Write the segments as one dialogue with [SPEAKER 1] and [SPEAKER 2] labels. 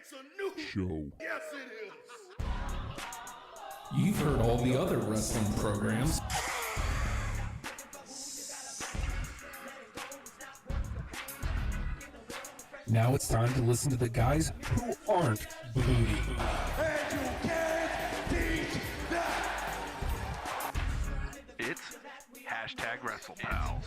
[SPEAKER 1] It's a new
[SPEAKER 2] show.
[SPEAKER 1] Yes, it is.
[SPEAKER 3] You've heard all the other wrestling programs. Now it's time to listen to the guys who aren't booty.
[SPEAKER 1] And you can't beat that.
[SPEAKER 4] It's hashtag WrestlePals.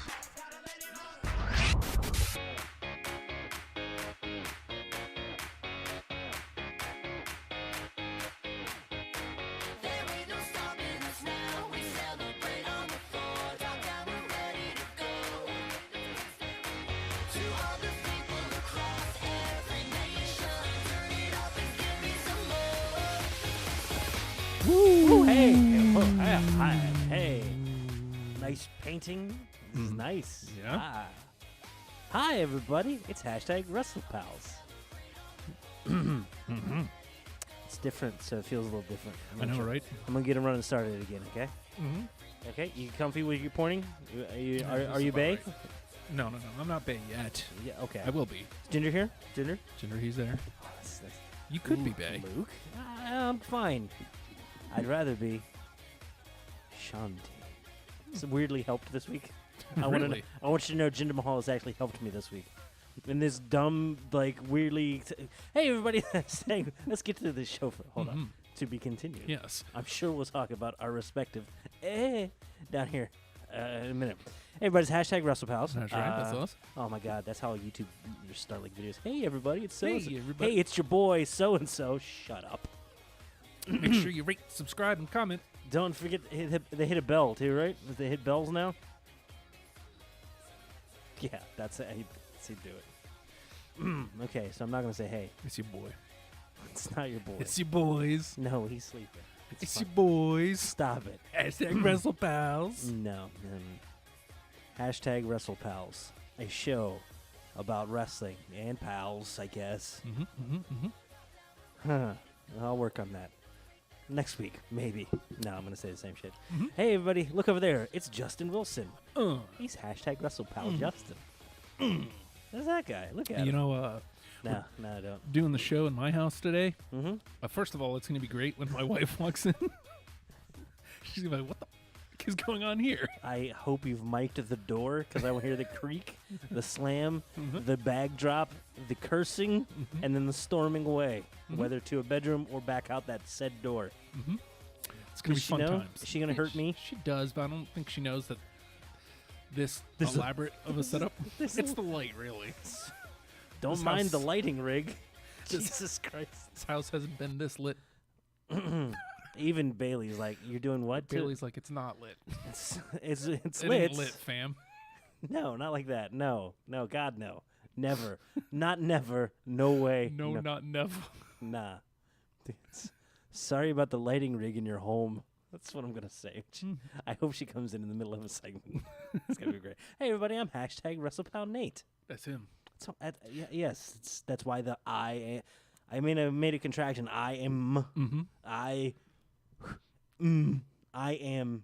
[SPEAKER 5] There ain't no stopping us now. We celebrate on the floor. Top down, we're ready to go. To all the people across every nation, turn it up and give me some more.
[SPEAKER 6] Woo! Hey! Oh, hi. Hey! Nice painting. This is nice.
[SPEAKER 3] Yeah.
[SPEAKER 6] Ah. Hi, everybody. It's hashtag WrestlePals. It's different, so it feels a little different.
[SPEAKER 3] I know, right?
[SPEAKER 6] I'm gonna get him running started again. Okay.
[SPEAKER 3] Mm-hmm.
[SPEAKER 6] Okay. You comfy with your pointing? Are you
[SPEAKER 3] Just
[SPEAKER 6] Bay?
[SPEAKER 3] about right. No. I'm not Bay yet.
[SPEAKER 6] Yeah. Okay.
[SPEAKER 3] I will be.
[SPEAKER 6] Is Ginger here? Ginger?
[SPEAKER 3] Jinder, he's there.
[SPEAKER 6] Oh, that's
[SPEAKER 3] You could be Bay.
[SPEAKER 6] Luke? I'm fine. I'd rather be Shanti. It's weirdly helped this week. I
[SPEAKER 3] Really?
[SPEAKER 6] want you to know Jinder Mahal has actually helped me this week. In this dumb, like, weirdly... hey, everybody. Let's get to the show. Hold on. To be continued.
[SPEAKER 3] Yes.
[SPEAKER 6] I'm sure we'll talk about our respective down here in a minute. Hey, everybody's hashtag WrestlePals.
[SPEAKER 3] That's right. That's us.
[SPEAKER 6] Oh, my God. That's how YouTube start, like, videos. Hey, everybody. It's so-and-so.
[SPEAKER 3] Hey, everybody.
[SPEAKER 6] Hey, it's your boy, so-and-so. Shut up.
[SPEAKER 3] Make sure you rate, subscribe, and comment.
[SPEAKER 6] Don't forget they hit a bell too, right? They hit bells now. Yeah, that's how you do it. Okay, so I'm not gonna say hey.
[SPEAKER 3] It's your boy.
[SPEAKER 6] It's not your boy.
[SPEAKER 3] It's your boys.
[SPEAKER 6] No, he's sleeping.
[SPEAKER 3] It's
[SPEAKER 6] fine.
[SPEAKER 3] your boys.
[SPEAKER 6] Stop it.
[SPEAKER 3] Hashtag WrestlePals.
[SPEAKER 6] No. Hashtag WrestlePals, a show about wrestling and pals, I guess. Huh. I'll work on that. Next week, maybe. No, I'm gonna say the same shit. Hey, everybody, look over there. It's Justin Wilson. He's hashtag WrestlePal Justin. There's that guy. Look at
[SPEAKER 3] You
[SPEAKER 6] him.
[SPEAKER 3] know,
[SPEAKER 6] No, I don't.
[SPEAKER 3] doing the show in my house today.
[SPEAKER 6] Mm-hmm.
[SPEAKER 3] First of all, it's going to be great when my wife walks in. She's going to be like, what the fuck is going on here?
[SPEAKER 6] I hope you've mic'd the door because I will hear the creak, the slam, the bag drop, the cursing, and then the storming away, whether to a bedroom or back out that said door.
[SPEAKER 3] It's going to be
[SPEAKER 6] Does she
[SPEAKER 3] fun
[SPEAKER 6] know?
[SPEAKER 3] times.
[SPEAKER 6] Is she gonna hurt me?
[SPEAKER 3] She does, but I don't think she knows that this
[SPEAKER 6] This-
[SPEAKER 3] elaborate of a setup.
[SPEAKER 6] this-
[SPEAKER 3] It's the light, really.
[SPEAKER 6] Don't
[SPEAKER 3] This
[SPEAKER 6] mind the
[SPEAKER 3] house-
[SPEAKER 6] lighting rig.
[SPEAKER 3] This-
[SPEAKER 6] Jesus Christ.
[SPEAKER 3] This house hasn't been this lit.
[SPEAKER 6] Even Bailey's like, you're doing what? to-"
[SPEAKER 3] Bailey's like, it's not lit.
[SPEAKER 6] It's
[SPEAKER 3] It
[SPEAKER 6] lit.
[SPEAKER 3] ain't lit, fam.
[SPEAKER 6] No, not like that. No, God, no. Never. Not never. No way.
[SPEAKER 3] No, not never.
[SPEAKER 6] Nah. Sorry about the lighting rig in your home. That's what I'm going to say. I hope she comes in the middle of a segment. It's going to be great. Hey, everybody, I'm hashtag WrestlePal Nate.
[SPEAKER 3] That's him.
[SPEAKER 6] So, yes, that's why the I made a contraction. I am. I am.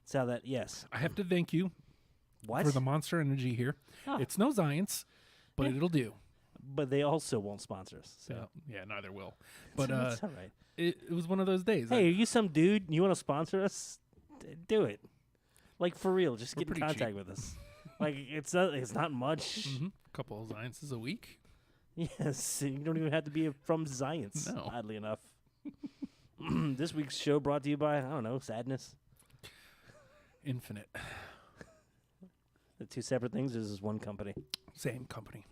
[SPEAKER 6] So that, yes.
[SPEAKER 3] I have to thank you
[SPEAKER 6] What?
[SPEAKER 3] for the Monster Energy here.
[SPEAKER 6] Huh.
[SPEAKER 3] It's no science, but it'll do.
[SPEAKER 6] But they also won't sponsor us. So.
[SPEAKER 3] Yeah, neither will. But
[SPEAKER 6] That's all right.
[SPEAKER 3] it was one of those days.
[SPEAKER 6] Hey, are you some dude? You want to sponsor us? Do it. Like, for real. Just
[SPEAKER 3] We're
[SPEAKER 6] get in
[SPEAKER 3] pretty
[SPEAKER 6] contact
[SPEAKER 3] cheap.
[SPEAKER 6] with us. Like, it's not much.
[SPEAKER 3] A couple of sciences a week.
[SPEAKER 6] Yes, you don't even have to be from science,
[SPEAKER 3] No.
[SPEAKER 6] oddly enough. This week's show brought to you by, I don't know, sadness.
[SPEAKER 3] Infinite.
[SPEAKER 6] The two separate things. This is one company.
[SPEAKER 3] Same company.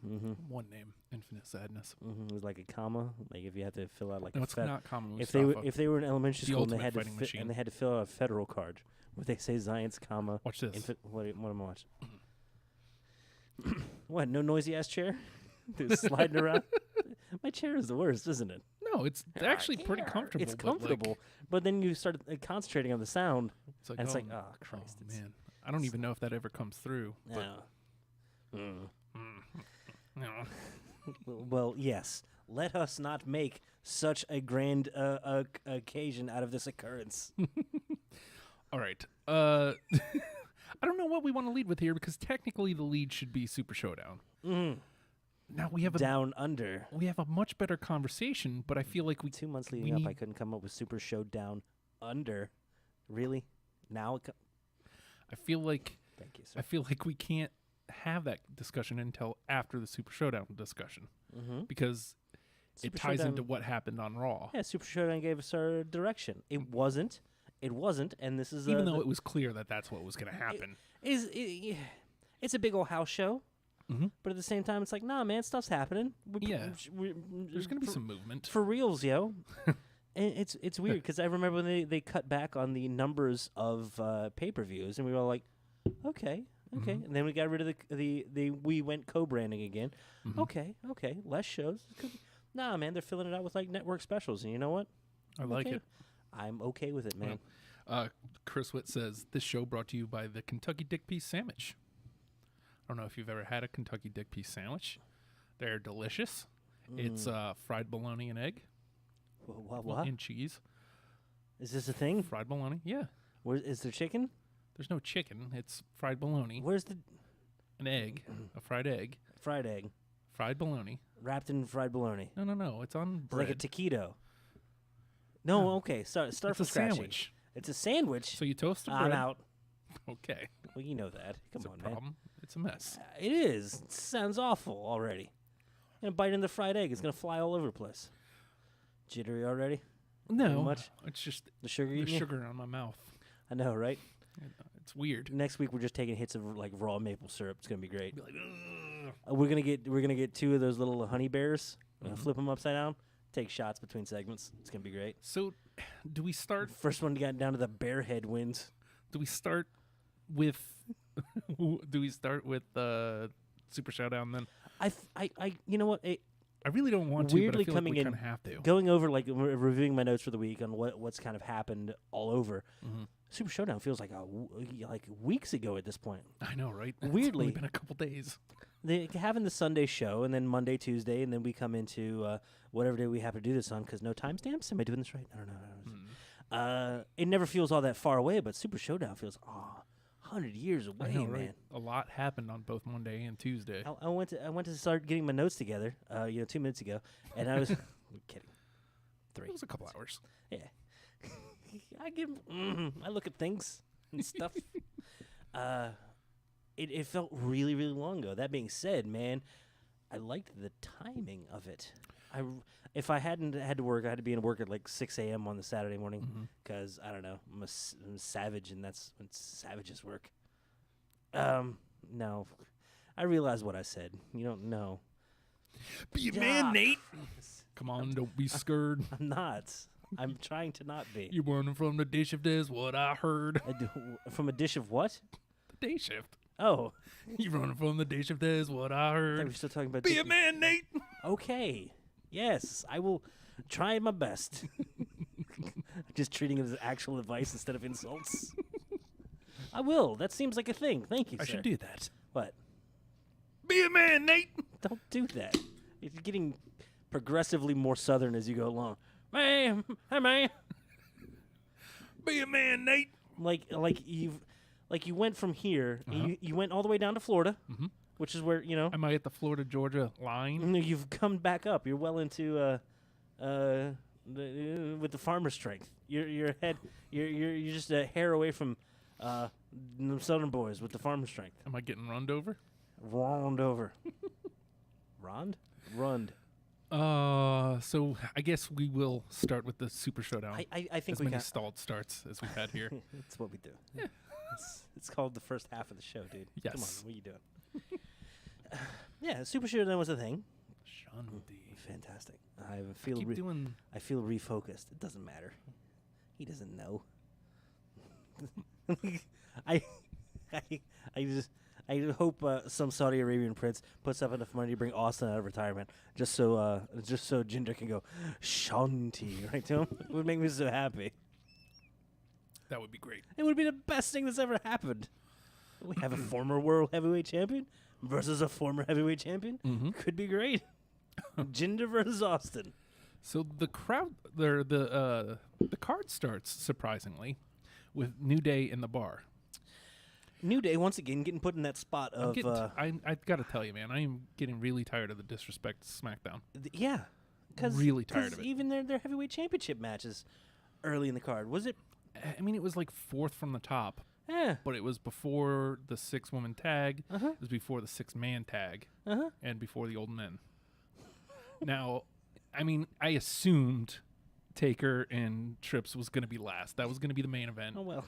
[SPEAKER 3] One name. Infinite Sadness.
[SPEAKER 6] It was like a comma. Like if you had to fill out like
[SPEAKER 3] No,
[SPEAKER 6] a
[SPEAKER 3] it's
[SPEAKER 6] fed-
[SPEAKER 3] not common.
[SPEAKER 6] if they were in elementary
[SPEAKER 3] The
[SPEAKER 6] school and they
[SPEAKER 3] ultimate
[SPEAKER 6] had to
[SPEAKER 3] fighting
[SPEAKER 6] fi-
[SPEAKER 3] machine.
[SPEAKER 6] and they had to fill out a federal card, would they say science, comma?
[SPEAKER 3] Watch this.
[SPEAKER 6] What am I watching? What? No noisy ass chair? Dude, sliding around. My chair is the worst, isn't it?
[SPEAKER 3] No, it's actually pretty comfortable.
[SPEAKER 6] It's
[SPEAKER 3] but, like,
[SPEAKER 6] comfortable, but then you start concentrating on the sound,
[SPEAKER 3] it's like,
[SPEAKER 6] and it's like,
[SPEAKER 3] oh,
[SPEAKER 6] oh Christ,
[SPEAKER 3] oh,
[SPEAKER 6] it's
[SPEAKER 3] man. I don't even know if that ever comes through. But
[SPEAKER 6] no.
[SPEAKER 3] no.
[SPEAKER 6] Well, yes. Let us not make such a grand occasion out of this occurrence.
[SPEAKER 3] All right. I don't know what we want to lead with here because technically the lead should be Super Showdown. now we have a
[SPEAKER 6] Down Under.
[SPEAKER 3] we have a much better conversation, but I feel like we
[SPEAKER 6] 2 months
[SPEAKER 3] we
[SPEAKER 6] leading up, I
[SPEAKER 3] need-
[SPEAKER 6] couldn't come up with Super Showdown Under. Really? Now?
[SPEAKER 3] I feel like
[SPEAKER 6] Thank you, sir.
[SPEAKER 3] I feel like we can't have that discussion until after the Super Showdown discussion
[SPEAKER 6] Mm-hmm.
[SPEAKER 3] because
[SPEAKER 6] Super
[SPEAKER 3] it ties
[SPEAKER 6] Showdown-
[SPEAKER 3] into what happened on Raw.
[SPEAKER 6] Yeah, Super Showdown gave us our direction. It wasn't, and this is
[SPEAKER 3] Even though it was clear that that's what was going to happen.
[SPEAKER 6] it's a big old house show,
[SPEAKER 3] Mhm.
[SPEAKER 6] but at the same time, it's like, nah, man, stuff's happening.
[SPEAKER 3] Yeah. There's going to be
[SPEAKER 6] for-
[SPEAKER 3] some movement.
[SPEAKER 6] for reals, yo. And it's weird because I remember when they cut back on the numbers of pay-per-views, and we were all like, okay.
[SPEAKER 3] Mm-hmm.
[SPEAKER 6] And then we got rid of the we went co-branding again.
[SPEAKER 3] Mm-hmm.
[SPEAKER 6] Okay, less shows. Nah, man, they're filling it out with like network specials, and you know what?
[SPEAKER 3] I like
[SPEAKER 6] Okay.
[SPEAKER 3] it.
[SPEAKER 6] I'm okay with it, man.
[SPEAKER 3] Chris Witt says, this show brought to you by the Kentucky Dick Piece Sandwich. I don't know if you've ever had a Kentucky Dick Piece Sandwich. They're delicious. It's fried bologna and egg
[SPEAKER 6] What?
[SPEAKER 3] and cheese.
[SPEAKER 6] Is this a thing?
[SPEAKER 3] Fried bologna, yeah.
[SPEAKER 6] Where is there chicken?
[SPEAKER 3] There's no chicken. It's fried bologna,
[SPEAKER 6] Where's the
[SPEAKER 3] an egg, a fried egg,
[SPEAKER 6] fried egg
[SPEAKER 3] fried bologna.
[SPEAKER 6] wrapped in fried bologna?
[SPEAKER 3] No. It's on
[SPEAKER 6] It's like
[SPEAKER 3] bread.
[SPEAKER 6] a taquito. No, okay. Start
[SPEAKER 3] it's
[SPEAKER 6] from
[SPEAKER 3] a
[SPEAKER 6] scratch.
[SPEAKER 3] sandwich.
[SPEAKER 6] It's a sandwich.
[SPEAKER 3] So you toast the
[SPEAKER 6] I'm
[SPEAKER 3] bread.
[SPEAKER 6] out.
[SPEAKER 3] Okay.
[SPEAKER 6] Well, you know that. Come
[SPEAKER 3] It's a
[SPEAKER 6] on, man.
[SPEAKER 3] problem. It's a mess.
[SPEAKER 6] It is. It sounds awful already. And bite in the fried egg. It's gonna fly all over the place. Jittery already?
[SPEAKER 3] No,
[SPEAKER 6] much?
[SPEAKER 3] it's just
[SPEAKER 6] The sugar
[SPEAKER 3] the
[SPEAKER 6] eating you?
[SPEAKER 3] sugar on my mouth.
[SPEAKER 6] I know, right?
[SPEAKER 3] It's weird.
[SPEAKER 6] Next week we're just taking hits of like raw maple syrup. It's gonna be great.
[SPEAKER 3] Be like, "Ugh."
[SPEAKER 6] We're gonna get 2 of those little honey bears. Flip them upside down. Take shots between segments. It's gonna be great.
[SPEAKER 3] So, do we start?
[SPEAKER 6] First one to get down to the bear head wins.
[SPEAKER 3] Do we start with? do we start with Super Showdown then?
[SPEAKER 6] You know what?
[SPEAKER 3] I really don't want to,
[SPEAKER 6] Weirdly
[SPEAKER 3] but I feel
[SPEAKER 6] coming
[SPEAKER 3] like we
[SPEAKER 6] in,
[SPEAKER 3] kind of have to.
[SPEAKER 6] Going over like reviewing my notes for the week on what's kind of happened all over.
[SPEAKER 3] Mm-hmm.
[SPEAKER 6] Super Showdown feels like like weeks ago at this point.
[SPEAKER 3] I know, right? It's
[SPEAKER 6] Weirdly.
[SPEAKER 3] only been a couple days.
[SPEAKER 6] They having the Sunday show, and then Monday, Tuesday, and then we come into whatever day we have to do this on because no timestamps. Am I doing this right? I don't know. It never feels all that far away, but Super Showdown feels 100 years away,
[SPEAKER 3] I know,
[SPEAKER 6] man.
[SPEAKER 3] right? A lot happened on both Monday and Tuesday.
[SPEAKER 6] I went to start getting my notes together, 2 minutes ago, and I was I'm kidding. 3.
[SPEAKER 3] It was a couple hours.
[SPEAKER 6] Yeah. I look at things and stuff. It felt really, really long ago. That being said, man, I liked the timing of it. If I hadn't had to work, I had to be in work at like 6 a.m. on the Saturday morning because, I don't know, I'm a savage, and that's when savages work. No. I realize what I said. You don't know.
[SPEAKER 3] Be a
[SPEAKER 6] Yeah.
[SPEAKER 3] man, Nate. Come on, don't be scared.
[SPEAKER 6] I'm not. I'm trying to not be.
[SPEAKER 3] You running from the day shift is what I heard.
[SPEAKER 6] From a dish of what?
[SPEAKER 3] The day shift.
[SPEAKER 6] Oh.
[SPEAKER 3] You running from the day shift is what I
[SPEAKER 6] I thought we
[SPEAKER 3] heard.
[SPEAKER 6] were still talking about
[SPEAKER 3] Be a
[SPEAKER 6] dick-
[SPEAKER 3] man, Nate.
[SPEAKER 6] Okay. Yes, I will try my best. Just treating it as actual advice instead of insults. I will. That seems like a thing. Thank you,
[SPEAKER 3] I
[SPEAKER 6] sir.
[SPEAKER 3] should do that.
[SPEAKER 6] What?
[SPEAKER 3] Be a man, Nate.
[SPEAKER 6] Don't do that. You're getting progressively more southern as you go along. Man, hey man.
[SPEAKER 3] Be a man, Nate.
[SPEAKER 6] Like you went from here. You went all the way down to Florida, which is where
[SPEAKER 3] Am I at the Florida Georgia line?
[SPEAKER 6] you've come back up. You're well into with the farmer strength. You're just a hair away from the Southern boys with the farmer strength.
[SPEAKER 3] Am I getting runned over?
[SPEAKER 6] Rond over. Rund.
[SPEAKER 3] So I guess we will start with the Super Showdown.
[SPEAKER 6] I think
[SPEAKER 3] as
[SPEAKER 6] we
[SPEAKER 3] many
[SPEAKER 6] got.
[SPEAKER 3] stalled starts as we've had here.
[SPEAKER 6] That's what we do. It's called the first half of the show, dude. Come on,
[SPEAKER 3] Yes.
[SPEAKER 6] what are you doing? Yeah, Super Showdown was a thing.
[SPEAKER 3] Shanti.
[SPEAKER 6] Fantastic. I feel
[SPEAKER 3] Keep doing.
[SPEAKER 6] I feel refocused. It doesn't matter. He doesn't know. I hope some Saudi Arabian prince puts up enough money to bring Austin out of retirement, just so Jinder can go Shanti right to him. It would make me so happy.
[SPEAKER 3] That would be great.
[SPEAKER 6] It would be the best thing that's ever happened. We have a former world heavyweight champion versus a former heavyweight champion. Could be great. Jinder versus Austin.
[SPEAKER 3] So the crowd, the card starts surprisingly with New Day in the bar.
[SPEAKER 6] New Day once again getting put in that spot
[SPEAKER 3] I'm
[SPEAKER 6] of
[SPEAKER 3] getting I've got to tell you, man, I am getting really tired of the disrespect to SmackDown.
[SPEAKER 6] yeah, because
[SPEAKER 3] Really tired of it.
[SPEAKER 6] Even their heavyweight championship matches early in the card, was it?
[SPEAKER 3] I mean, it was like fourth from the top,
[SPEAKER 6] Yeah.
[SPEAKER 3] but it was before the 6-woman tag.
[SPEAKER 6] Uh-huh.
[SPEAKER 3] It was before the 6-man tag,
[SPEAKER 6] Uh-huh.
[SPEAKER 3] and before the old men. Now, I mean, I assumed Taker and Trips was going to be last. That was going to be the main event
[SPEAKER 6] Oh well.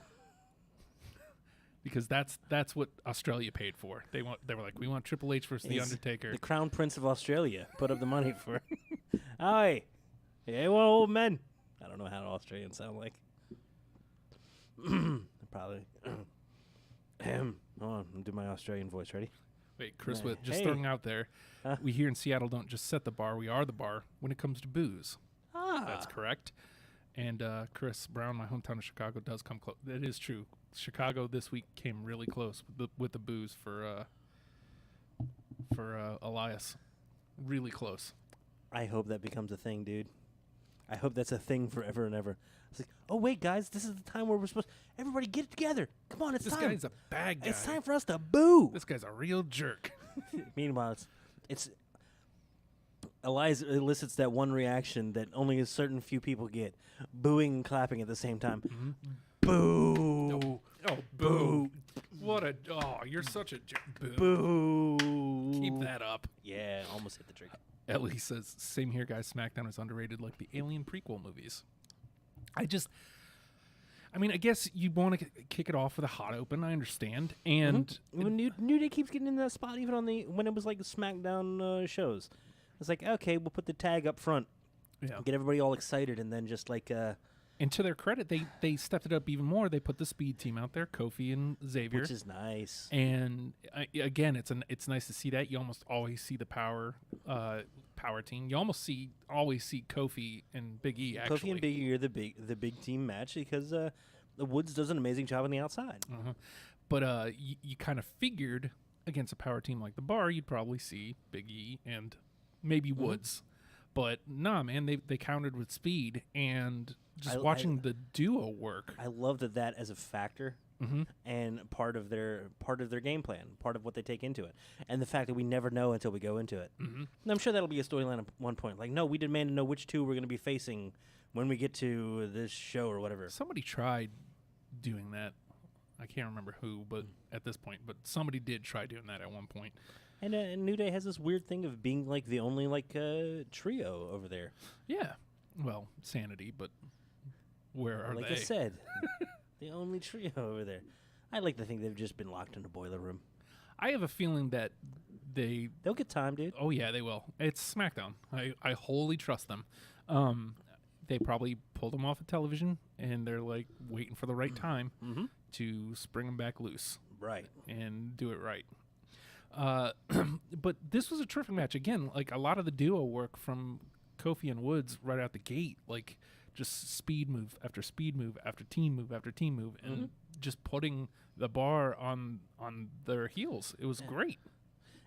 [SPEAKER 3] because that's what Australia paid for. They were like, we want Triple H versus the
[SPEAKER 6] He's
[SPEAKER 3] Undertaker.
[SPEAKER 6] The Crown Prince of Australia put up the money for. Aye. Hey, well, old men. I don't know how Australians sound like. Probably. Hold on, I'm doing my Australian voice. Ready?
[SPEAKER 3] Wait, Chris,
[SPEAKER 6] Hey.
[SPEAKER 3] Witt, just
[SPEAKER 6] Hey.
[SPEAKER 3] throwing out there,
[SPEAKER 6] Huh?
[SPEAKER 3] we here in Seattle don't just set the bar; we are the bar when it comes to booze.
[SPEAKER 6] Ah.
[SPEAKER 3] That's correct. And Chris Brown, my hometown of Chicago, does come close. It is true. Chicago this week came really close with the booze for Elias. Really close.
[SPEAKER 6] I hope that becomes a thing, dude. I hope that's a thing forever and ever. It's like, oh wait, guys, this is the time where we're supposed. Everybody get it together. Come on, it's
[SPEAKER 3] This
[SPEAKER 6] time.
[SPEAKER 3] guy's a bad guy.
[SPEAKER 6] It's time for us to boo.
[SPEAKER 3] This guy's a real jerk.
[SPEAKER 6] Meanwhile, it's Elias elicits that one reaction that only a certain few people get: booing and clapping at the same time. Boo!
[SPEAKER 3] Oh, boo! What a you're such a jerk. Boo!
[SPEAKER 6] Boo!
[SPEAKER 3] Keep that up.
[SPEAKER 6] Yeah, almost hit the trigger.
[SPEAKER 3] Ellie says, "Same here, guys. SmackDown is underrated, like the Alien prequel movies." I mean, I guess you want to kick it off with a hot open. I understand, and
[SPEAKER 6] When New Day keeps getting in that spot, even on when it was like the SmackDown shows, it's like, okay, we'll put the tag up front,
[SPEAKER 3] yeah.
[SPEAKER 6] get everybody all excited, and then just like,
[SPEAKER 3] And to their credit, they stepped it up even more. They put the speed team out there, Kofi and Xavier,
[SPEAKER 6] which is nice.
[SPEAKER 3] and again, it's nice to see that. You almost always see the power team. You always see Kofi and Big E. Actually,
[SPEAKER 6] Kofi and Big E are the big team match because the Woods does an amazing job on the outside.
[SPEAKER 3] But you kind of figured against a power team like the Bar, you'd probably see Big E and maybe Woods. But nah, man, they countered with speed, and just watching the duo work.
[SPEAKER 6] I love that as a factor and part of their game plan, part of what they take into it, and the fact that we never know until we go into it. And I'm sure that'll be a storyline at one point. Like, no, we demand to know which two we're going to be facing when we get to this show or whatever.
[SPEAKER 3] Somebody tried doing that. I can't remember who, but at this point, but somebody did try doing that at one point.
[SPEAKER 6] And New Day has this weird thing of being like the only trio over there.
[SPEAKER 3] Yeah, well, Sanity, but where are
[SPEAKER 6] Like
[SPEAKER 3] they?
[SPEAKER 6] I said, the only trio over there. I like to think they've just been locked in a boiler room.
[SPEAKER 3] I have a feeling that
[SPEAKER 6] They'll get time, dude.
[SPEAKER 3] Oh yeah, they will. It's SmackDown. I wholly trust them. They probably pulled them off of television, and they're like waiting for the right time to spring them back loose
[SPEAKER 6] Right.
[SPEAKER 3] and do it right. But this was a terrific match. Again, like a lot of the duo work from Kofi and Woods right out the gate, like just speed move after speed move after team move after team move, and just putting the Bar on their heels. It was great.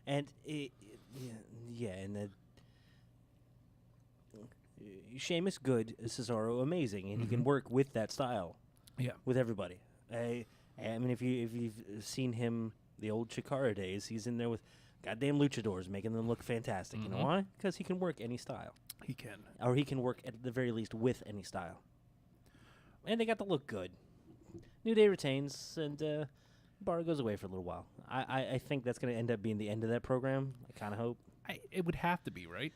[SPEAKER 6] And Sheamus good, Cesaro amazing, and he can work with that style
[SPEAKER 3] Yeah.
[SPEAKER 6] with everybody. I mean, if you've seen him the old Chikara days, he's in there with goddamn luchadors, making them look fantastic. You know why? Because he can work any style,
[SPEAKER 3] He can.
[SPEAKER 6] or he can work at the very least with any style. And they got to look good. New Day retains, and Bar goes away for a little while. I think that's going to end up being the end of that program. I kind of hope.
[SPEAKER 3] It would have to be, right?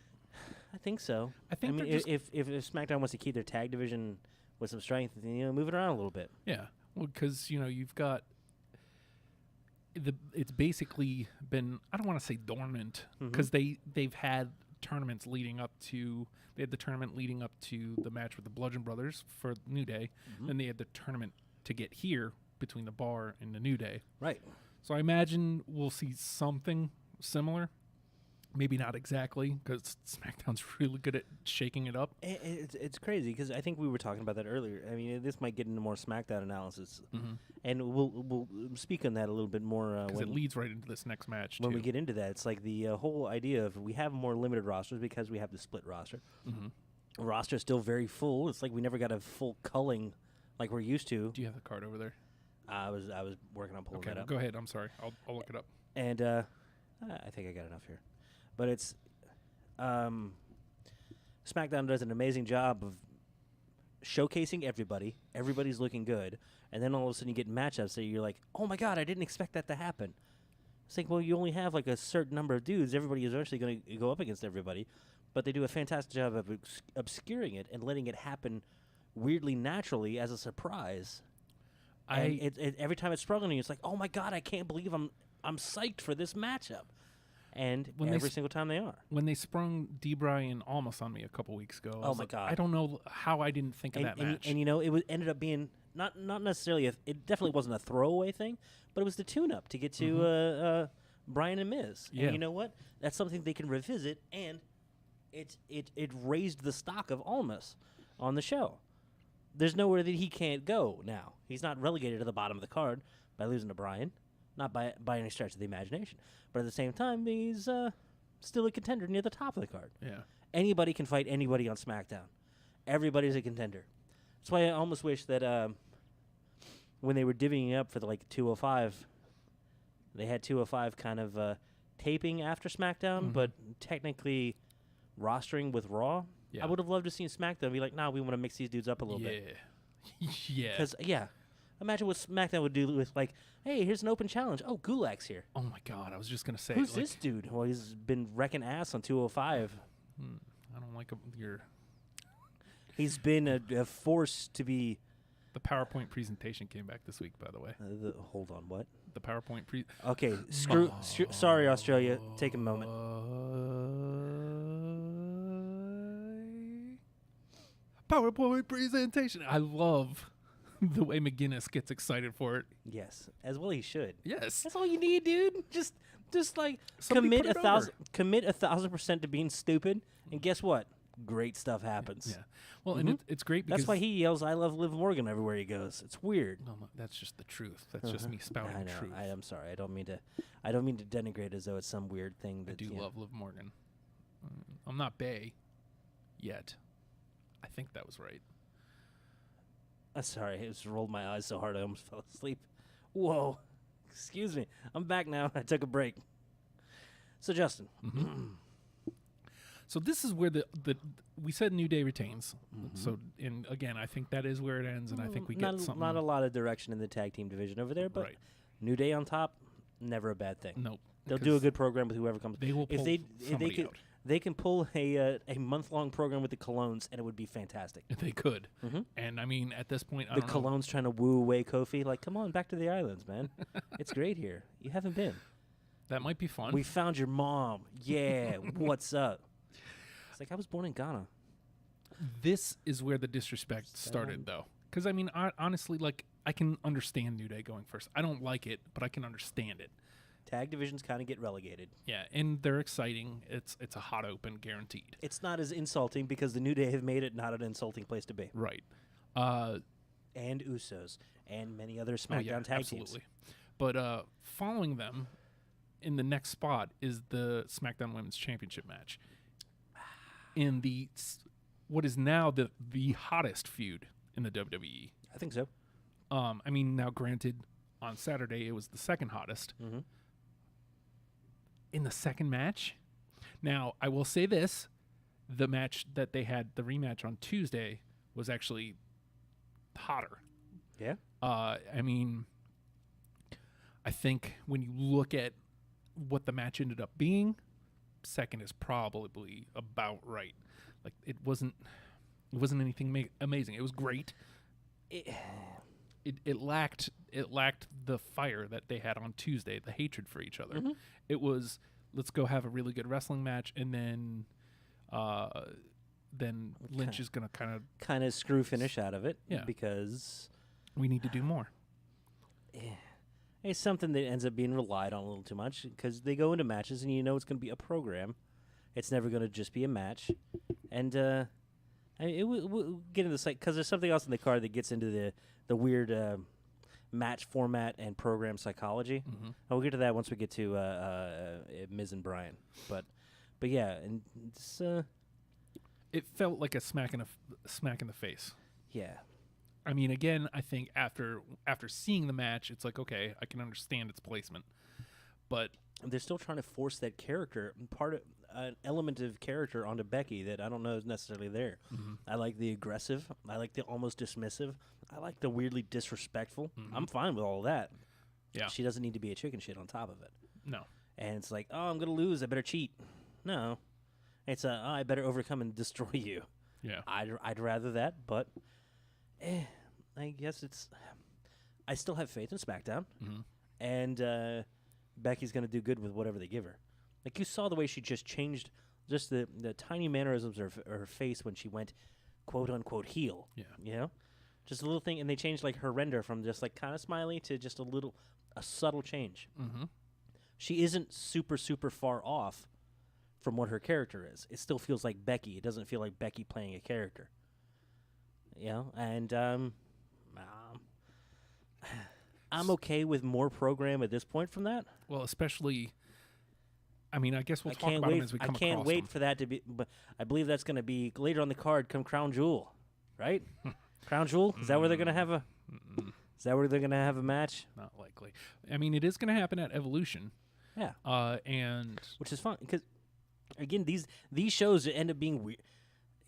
[SPEAKER 6] I think so.
[SPEAKER 3] I think
[SPEAKER 6] mean,
[SPEAKER 3] they're just-
[SPEAKER 6] if SmackDown wants to keep their tag division with some strength, then, move it around a little bit.
[SPEAKER 3] Yeah. Well, because, you've got it's basically been, I don't want to say dormant, because they've had tournaments leading up to, they had the tournament leading up to the match with the Bludgeon Brothers for New Day. Then they had the tournament to get here between the Bar and the New Day.
[SPEAKER 6] Right.
[SPEAKER 3] So I imagine we'll see something similar. Maybe not exactly, because SmackDown's really good at shaking it up.
[SPEAKER 6] It's crazy because I think we were talking about that earlier. I mean, this might get into more SmackDown analysis, and we'll speak on that a little bit more
[SPEAKER 3] Because it
[SPEAKER 6] when
[SPEAKER 3] leads right into this next match,
[SPEAKER 6] when
[SPEAKER 3] too.
[SPEAKER 6] we get into that. It's like the whole idea of we have more limited rosters because we have the split roster. Roster is still very full. It's like we never got a full culling like we're used to.
[SPEAKER 3] Do you have the card over there?
[SPEAKER 6] I was working on pulling
[SPEAKER 3] Okay,
[SPEAKER 6] that
[SPEAKER 3] well,
[SPEAKER 6] up.
[SPEAKER 3] go ahead. I'm sorry. I'll look it up.
[SPEAKER 6] And I think I got enough here. But it's SmackDown does an amazing job of showcasing everybody. Everybody's looking good. And then all of a sudden you get matchups that you're like, oh my God, I didn't expect that to happen. It's like, well, you only have like a certain number of dudes. Everybody is eventually going to go up against everybody. But they do a fantastic job of obscuring it and letting it happen weirdly naturally as a surprise. And every time it's struggling, it's like, oh my God, I can't believe I'm psyched for this matchup. And
[SPEAKER 3] When they
[SPEAKER 6] every
[SPEAKER 3] s-
[SPEAKER 6] single time they are.
[SPEAKER 3] When they sprung Debray and Almas on me a couple weeks ago, I
[SPEAKER 6] Oh
[SPEAKER 3] was
[SPEAKER 6] my
[SPEAKER 3] like,
[SPEAKER 6] God.
[SPEAKER 3] I don't know how I didn't think of that match.
[SPEAKER 6] And you know, it ended up being not necessarily it definitely wasn't a throwaway thing, but it was the tune-up to get to Brian and Miz.
[SPEAKER 3] Yeah.
[SPEAKER 6] And you know what? That's something they can revisit, and it raised the stock of Almas on the show. There's nowhere that he can't go now. He's not relegated to the bottom of the card by losing to Brian, not by any stretch of the imagination. But at the same time, he's still a contender near the top of the card.
[SPEAKER 3] yeah.
[SPEAKER 6] Anybody can fight anybody on SmackDown. Everybody's a contender. That's why I almost wish that when they were divvying up for the 205, they had 205 kind of taping after SmackDown, but technically rostering with Raw.
[SPEAKER 3] Yeah.
[SPEAKER 6] I would have loved to see SmackDown be like, nah, we want to mix these dudes up a little bit.
[SPEAKER 3] Yeah.
[SPEAKER 6] Because, imagine what SmackDown would do with, hey, here's an open challenge. Oh, Gulak's here.
[SPEAKER 3] Oh my God, I was just gonna say.
[SPEAKER 6] Who's
[SPEAKER 3] like,
[SPEAKER 6] this dude? Well, he's been wrecking ass on 205.
[SPEAKER 3] I don't like your
[SPEAKER 6] He's been a force to be...
[SPEAKER 3] the PowerPoint presentation came back this week, by the way.
[SPEAKER 6] hold on, what?
[SPEAKER 3] The PowerPoint
[SPEAKER 6] Okay, sorry, Australia. Take a moment.
[SPEAKER 3] PowerPoint presentation. I love the way McGinnis gets excited for it.
[SPEAKER 6] Yes, as well he should.
[SPEAKER 3] Yes.
[SPEAKER 6] That's all you need, dude. Just like
[SPEAKER 3] Somebody
[SPEAKER 6] commit
[SPEAKER 3] put it
[SPEAKER 6] 1,000% to being stupid, and guess what? Great stuff happens.
[SPEAKER 3] Yeah. Well, and it's great because
[SPEAKER 6] That's why he yells, "I love Liv Morgan" everywhere he goes. It's weird.
[SPEAKER 3] No, that's just the truth. That's just me spouting
[SPEAKER 6] I know.
[SPEAKER 3] truth.
[SPEAKER 6] I'm sorry. I don't mean to denigrate as though it's some weird thing. That
[SPEAKER 3] I do
[SPEAKER 6] you know.
[SPEAKER 3] love Liv Morgan. I'm not Bay yet. I think that was right.
[SPEAKER 6] I'm sorry. I just rolled my eyes so hard I almost fell asleep. Whoa. Excuse me. I'm back now. I took a break. So, Justin.
[SPEAKER 3] So this is where the we said New Day retains. So and again, I think that is where it ends, and I think we get something.
[SPEAKER 6] Not a lot of direction in the tag team division over there, but
[SPEAKER 3] Right.
[SPEAKER 6] New Day on top, never a bad thing.
[SPEAKER 3] Nope.
[SPEAKER 6] They'll do a good program with whoever comes.
[SPEAKER 3] They will
[SPEAKER 6] if
[SPEAKER 3] pull
[SPEAKER 6] they
[SPEAKER 3] somebody
[SPEAKER 6] could,
[SPEAKER 3] out.
[SPEAKER 6] they can pull a month-long program with the Colognes, and it would be fantastic.
[SPEAKER 3] If they could. And I mean, at this point, I
[SPEAKER 6] The
[SPEAKER 3] don't know.
[SPEAKER 6] Colognes trying to woo away Kofi, like, come on, back to the islands, man. It's great here. You haven't been.
[SPEAKER 3] That might be fun.
[SPEAKER 6] We found your mom. Yeah, what's up? It's like I was born in Ghana.
[SPEAKER 3] This is where the disrespect started, though. Because I mean, honestly, like I can understand New Day going first. I don't like it, but I can understand it.
[SPEAKER 6] Tag divisions kind of get relegated.
[SPEAKER 3] Yeah, and they're exciting. It's a hot open, guaranteed.
[SPEAKER 6] It's not as insulting because the New Day have made it not an insulting place to be.
[SPEAKER 3] Right.
[SPEAKER 6] And Usos and many other
[SPEAKER 3] Oh,
[SPEAKER 6] SmackDown
[SPEAKER 3] yeah,
[SPEAKER 6] tag
[SPEAKER 3] absolutely. But following them in the next spot is the SmackDown Women's Championship match in what is now the hottest feud in the WWE.
[SPEAKER 6] teams. I think so.
[SPEAKER 3] I mean, now granted, on Saturday it was the second hottest. In the second match, now I will say this: the match that they had, the rematch on Tuesday, was actually hotter.
[SPEAKER 6] Yeah.
[SPEAKER 3] I mean, I think when you look at what the match ended up being, second is probably about right. Like it wasn't anything amazing. It was great. It lacked the fire that they had on Tuesday, the hatred for each other. It was, let's go have a really good wrestling match, and then Lynch is gonna
[SPEAKER 6] Kind of screw finish out of it.
[SPEAKER 3] Yeah.
[SPEAKER 6] Because
[SPEAKER 3] we need to do more.
[SPEAKER 6] it's something that ends up being relied on a little too much because they go into matches and you know it's going to be a program. It's never going to just be a match. And we'll get into this because there's something else in the card that gets into the weird match format and program psychology. And we'll get to that once we get to Miz and Bryan. But yeah, and it's,
[SPEAKER 3] It felt like a smack in the face.
[SPEAKER 6] yeah.
[SPEAKER 3] I mean, again, I think after seeing the match, it's like, okay, I can understand its placement, but
[SPEAKER 6] They're still trying to force that character, part of an element of character onto Becky that I don't know is necessarily there. I like the aggressive. I like the almost dismissive. I like the weirdly disrespectful. I'm fine with all of that.
[SPEAKER 3] yeah,
[SPEAKER 6] She doesn't need to be a chicken shit on top of it.
[SPEAKER 3] no,
[SPEAKER 6] And it's like, oh, I'm going to lose. I better cheat. No. It's oh, I better overcome and destroy you.
[SPEAKER 3] yeah,
[SPEAKER 6] I'd rather that, but I guess it's. I still have faith in SmackDown, and Becky's gonna do good with whatever they give her. Like you saw the way she just changed, just the tiny mannerisms of her face when she went, quote unquote heel.
[SPEAKER 3] Yeah.
[SPEAKER 6] You know, just a little thing, and they changed like her render from just like kind of smiley to just a subtle change.
[SPEAKER 3] mm-hmm.
[SPEAKER 6] She isn't super far off from what her character is. It still feels like Becky. It doesn't feel like Becky playing a character. You know, and I'm okay with more program at this point from that.
[SPEAKER 3] Well, especially, I mean, I guess we'll
[SPEAKER 6] I
[SPEAKER 3] talk
[SPEAKER 6] can't
[SPEAKER 3] about them
[SPEAKER 6] wait.
[SPEAKER 3] as we
[SPEAKER 6] I
[SPEAKER 3] come
[SPEAKER 6] can't
[SPEAKER 3] across
[SPEAKER 6] wait
[SPEAKER 3] them.
[SPEAKER 6] for that to be. But I believe that's going to be later on the card. Come Crown Jewel, right? Crown Jewel. Is that where they're going to have a? Is that where they're going to have a match?
[SPEAKER 3] Not likely. I mean, it is going to happen at Evolution,
[SPEAKER 6] Yeah,
[SPEAKER 3] and
[SPEAKER 6] which is fun because again, these shows end up being weird.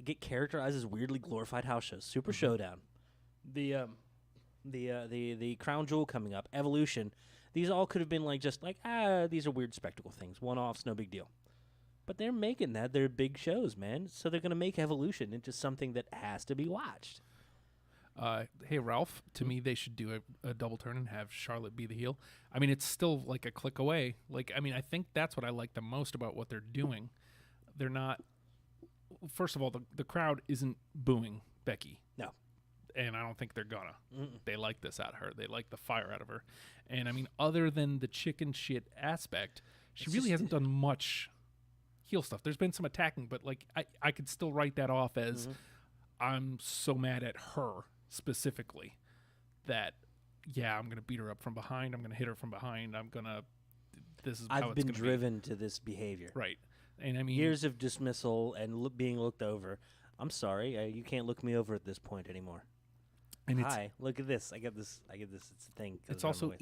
[SPEAKER 6] Get characterized as weirdly glorified house shows. Super Showdown, the Crown Jewel coming up, Evolution. These all could have been like just like these are weird spectacle things, one-offs, no big deal. But they're making that they're big shows, man. So they're gonna make Evolution into something that has to be watched.
[SPEAKER 3] hey, Ralph, to me, they should do a double turn and have Charlotte be the heel. I mean, it's still like a click away. Like, I mean, I think that's what I like the most about what they're doing. They're not. First of all, the crowd isn't booing Becky.
[SPEAKER 6] No.
[SPEAKER 3] And I don't think they're gonna. They like this out of her. They like the fire out of her. And I mean, other than the chicken shit aspect, she
[SPEAKER 6] It's
[SPEAKER 3] really
[SPEAKER 6] just-
[SPEAKER 3] hasn't done much heel stuff. There's been some attacking, but like I could still write that off as I'm so mad at her specifically that I'm gonna beat her up from behind. I'm gonna hit her from behind. This is how
[SPEAKER 6] I've
[SPEAKER 3] it's
[SPEAKER 6] been
[SPEAKER 3] gonna
[SPEAKER 6] driven to this behavior.
[SPEAKER 3] be. Right. And I mean,
[SPEAKER 6] Years of dismissal and being looked over. I'm sorry, you can't look me over at this point anymore.
[SPEAKER 3] and it's
[SPEAKER 6] Hi, look at this. I get this. It's a thing. 'cause
[SPEAKER 3] it's
[SPEAKER 6] I'm
[SPEAKER 3] also
[SPEAKER 6] with-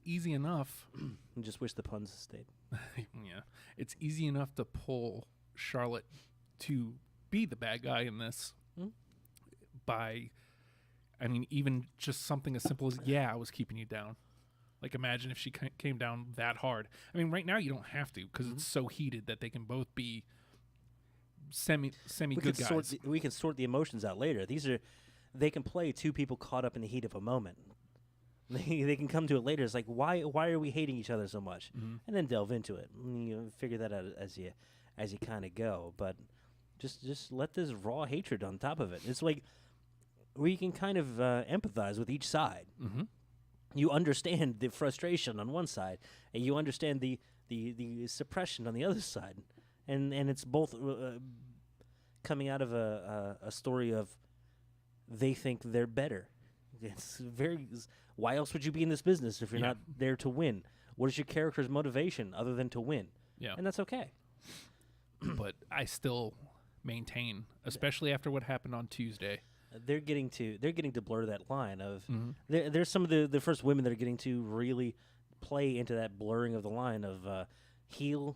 [SPEAKER 3] easy enough.
[SPEAKER 6] I just wish the puns stayed.
[SPEAKER 3] Yeah, it's easy enough to pull Charlotte to be the bad guy in this by, I mean, even just something as simple as I was keeping you down. Like, imagine if she came down that hard. I mean, right now you don't have to because it's so heated that they can both be semi
[SPEAKER 6] We
[SPEAKER 3] good
[SPEAKER 6] can sort.
[SPEAKER 3] guys.
[SPEAKER 6] We can sort the emotions out later. They can play two people caught up in the heat of a moment. They can come to it later. It's like why are we hating each other so much, and then delve into it. You figure that out as you kind of go. But just let this raw hatred on top of it. It's like where you can kind of empathize with each side.
[SPEAKER 3] Mm-hmm.
[SPEAKER 6] You understand the frustration on one side, and you understand the suppression on the other side, and it's both coming out of a story of they think they're better. It's why else would you be in this business if you're
[SPEAKER 3] Yeah.
[SPEAKER 6] not there to win? What is your character's motivation other than to win?
[SPEAKER 3] Yeah,
[SPEAKER 6] And that's okay.
[SPEAKER 3] but I still maintain, especially after what happened on Tuesday.
[SPEAKER 6] They're getting to blur that line of there's some of the first women that are getting to really play into that blurring of the line of heel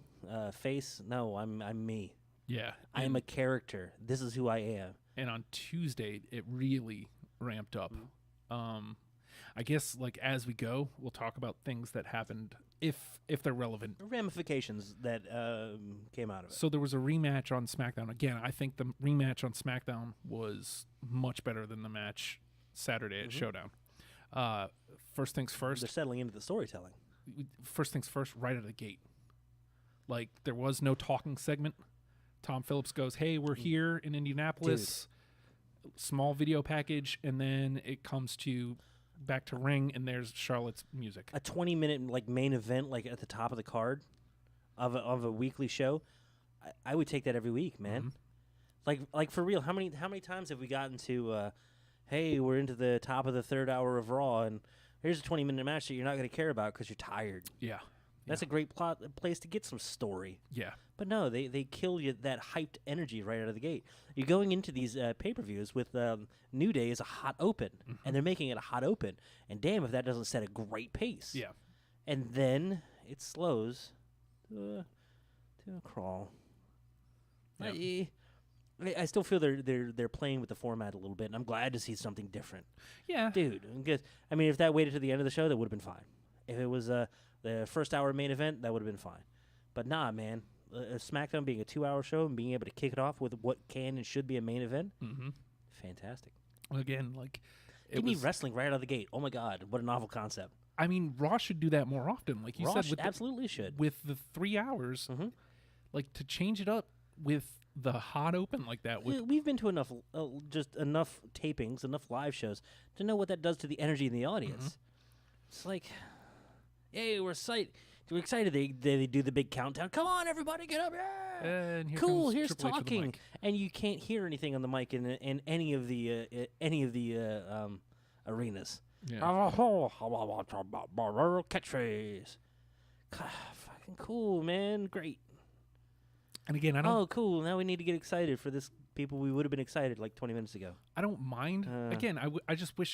[SPEAKER 6] face. No, I'm me.
[SPEAKER 3] Yeah,
[SPEAKER 6] I am a character. This is who I am.
[SPEAKER 3] and on Tuesday it really ramped up. I guess like as we go, we'll talk about things that happened if they're relevant.
[SPEAKER 6] Ramifications that came out of it.
[SPEAKER 3] So there was a rematch on SmackDown. Again, I think the rematch on SmackDown was much better than the match Saturday at Showdown. First things first.
[SPEAKER 6] They're settling into the storytelling.
[SPEAKER 3] First things first, right out of the gate. Like, there was no talking segment. Tom Phillips goes, "Hey, we're here in Indianapolis." Small video package, and then it comes to back to ring, and there's Charlotte's music.
[SPEAKER 6] A 20-minute like main event, like at the top of the card of a weekly show. I would take that every week, man. Like for real. How many times have we gotten to? Hey, we're into the top of the third hour of Raw, and here's a 20-minute match that you're not going to care about because you're tired.
[SPEAKER 3] Yeah.
[SPEAKER 6] That's a great place to get some story.
[SPEAKER 3] Yeah.
[SPEAKER 6] But no, they kill you that hyped energy right out of the gate. You're going into these pay-per-views with New Day as a hot open, and they're making it a hot open. And damn if that doesn't set a great pace.
[SPEAKER 3] Yeah.
[SPEAKER 6] And then it slows to a crawl.
[SPEAKER 3] Yep.
[SPEAKER 6] I still feel they're playing with the format a little bit, and I'm glad to see something different.
[SPEAKER 3] Yeah.
[SPEAKER 6] Dude, I mean, if that waited to the end of the show, that would have been fine. If it was the first hour main event, that would have been fine. But nah, man. SmackDown being a 2-hour show and being able to kick it off with what can and should be a main event, fantastic.
[SPEAKER 3] Again, like
[SPEAKER 6] Give me wrestling right out of the gate. Oh my God, what a novel concept.
[SPEAKER 3] I mean, Raw should do that more often. Like you
[SPEAKER 6] Raw
[SPEAKER 3] said, with
[SPEAKER 6] absolutely should.
[SPEAKER 3] with the 3 hours, like to change it up with the hot open like that. With
[SPEAKER 6] We've been to enough tapings, enough live shows to know what that does to the energy in the audience. It's like, hey, we're excited. They do the big countdown. Come on, everybody, get up! Yeah.
[SPEAKER 3] and here
[SPEAKER 6] Cool.
[SPEAKER 3] comes
[SPEAKER 6] Here's
[SPEAKER 3] Triple H with the
[SPEAKER 6] talking,
[SPEAKER 3] mic.
[SPEAKER 6] and you can't hear anything on the mic in any of the arenas.
[SPEAKER 3] Yeah.
[SPEAKER 6] Catchphrase. Fucking cool, man. Great.
[SPEAKER 3] And again, I don't
[SPEAKER 6] Oh, cool. Now we need to get excited for this. People we would have been excited like 20 minutes ago.
[SPEAKER 3] I don't mind. Again, I just wish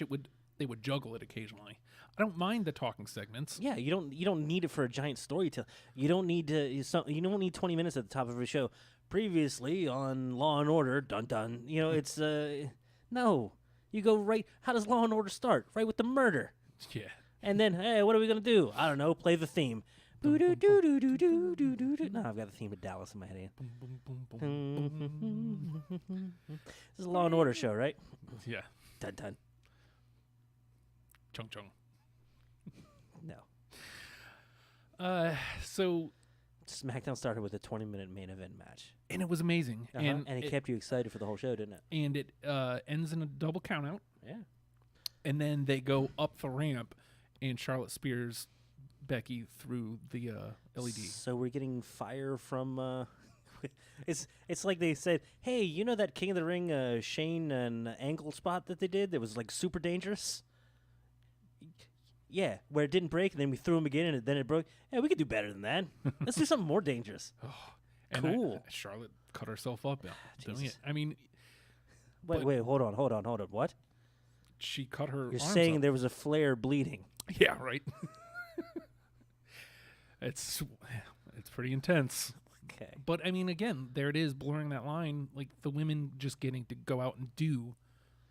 [SPEAKER 3] they would juggle it occasionally. I don't mind the talking segments.
[SPEAKER 6] Yeah, you don't need it for a giant story. You don't need you don't need 20 minutes at the top of a show. Previously on Law and Order, dun dun. You know, it's no. You go right. How does Law and Order start? Right with the murder,
[SPEAKER 3] Yeah.
[SPEAKER 6] and then hey, what are we gonna do? I don't know. Play the theme. Boo doo doo doo doo doo doo doo doo. No, I've got the theme of Dallas in my head.
[SPEAKER 3] Boom, boom, boom, boom, boom.
[SPEAKER 6] This is a Law and Order show, right?
[SPEAKER 3] Yeah.
[SPEAKER 6] Dun dun.
[SPEAKER 3] Chung chung.
[SPEAKER 6] No.
[SPEAKER 3] So
[SPEAKER 6] SmackDown started with a 20-minute main event match,
[SPEAKER 3] and it was amazing,
[SPEAKER 6] and it kept you excited for the whole show, didn't it?
[SPEAKER 3] and it ends in a double countout,
[SPEAKER 6] Yeah.
[SPEAKER 3] and then they go up the ramp, and Charlotte spears Becky through the LED.
[SPEAKER 6] So we're getting fire from. It's like they said, hey, you know that King of the Ring Shane and Angle spot that they did that was like super dangerous. Yeah, where it didn't break, and then we threw him again, and then it broke. Yeah, we could do better than that. Let's do something more dangerous.
[SPEAKER 3] And
[SPEAKER 6] Cool.
[SPEAKER 3] Charlotte cut herself up doing
[SPEAKER 6] Jesus.
[SPEAKER 3] it. I mean,
[SPEAKER 6] Wait, hold on. What?
[SPEAKER 3] she cut her.
[SPEAKER 6] You're
[SPEAKER 3] arms
[SPEAKER 6] saying
[SPEAKER 3] up.
[SPEAKER 6] there was a flare bleeding?
[SPEAKER 3] Yeah, right. It's pretty intense.
[SPEAKER 6] Okay.
[SPEAKER 3] But I mean, again, there it is, blurring that line. Like the women just getting to go out and do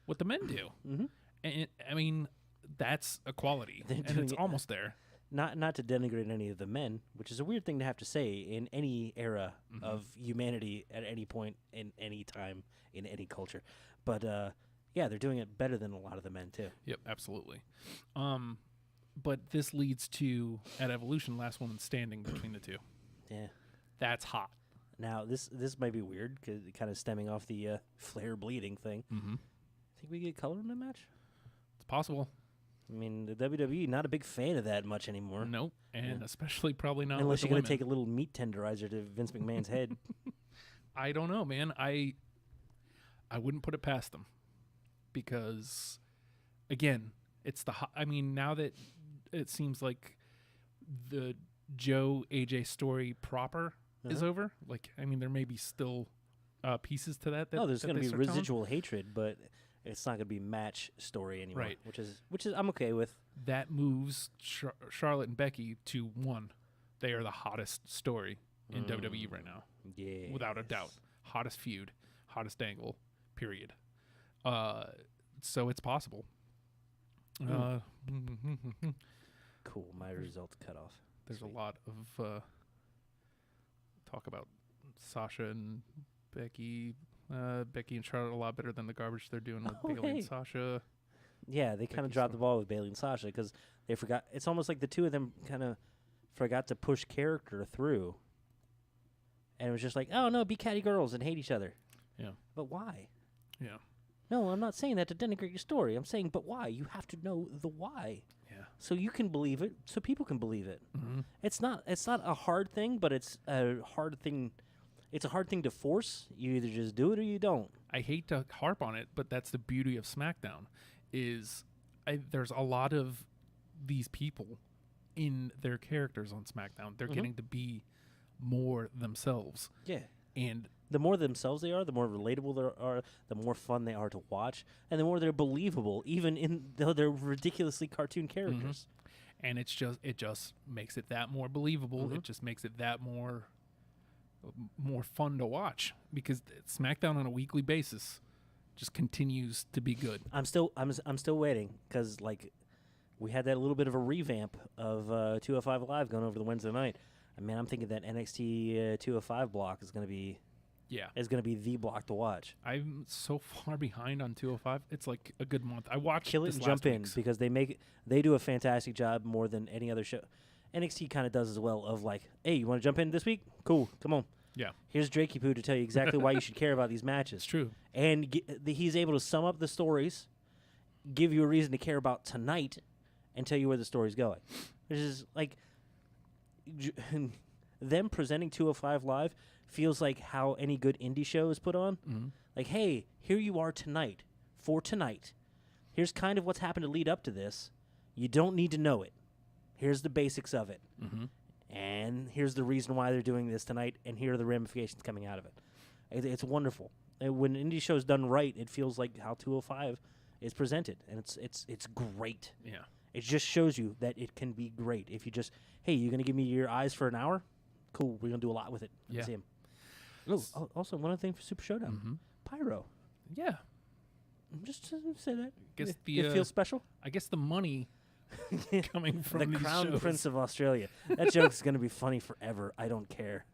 [SPEAKER 3] what the men do, and I mean, that's equality,
[SPEAKER 6] They're
[SPEAKER 3] and
[SPEAKER 6] doing
[SPEAKER 3] it's
[SPEAKER 6] it-
[SPEAKER 3] almost there.
[SPEAKER 6] Not to denigrate any of the men, which is a weird thing to have to say in any era of humanity at any point in any time in any culture. But yeah, they're doing it better than a lot of the men too.
[SPEAKER 3] Yep, absolutely. But this leads to at Evolution, last woman standing between the two.
[SPEAKER 6] Yeah.
[SPEAKER 3] That's hot.
[SPEAKER 6] Now this might be weird because kind of stemming off the flare bleeding thing. Think we get color in the match?
[SPEAKER 3] It's possible.
[SPEAKER 6] I mean, the WWE not a big fan of that much anymore.
[SPEAKER 3] Nope, and especially probably not
[SPEAKER 6] Unless
[SPEAKER 3] with the
[SPEAKER 6] you're gonna
[SPEAKER 3] women.
[SPEAKER 6] take a little meat tenderizer to Vince McMahon's head.
[SPEAKER 3] I don't know, man. I wouldn't put it past them because, again, it's the. I mean, now that it seems like the Joe AJ story proper is over. Like, I mean, there may be still pieces to that.
[SPEAKER 6] No, there's
[SPEAKER 3] that
[SPEAKER 6] gonna
[SPEAKER 3] they
[SPEAKER 6] be
[SPEAKER 3] start telling.
[SPEAKER 6] residual hatred, but it's not gonna be match story anymore.
[SPEAKER 3] Right.
[SPEAKER 6] Which is I'm okay with.
[SPEAKER 3] That moves Charlotte and Becky to one. They are the hottest story in WWE right now,
[SPEAKER 6] Yeah.
[SPEAKER 3] without a doubt. Hottest feud, hottest angle, period. So it's possible.
[SPEAKER 6] Cool. My results cut off.
[SPEAKER 3] There's a lot of talk about Sasha and Becky. Becky and Charlotte a lot better than the garbage they're doing with
[SPEAKER 6] Oh,
[SPEAKER 3] Bailey
[SPEAKER 6] hey.
[SPEAKER 3] and Sasha.
[SPEAKER 6] Yeah, they kind of
[SPEAKER 3] Becky
[SPEAKER 6] dropped the
[SPEAKER 3] Sasha.
[SPEAKER 6] ball with Bailey and Sasha because they forgot. It's almost like the two of them kind of forgot to push character through. And it was just like, oh no, be catty girls and hate each other.
[SPEAKER 3] Yeah.
[SPEAKER 6] But why?
[SPEAKER 3] Yeah.
[SPEAKER 6] No, I'm not saying that to denigrate your story. I'm saying, but why? You have to know the why,
[SPEAKER 3] Yeah.
[SPEAKER 6] so you can believe it, so people can believe it.
[SPEAKER 3] Mm-hmm.
[SPEAKER 6] It's not a hard thing, but it's a hard thing. It's a hard thing to force. You either just do it or you don't.
[SPEAKER 3] I hate to harp on it, but that's the beauty of SmackDown. Is there's a lot of these people in their characters on SmackDown. They're getting to be more themselves.
[SPEAKER 6] Yeah.
[SPEAKER 3] And
[SPEAKER 6] The more themselves they are, the more relatable they are, the more fun they are to watch, and the more they're believable, even though they're ridiculously cartoon characters.
[SPEAKER 3] and it just makes it that more believable. It just makes it that more fun to watch because SmackDown on a weekly basis just continues to be good.
[SPEAKER 6] I'm still waiting because like we had that little bit of a revamp of 205 Live going over the Wednesday night. And man, I'm thinking that NXT 205 block is gonna be
[SPEAKER 3] Yeah.
[SPEAKER 6] the block to watch.
[SPEAKER 3] I'm so far behind on 205. It's like a good month. I watched
[SPEAKER 6] Kill it
[SPEAKER 3] this
[SPEAKER 6] and
[SPEAKER 3] last
[SPEAKER 6] jump in
[SPEAKER 3] week's.
[SPEAKER 6] because they do a fantastic job more than any other show. NXT kind of does as well of like, hey, you want to jump in this week? Cool, come on.
[SPEAKER 3] Yeah,
[SPEAKER 6] Here's Drakey Poo to tell you exactly why you should care about these matches.
[SPEAKER 3] it's true.
[SPEAKER 6] And he's able to sum up the stories, give you a reason to care about tonight, and tell you where the story's going. Which is like them presenting 205 Live feels like how any good indie show is put on. Like, hey, here you are tonight for tonight. Here's kind of what's happened to lead up to this. You don't need to know it. Here's the basics of it. And here's the reason why they're doing this tonight, and here are the ramifications coming out of it. It's wonderful. And when indie show's done right, it feels like how 205 is presented, and it's great.
[SPEAKER 3] Yeah.
[SPEAKER 6] It just shows you that it can be great if you just, hey, you're gonna give me your eyes for an hour? Cool, we're gonna do a lot with it.
[SPEAKER 3] Yeah.
[SPEAKER 6] See him. Also, one other thing for Super Showdown, Pyro.
[SPEAKER 3] Yeah.
[SPEAKER 6] Just to say that.
[SPEAKER 3] Guess
[SPEAKER 6] it,
[SPEAKER 3] the,
[SPEAKER 6] it feels special.
[SPEAKER 3] I guess the money coming from
[SPEAKER 6] The
[SPEAKER 3] these
[SPEAKER 6] Crown
[SPEAKER 3] shows.
[SPEAKER 6] Prince of Australia. That joke's gonna be funny forever. I don't care.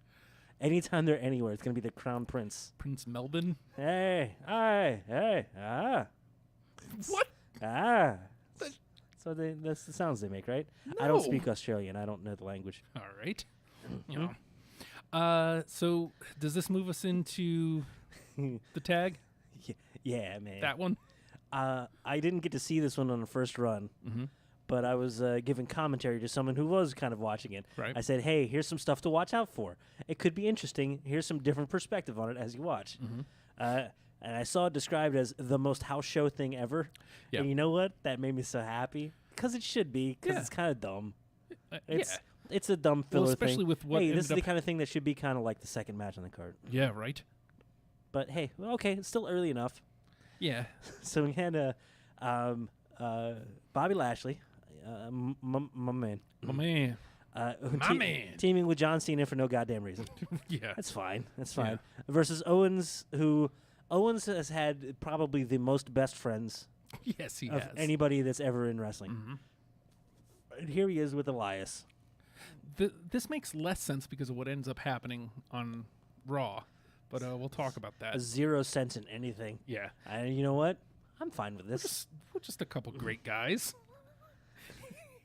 [SPEAKER 6] Anytime they're anywhere, it's gonna be the Crown Prince.
[SPEAKER 3] Prince Melbourne.
[SPEAKER 6] Hey, ah.
[SPEAKER 3] What?
[SPEAKER 6] Ah. So that's the sounds they make, right? I don't
[SPEAKER 3] No.
[SPEAKER 6] speak Australian. I don't know the language.
[SPEAKER 3] All right. You know. So does this move us into the tag?
[SPEAKER 6] Yeah, man.
[SPEAKER 3] That one?
[SPEAKER 6] I didn't get to see this one on the first run, but I was giving commentary to someone who was kind of watching it.
[SPEAKER 3] Right.
[SPEAKER 6] I said, hey, here's some stuff to watch out for. It could be interesting. Here's some different perspective on it as you watch. And I saw it described as the most house show thing ever.
[SPEAKER 3] Yeah.
[SPEAKER 6] And you know what? That made me so happy. Because it should be, because
[SPEAKER 3] Yeah.
[SPEAKER 6] it's kind of dumb.
[SPEAKER 3] Yeah.
[SPEAKER 6] It's a dumb filler
[SPEAKER 3] especially
[SPEAKER 6] thing.
[SPEAKER 3] with what
[SPEAKER 6] hey, this
[SPEAKER 3] ended
[SPEAKER 6] is the
[SPEAKER 3] up-
[SPEAKER 6] kind of thing that should be kind of like the second match on the card.
[SPEAKER 3] Yeah, right.
[SPEAKER 6] But hey, well, okay, it's still early enough.
[SPEAKER 3] Yeah.
[SPEAKER 6] So we had Bobby Lashley, my man,
[SPEAKER 3] Oh man. My man.
[SPEAKER 6] teaming with John Cena for no goddamn reason.
[SPEAKER 3] Yeah.
[SPEAKER 6] That's fine. That's fine. Versus Owens, who Owens has had probably the most best friends
[SPEAKER 3] Yes, he
[SPEAKER 6] of
[SPEAKER 3] has.
[SPEAKER 6] anybody that's ever in wrestling. And here he is with Elias.
[SPEAKER 3] This makes less sense because of what ends up happening on Raw, but we'll talk about that.
[SPEAKER 6] 0 cents in anything.
[SPEAKER 3] Yeah.
[SPEAKER 6] And you know what? I'm fine with this.
[SPEAKER 3] We're just a couple great guys.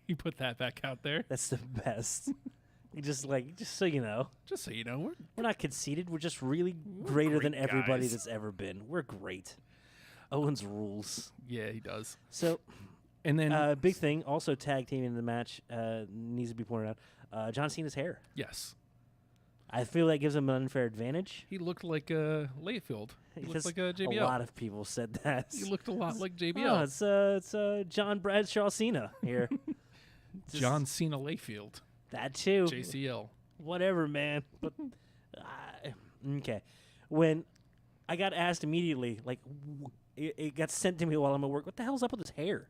[SPEAKER 3] You put that back out there,
[SPEAKER 6] That's the best. just so you know.
[SPEAKER 3] just so you know.
[SPEAKER 6] We're not conceited. We're just really greater than
[SPEAKER 3] great
[SPEAKER 6] everybody
[SPEAKER 3] guys.
[SPEAKER 6] that's ever been. We're great. Owens rules.
[SPEAKER 3] Yeah, he does.
[SPEAKER 6] So,
[SPEAKER 3] And then
[SPEAKER 6] big thing, also tag teaming in the match, needs to be pointed out. John Cena's hair.
[SPEAKER 3] yes,
[SPEAKER 6] I feel that gives him an unfair advantage.
[SPEAKER 3] he looked like Layfield. He looked
[SPEAKER 6] because
[SPEAKER 3] like a
[SPEAKER 6] a
[SPEAKER 3] JBL.
[SPEAKER 6] lot of people said that.
[SPEAKER 3] He looked a lot like
[SPEAKER 6] Oh,
[SPEAKER 3] JBL.
[SPEAKER 6] it's John Bradshaw Cena here. Just
[SPEAKER 3] John Cena Layfield.
[SPEAKER 6] that too.
[SPEAKER 3] JCL.
[SPEAKER 6] Whatever, man. But okay, when I got asked immediately, like it got sent to me while I'm at work. What the hell's up with his hair?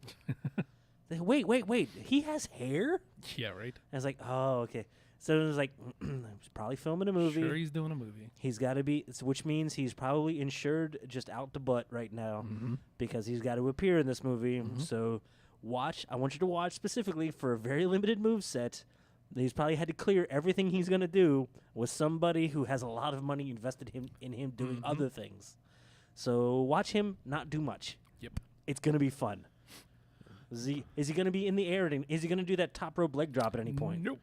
[SPEAKER 6] Wait. He has hair?
[SPEAKER 3] Yeah, right.
[SPEAKER 6] I was like, oh, okay. So it was like, he's probably filming a movie.
[SPEAKER 3] Sure, he's doing a movie.
[SPEAKER 6] He's got to be, which means he's probably insured just out the butt right now because he's got to appear in this movie. So I want you to watch specifically for a very limited move set. He's probably had to clear everything he's going to do with somebody who has a lot of money invested in him doing other things. So watch him not do much.
[SPEAKER 3] Yep.
[SPEAKER 6] It's going to be fun. Is he going to be in the air? Is he going to do that top rope leg drop at any point?
[SPEAKER 3] Nope.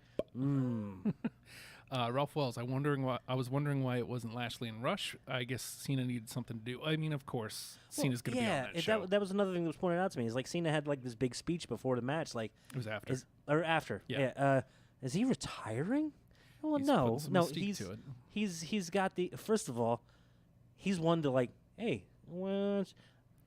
[SPEAKER 3] Ralph Wells. I was wondering why it wasn't Lashley and Rush. I guess Cena needed something to do. I mean, of course, Cena's going to be on that show.
[SPEAKER 6] That was another thing that was pointed out to me. Is like Cena had like this big speech before the match, like
[SPEAKER 3] It was after.
[SPEAKER 6] after.
[SPEAKER 3] Yeah.
[SPEAKER 6] Is he retiring? Well,
[SPEAKER 3] He's
[SPEAKER 6] no,
[SPEAKER 3] putting some
[SPEAKER 6] no.
[SPEAKER 3] mystique to it.
[SPEAKER 6] He's got the first of all, he's one to like, hey, well,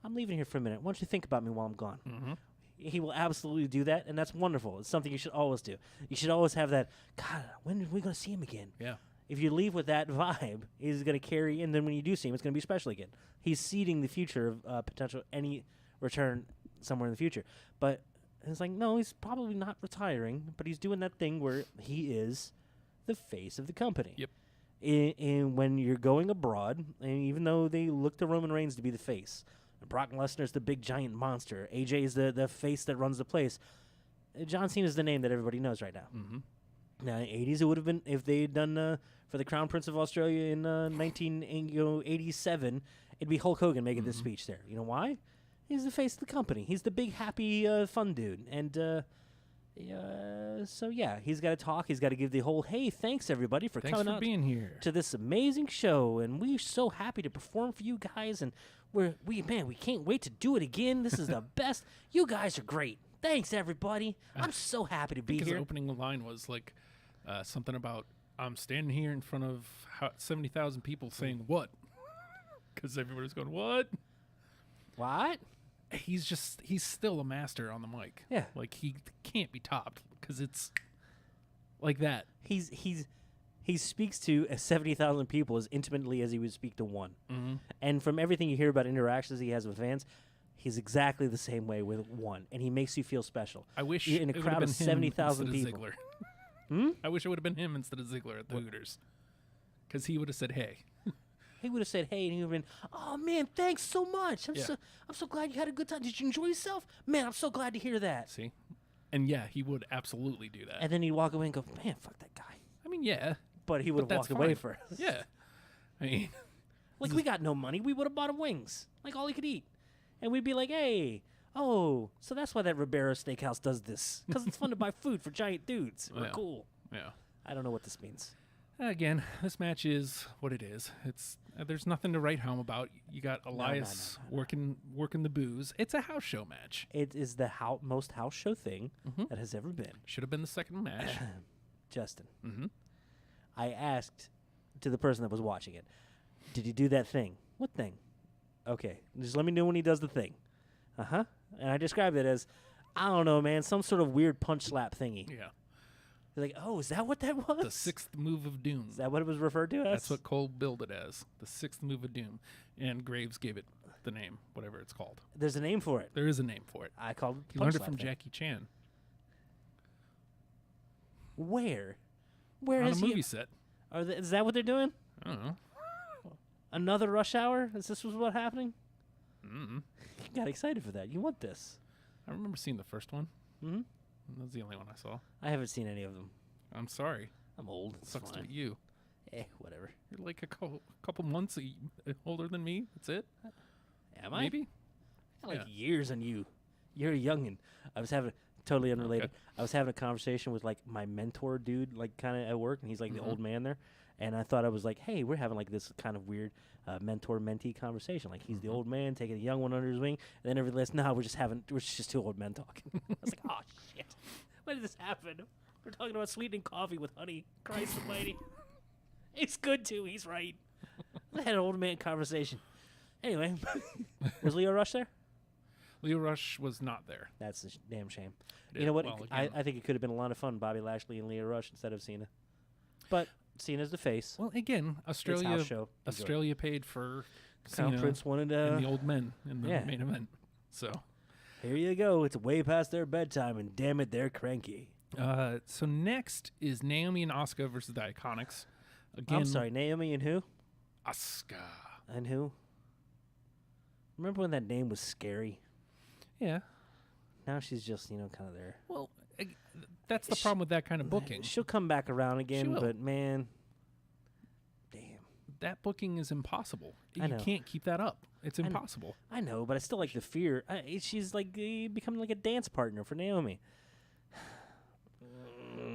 [SPEAKER 6] I'm leaving here for a minute. Why don't you think about me while I'm gone? he will absolutely do that, and that's wonderful. It's something you should always do. You should always have that. God, when are we going to see him again?
[SPEAKER 3] Yeah.
[SPEAKER 6] If you leave with that vibe, he's going to carry, and then when you do see him, it's going to be special again. He's seeding the future of potential any return somewhere in the future. But it's like, no, he's probably not retiring, but he's doing that thing where he is the face of the company.
[SPEAKER 3] Yep.
[SPEAKER 6] And when you're going abroad, and even though they look to Roman Reigns to be the face, Brock Lesnar's the big giant monster, AJ is the face that runs the place, John Cena is the name that everybody knows right now.
[SPEAKER 3] Mm-hmm.
[SPEAKER 6] Now, in the 80s, it would have been, if they had done for the Crown Prince of Australia in 1987, it'd be Hulk Hogan making this speech there. You know why? He's the face of the company. He's the big, happy, fun dude. And so, yeah, he's got to talk. He's got to give the whole, hey, thanks, everybody, for
[SPEAKER 3] Thanks
[SPEAKER 6] coming
[SPEAKER 3] for
[SPEAKER 6] out
[SPEAKER 3] being here.
[SPEAKER 6] to this amazing show. And we're so happy to perform for you guys. And we can't wait to do it again. This is the best. You guys are great. Thanks, everybody. I'm so happy to be
[SPEAKER 3] His
[SPEAKER 6] here.
[SPEAKER 3] opening line was like something about, I'm standing here in front of 70,000 people saying what? Because everybody's going, what?
[SPEAKER 6] What?
[SPEAKER 3] He's still a master on the mic.
[SPEAKER 6] Yeah.
[SPEAKER 3] Like, he can't be topped because it's like that.
[SPEAKER 6] He speaks to 70,000 people as intimately as he would speak to one.
[SPEAKER 3] Mm-hmm.
[SPEAKER 6] And from everything you hear about interactions he has with fans, he's exactly the same way with one, and he makes you feel special.
[SPEAKER 3] I wish
[SPEAKER 6] You're in a
[SPEAKER 3] it would've
[SPEAKER 6] crowd
[SPEAKER 3] been
[SPEAKER 6] of
[SPEAKER 3] him
[SPEAKER 6] 70,000
[SPEAKER 3] instead of
[SPEAKER 6] people.
[SPEAKER 3] Ziggler.
[SPEAKER 6] Hmm?
[SPEAKER 3] I wish it would have been him instead of Ziggler at the Hooters. Because he would have said, hey.
[SPEAKER 6] He would have said, "Hey," and he would have been, "Oh man, thanks so much. I'm
[SPEAKER 3] Yeah.
[SPEAKER 6] so glad you had a good time. Did you enjoy yourself? Man, I'm so glad to hear that."
[SPEAKER 3] See? And yeah, he would absolutely do that.
[SPEAKER 6] And then he'd walk away and go, "Man, fuck that guy."
[SPEAKER 3] I mean, yeah.
[SPEAKER 6] But he would have
[SPEAKER 3] But
[SPEAKER 6] walked
[SPEAKER 3] that's
[SPEAKER 6] away
[SPEAKER 3] fine.
[SPEAKER 6] first.
[SPEAKER 3] Yeah. I mean,
[SPEAKER 6] Like, we got no money. We would have bought him wings, like all he could eat. And we'd be like, hey, oh, so that's why that Ribera Steakhouse does this. Because it's fun to buy food for giant dudes. We're
[SPEAKER 3] Yeah.
[SPEAKER 6] cool.
[SPEAKER 3] yeah.
[SPEAKER 6] I don't know what this means.
[SPEAKER 3] Again, this match is what it is. It's there's nothing to write home about. You got Elias working the booze. It's a house show match.
[SPEAKER 6] It is the most house show thing that has ever been.
[SPEAKER 3] Should have been the second match.
[SPEAKER 6] Justin,
[SPEAKER 3] Mm-hmm.
[SPEAKER 6] I asked to the person that was watching it, did he do that thing? What thing? Okay, just let me know when he does the thing. Uh-huh. And I described it as, I don't know, man, some sort of weird punch slap thingy.
[SPEAKER 3] Yeah.
[SPEAKER 6] They're like, oh, is that what that was?
[SPEAKER 3] The sixth move of doom.
[SPEAKER 6] Is that what it was referred to as?
[SPEAKER 3] That's what Cole billed it as. The sixth move of doom. And Graves gave it the name, whatever it's called.
[SPEAKER 6] There's a name for it.
[SPEAKER 3] There is a name for it.
[SPEAKER 6] I called it
[SPEAKER 3] He
[SPEAKER 6] punch
[SPEAKER 3] learned it
[SPEAKER 6] slap
[SPEAKER 3] from
[SPEAKER 6] thing.
[SPEAKER 3] Jackie Chan
[SPEAKER 6] Where? Where
[SPEAKER 3] on a
[SPEAKER 6] is
[SPEAKER 3] movie
[SPEAKER 6] he?
[SPEAKER 3] set.
[SPEAKER 6] Is that what they're doing?
[SPEAKER 3] I don't know.
[SPEAKER 6] Another Rush Hour? Is this what's happening?
[SPEAKER 3] Mm-mm.
[SPEAKER 6] You got excited for that. You want this.
[SPEAKER 3] I remember seeing the first one.
[SPEAKER 6] Mm-hmm.
[SPEAKER 3] That was the only one I saw.
[SPEAKER 6] I haven't seen any of them.
[SPEAKER 3] I'm sorry.
[SPEAKER 6] I'm old. It's
[SPEAKER 3] Sucks to
[SPEAKER 6] fine.
[SPEAKER 3] be you.
[SPEAKER 6] Whatever.
[SPEAKER 3] You're like a couple months older than me. That's it.
[SPEAKER 6] Am I?
[SPEAKER 3] Maybe.
[SPEAKER 6] I like
[SPEAKER 3] Yeah.
[SPEAKER 6] years on you. You're a youngin. I was having totally unrelated.
[SPEAKER 3] Okay.
[SPEAKER 6] I was having a conversation with like my mentor dude, like kind of at work, and he's like
[SPEAKER 3] Mm-hmm.
[SPEAKER 6] the old man there. And I thought I was like, hey, we're having like this kind of weird mentor-mentee conversation. Like he's the old man taking a young one under his wing, and then everybody else, no, we're just two old men talking. I was like, oh shit, when did this happen? We're talking about sweetening coffee with honey. Christ Almighty, it's good too. He's right. I had an old man conversation. Anyway, was Leo Rush there?
[SPEAKER 3] Leo Rush was not there.
[SPEAKER 6] That's a damn shame.
[SPEAKER 3] Yeah,
[SPEAKER 6] You know what?
[SPEAKER 3] well,
[SPEAKER 6] I
[SPEAKER 3] again-
[SPEAKER 6] think it could have been a lot of fun, Bobby Lashley and Leo Rush instead of Cena. But Cena's the face.
[SPEAKER 3] Well, again,
[SPEAKER 6] It's
[SPEAKER 3] Australia.
[SPEAKER 6] house show. Enjoy it.
[SPEAKER 3] Australia paid for
[SPEAKER 6] Crown
[SPEAKER 3] Cena
[SPEAKER 6] Prince wanted
[SPEAKER 3] and the old men in the
[SPEAKER 6] yeah.
[SPEAKER 3] main event. So,
[SPEAKER 6] here you go. It's way past their bedtime, and damn it, they're cranky.
[SPEAKER 3] so next is Naomi and Asuka versus the Iconics. Again,
[SPEAKER 6] I'm sorry, Naomi and who?
[SPEAKER 3] Asuka.
[SPEAKER 6] And who? Remember when that name was scary?
[SPEAKER 3] Yeah.
[SPEAKER 6] Now she's just, kind of there.
[SPEAKER 3] Well, that's the problem with that kind of booking.
[SPEAKER 6] She'll come back around again,
[SPEAKER 3] will.
[SPEAKER 6] but man, damn.
[SPEAKER 3] That booking is impossible.
[SPEAKER 6] I
[SPEAKER 3] You
[SPEAKER 6] know.
[SPEAKER 3] can't keep that up. It's
[SPEAKER 6] know.
[SPEAKER 3] impossible.
[SPEAKER 6] I know, but I still like the fear. She's like becoming like a dance partner for Naomi.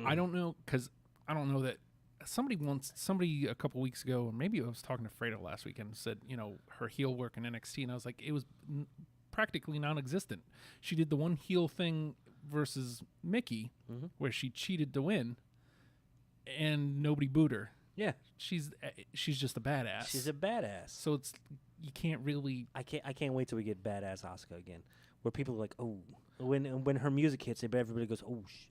[SPEAKER 3] I don't know because I don't know that somebody a couple weeks ago, or maybe I was talking to Fredo last weekend, said her heel work in NXT, and I was like, it was practically non-existent. She did the one heel thing versus Mickey, where she cheated to win, and nobody booed her.
[SPEAKER 6] Yeah,
[SPEAKER 3] She's just a badass.
[SPEAKER 6] she's a badass.
[SPEAKER 3] So it's you can't really.
[SPEAKER 6] I can't wait till we get badass Asuka again, where people are like, oh, when her music hits, everybody goes,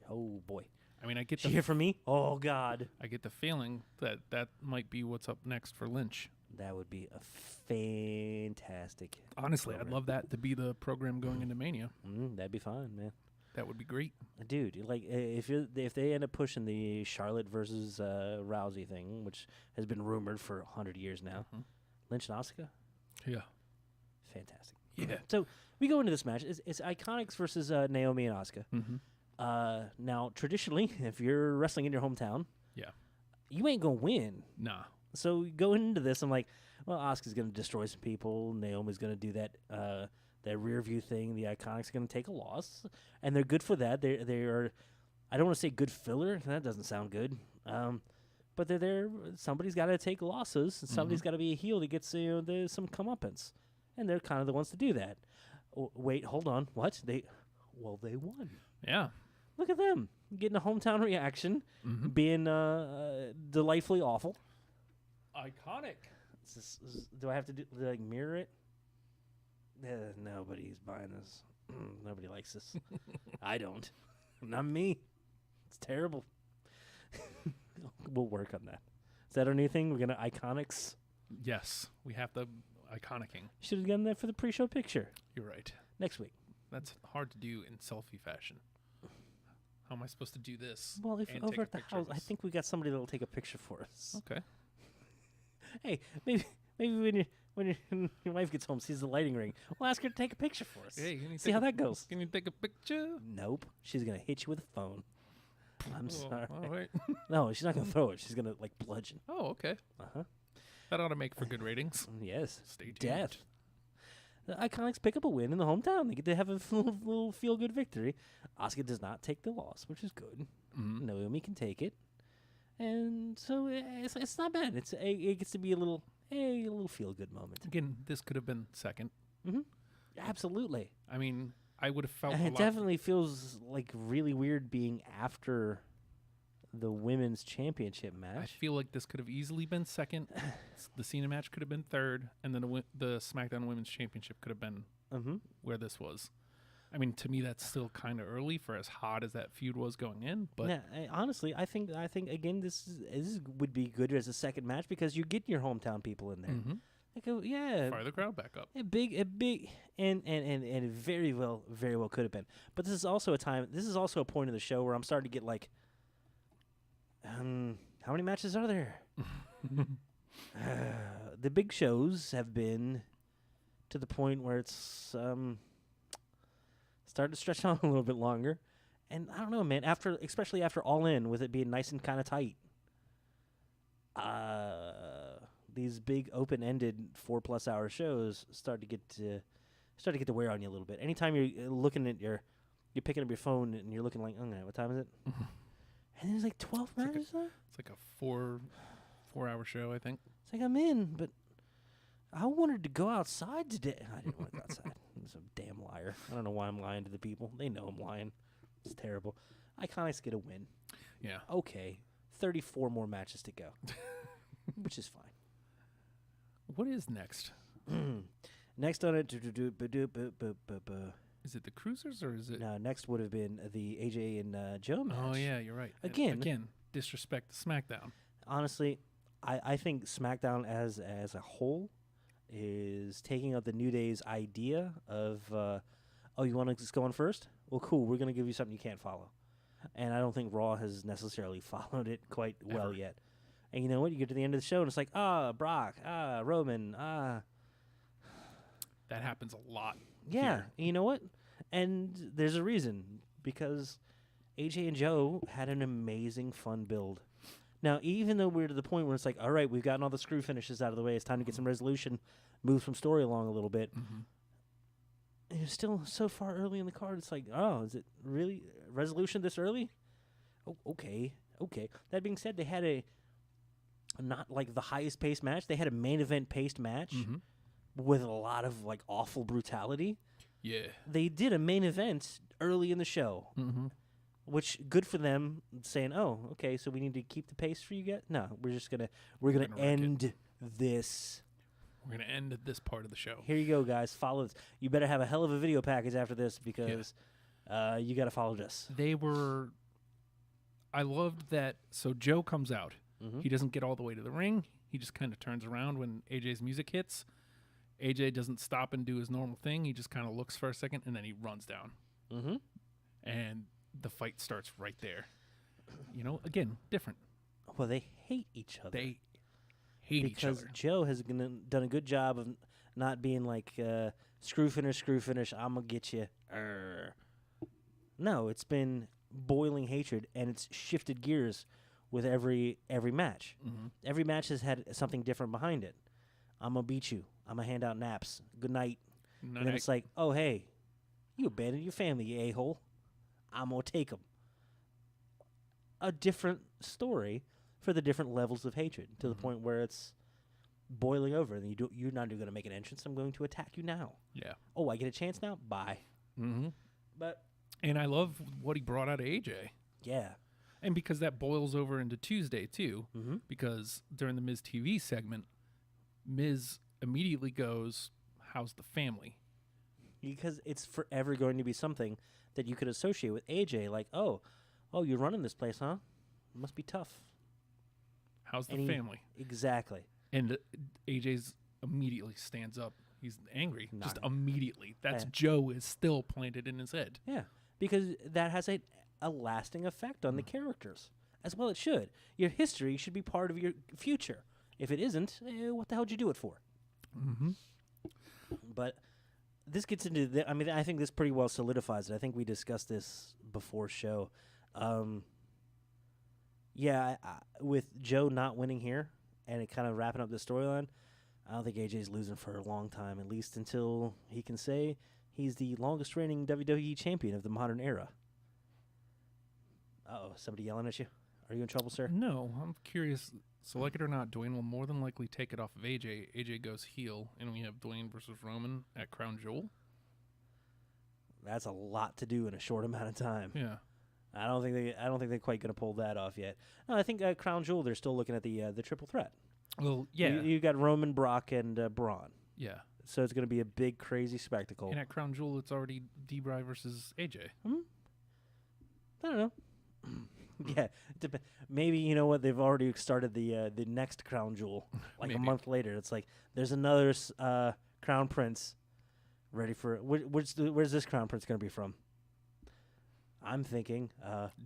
[SPEAKER 6] oh boy.
[SPEAKER 3] I mean, I get
[SPEAKER 6] Did you
[SPEAKER 3] the
[SPEAKER 6] hear from me? Oh God.
[SPEAKER 3] I get the feeling that might be what's up next for Lynch.
[SPEAKER 6] That would be a fantastic.
[SPEAKER 3] Honestly, I'd
[SPEAKER 6] program.
[SPEAKER 3] love that to be the program going into Mania.
[SPEAKER 6] That'd be fine, man.
[SPEAKER 3] That would be great.
[SPEAKER 6] Dude, like if they end up pushing the Charlotte versus Rousey thing, which has been rumored for 100 years now, Lynch and Asuka,
[SPEAKER 3] Yeah.
[SPEAKER 6] fantastic.
[SPEAKER 3] Yeah.
[SPEAKER 6] So we go into this match. It's Iconics versus Naomi and Asuka.
[SPEAKER 3] Mm-hmm.
[SPEAKER 6] Now, traditionally, if you're wrestling in your hometown,
[SPEAKER 3] Yeah.
[SPEAKER 6] you ain't gonna win.
[SPEAKER 3] Nah.
[SPEAKER 6] So going into this, I'm like, well, Asuka's gonna destroy some people. Naomi's gonna do that rear view thing. The Iconics are gonna take a loss, and they're good for that. They are. I don't want to say good filler. That doesn't sound good. But they're there. Somebody's got to take losses. And somebody's got to be a heel that gets some comeuppance, and they're kind of the ones to do that. Wait, hold on. What they won.
[SPEAKER 3] Yeah.
[SPEAKER 6] Look at them getting a hometown reaction, being delightfully awful.
[SPEAKER 3] Iconic.
[SPEAKER 6] Do I have to mirror it? Nobody's buying this. Nobody likes this. I don't. Not me. It's terrible. We'll work on that. Is that our new thing? We're gonna Iconics.
[SPEAKER 3] Yes. We have the iconicking.
[SPEAKER 6] Should have done that for the pre-show picture
[SPEAKER 3] You're right.
[SPEAKER 6] next week.
[SPEAKER 3] That's hard to do in selfie fashion. How am I supposed to do this?
[SPEAKER 6] Well, if
[SPEAKER 3] and
[SPEAKER 6] over
[SPEAKER 3] take a
[SPEAKER 6] at the
[SPEAKER 3] picture of
[SPEAKER 6] house, I
[SPEAKER 3] us?
[SPEAKER 6] think we got somebody that'll take a picture for us.
[SPEAKER 3] Okay.
[SPEAKER 6] Hey, maybe when your wife gets home, sees the lighting ring, we'll ask her to take a picture for us.
[SPEAKER 3] Hey, can you
[SPEAKER 6] See
[SPEAKER 3] take
[SPEAKER 6] how
[SPEAKER 3] a-
[SPEAKER 6] that goes.
[SPEAKER 3] Can you take a picture?
[SPEAKER 6] Nope. She's gonna hit you with a phone. I'm sorry.
[SPEAKER 3] All right.
[SPEAKER 6] No, she's not gonna throw it. She's gonna bludgeon.
[SPEAKER 3] Oh, okay.
[SPEAKER 6] Uh-huh.
[SPEAKER 3] That ought to make for good ratings.
[SPEAKER 6] Yes.
[SPEAKER 3] Stay tuned.
[SPEAKER 6] Death. The Iconics pick up a win in the hometown. They get to have a little feel-good victory. Asuka does not take the loss, which is good.
[SPEAKER 3] Mhm.
[SPEAKER 6] Naomi can take it, and so it's not bad. It gets to be a little feel-good moment.
[SPEAKER 3] Again, this could have been second.
[SPEAKER 6] Absolutely.
[SPEAKER 3] I mean, I would have felt
[SPEAKER 6] And
[SPEAKER 3] a
[SPEAKER 6] it
[SPEAKER 3] lot.
[SPEAKER 6] definitely feels like really weird being after the women's championship
[SPEAKER 3] I
[SPEAKER 6] match.
[SPEAKER 3] feel like this could have easily been second. The Cena match could have been third, and then the SmackDown Women's Championship could have been where this was. I mean, to me, that's still kind of early for as hot as that feud was going in. But
[SPEAKER 6] Yeah, honestly, I think again this would be good as a second match because you get your hometown people in there. Like, yeah,
[SPEAKER 3] fire the crowd back up.
[SPEAKER 6] a big, and it very well could have been. But this is also a time. This is also a point of the show where I'm starting to get like, how many matches are there? The big shows have been to the point where it's starting to stretch on a little bit longer, and I don't know, man. Especially after All In, with it being nice and kind of tight. These big open-ended 4+ hour shows start to get to wear on you a little bit. Anytime you're looking at you're picking up your phone and you're looking like, okay, what time is it? And there's like 12 matches there.
[SPEAKER 3] It's like a 4-hour show, I think.
[SPEAKER 6] It's like I'm in, but I wanted to go outside today. I didn't want to go outside. I'm just a damn liar. I don't know why I'm lying to the people. They know I'm lying. It's terrible. Iconics get a win.
[SPEAKER 3] Yeah.
[SPEAKER 6] Okay, 34 more matches to go, which is fine.
[SPEAKER 3] What is next?
[SPEAKER 6] Next on it,
[SPEAKER 3] Is it the Cruisers or is it?
[SPEAKER 6] next would have been the AJ and Joe match.
[SPEAKER 3] Oh yeah, you're right.
[SPEAKER 6] Again.
[SPEAKER 3] Disrespect to SmackDown.
[SPEAKER 6] Honestly, I think SmackDown as a whole is taking up the New Day's idea of, you want to just go on first? Well, cool. We're going to give you something you can't follow. And I don't think Raw has necessarily followed it quite well
[SPEAKER 3] Ever.
[SPEAKER 6] yet. And you know what? You get to the end of the show, and it's like, Brock, Roman,
[SPEAKER 3] That happens a lot.
[SPEAKER 6] Yeah,
[SPEAKER 3] here.
[SPEAKER 6] and you know what? And there's a reason, because AJ and Joe had an amazing fun build. Now, even though we're to the point where it's like, all right, we've gotten all the screw finishes out of the way, it's time to get some resolution, move some story along a little bit. And you're still so far early in the card, it's like, oh, is it really resolution this early? Oh, okay. That being said, they had a not like the highest paced match. They had a main event paced match with a lot of like awful brutality.
[SPEAKER 3] Yeah.
[SPEAKER 6] They did a main event early in the show, which good for them. Saying, "Oh, okay, so we need to keep the pace for you guys." No, we're gonna
[SPEAKER 3] gonna wreck it.
[SPEAKER 6] end this.
[SPEAKER 3] We're gonna end this part of the show.
[SPEAKER 6] Here you go, guys. Follow this. You better have a hell of a video package after this because You got to follow this.
[SPEAKER 3] They were. I loved that. So Joe comes out. He doesn't get all the way to the ring. He just kind of turns around when AJ's music hits. AJ doesn't stop and do his normal thing. He just kind of looks for a second and then he runs down.
[SPEAKER 6] Mm-hmm.
[SPEAKER 3] And the fight starts right there. You know, again, different.
[SPEAKER 6] Well, they hate each other.
[SPEAKER 3] They hate each
[SPEAKER 6] because
[SPEAKER 3] other.
[SPEAKER 6] Joe has done a good job of not being like screw finish, I'm gonna get you. No, it's been boiling hatred, and it's shifted gears with every match. Every match has had something different behind it. I'm gonna beat you. I'm gonna hand out naps. Good night. And then it's like, oh hey, you abandoned your family, you a-hole. I'm gonna take them. A different story for the different levels of hatred to the point where it's boiling over, and you're not even going to make an entrance. I'm going to attack you now.
[SPEAKER 3] Yeah.
[SPEAKER 6] Oh, I get a chance now? Bye.
[SPEAKER 3] Mm-hmm.
[SPEAKER 6] But
[SPEAKER 3] And I love what he brought out of AJ.
[SPEAKER 6] yeah.
[SPEAKER 3] And because that boils over into Tuesday, too,
[SPEAKER 6] Mm-hmm.
[SPEAKER 3] because during the Miz TV segment, Miz immediately goes, how's the family?
[SPEAKER 6] Because it's forever going to be something that you could associate with AJ, like, oh, you're running this place, huh? It must be tough.
[SPEAKER 3] How's the
[SPEAKER 6] And he-
[SPEAKER 3] family?
[SPEAKER 6] Exactly.
[SPEAKER 3] And AJ's immediately stands up. He's angry. Just
[SPEAKER 6] Not-
[SPEAKER 3] immediately. That's
[SPEAKER 6] Yeah.
[SPEAKER 3] Joe is still planted in his head.
[SPEAKER 6] Yeah, because that has a lasting effect on the characters. As well it should. Your history should be part of your future. If it isn't, what the hell did you do it for?
[SPEAKER 3] Mm-hmm.
[SPEAKER 6] But this gets into I mean, I think this pretty well solidifies it. I think we discussed this before show. With Joe not winning here and it kind of wrapping up the storyline, I don't think AJ's losing for a long time, at least until he can say he's the longest reigning WWE champion of the modern era. Uh-oh, somebody yelling at you? Are you in trouble, sir?
[SPEAKER 3] No, I'm curious. So, like it or not, Dwayne will more than likely take it off of AJ. AJ goes heel, and we have Dwayne versus Roman at Crown Jewel.
[SPEAKER 6] That's a lot to do in a short amount of time.
[SPEAKER 3] Yeah.
[SPEAKER 6] I don't think they're quite going to pull that off yet. No, I think Crown Jewel, they're still looking at the triple threat.
[SPEAKER 3] Well, yeah.
[SPEAKER 6] You got Roman, Brock, and Braun.
[SPEAKER 3] Yeah.
[SPEAKER 6] So it's going to be a big, crazy spectacle.
[SPEAKER 3] And at Crown Jewel, it's already D-Bry versus AJ.
[SPEAKER 6] I don't know. Yeah, maybe you know what, they've already started the next Crown Jewel like
[SPEAKER 3] Maybe.
[SPEAKER 6] a month later. It's like there's another Crown Prince ready for where's this Crown Prince going to be from? I'm thinking,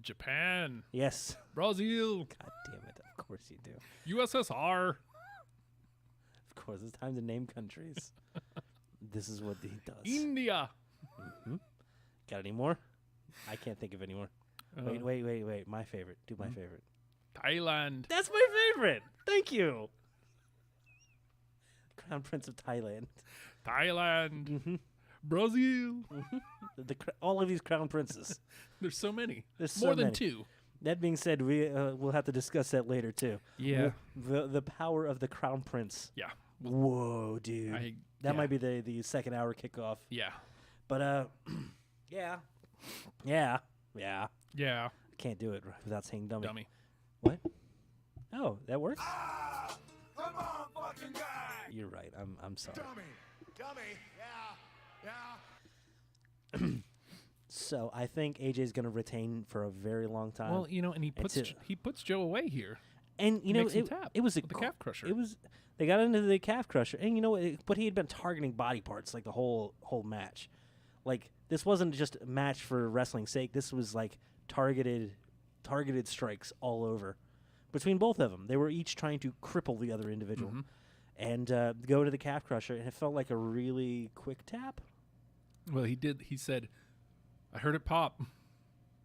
[SPEAKER 3] Japan.
[SPEAKER 6] yes.
[SPEAKER 3] Brazil.
[SPEAKER 6] God damn it! Of course you do.
[SPEAKER 3] USSR.
[SPEAKER 6] Of course, it's time to name countries. This is what he does.
[SPEAKER 3] India.
[SPEAKER 6] Got any more? I can't think of any more.
[SPEAKER 3] Uh,
[SPEAKER 6] Wait. My favorite. Do my favorite.
[SPEAKER 3] Thailand.
[SPEAKER 6] That's my favorite. Thank you. Crown Prince of Thailand.
[SPEAKER 3] Thailand. Brazil.
[SPEAKER 6] All of these Crown Princes.
[SPEAKER 3] There's so many.
[SPEAKER 6] There's
[SPEAKER 3] More
[SPEAKER 6] so
[SPEAKER 3] than
[SPEAKER 6] many.
[SPEAKER 3] 2.
[SPEAKER 6] That being said, we'll have to discuss that later too.
[SPEAKER 3] Yeah.
[SPEAKER 6] The power of the Crown Prince.
[SPEAKER 3] Yeah.
[SPEAKER 6] Whoa, dude. That
[SPEAKER 3] yeah.
[SPEAKER 6] might be the second hour kickoff.
[SPEAKER 3] Yeah.
[SPEAKER 6] But yeah. Yeah.
[SPEAKER 3] Yeah.
[SPEAKER 6] I can't do it without saying dummy.
[SPEAKER 3] Dummy.
[SPEAKER 6] What? Oh, that works?
[SPEAKER 1] Come on, fucking guy.
[SPEAKER 6] You're right. I'm sorry.
[SPEAKER 1] Dummy. Yeah.
[SPEAKER 6] So I think AJ's going to retain for a very long time.
[SPEAKER 3] Well, you know, and he puts Joe away here.
[SPEAKER 6] and you know
[SPEAKER 3] makes him tap
[SPEAKER 6] it was a
[SPEAKER 3] with the calf crusher.
[SPEAKER 6] It was they got into the calf crusher, and you know, but he had been targeting body parts like the whole match. Like this wasn't just a match for wrestling's sake. This was like targeted strikes all over between both of them. They were each trying to cripple the other individual. And go to the calf crusher, and it felt like a really quick tap.
[SPEAKER 3] Well, he did. He said, "I heard it pop,"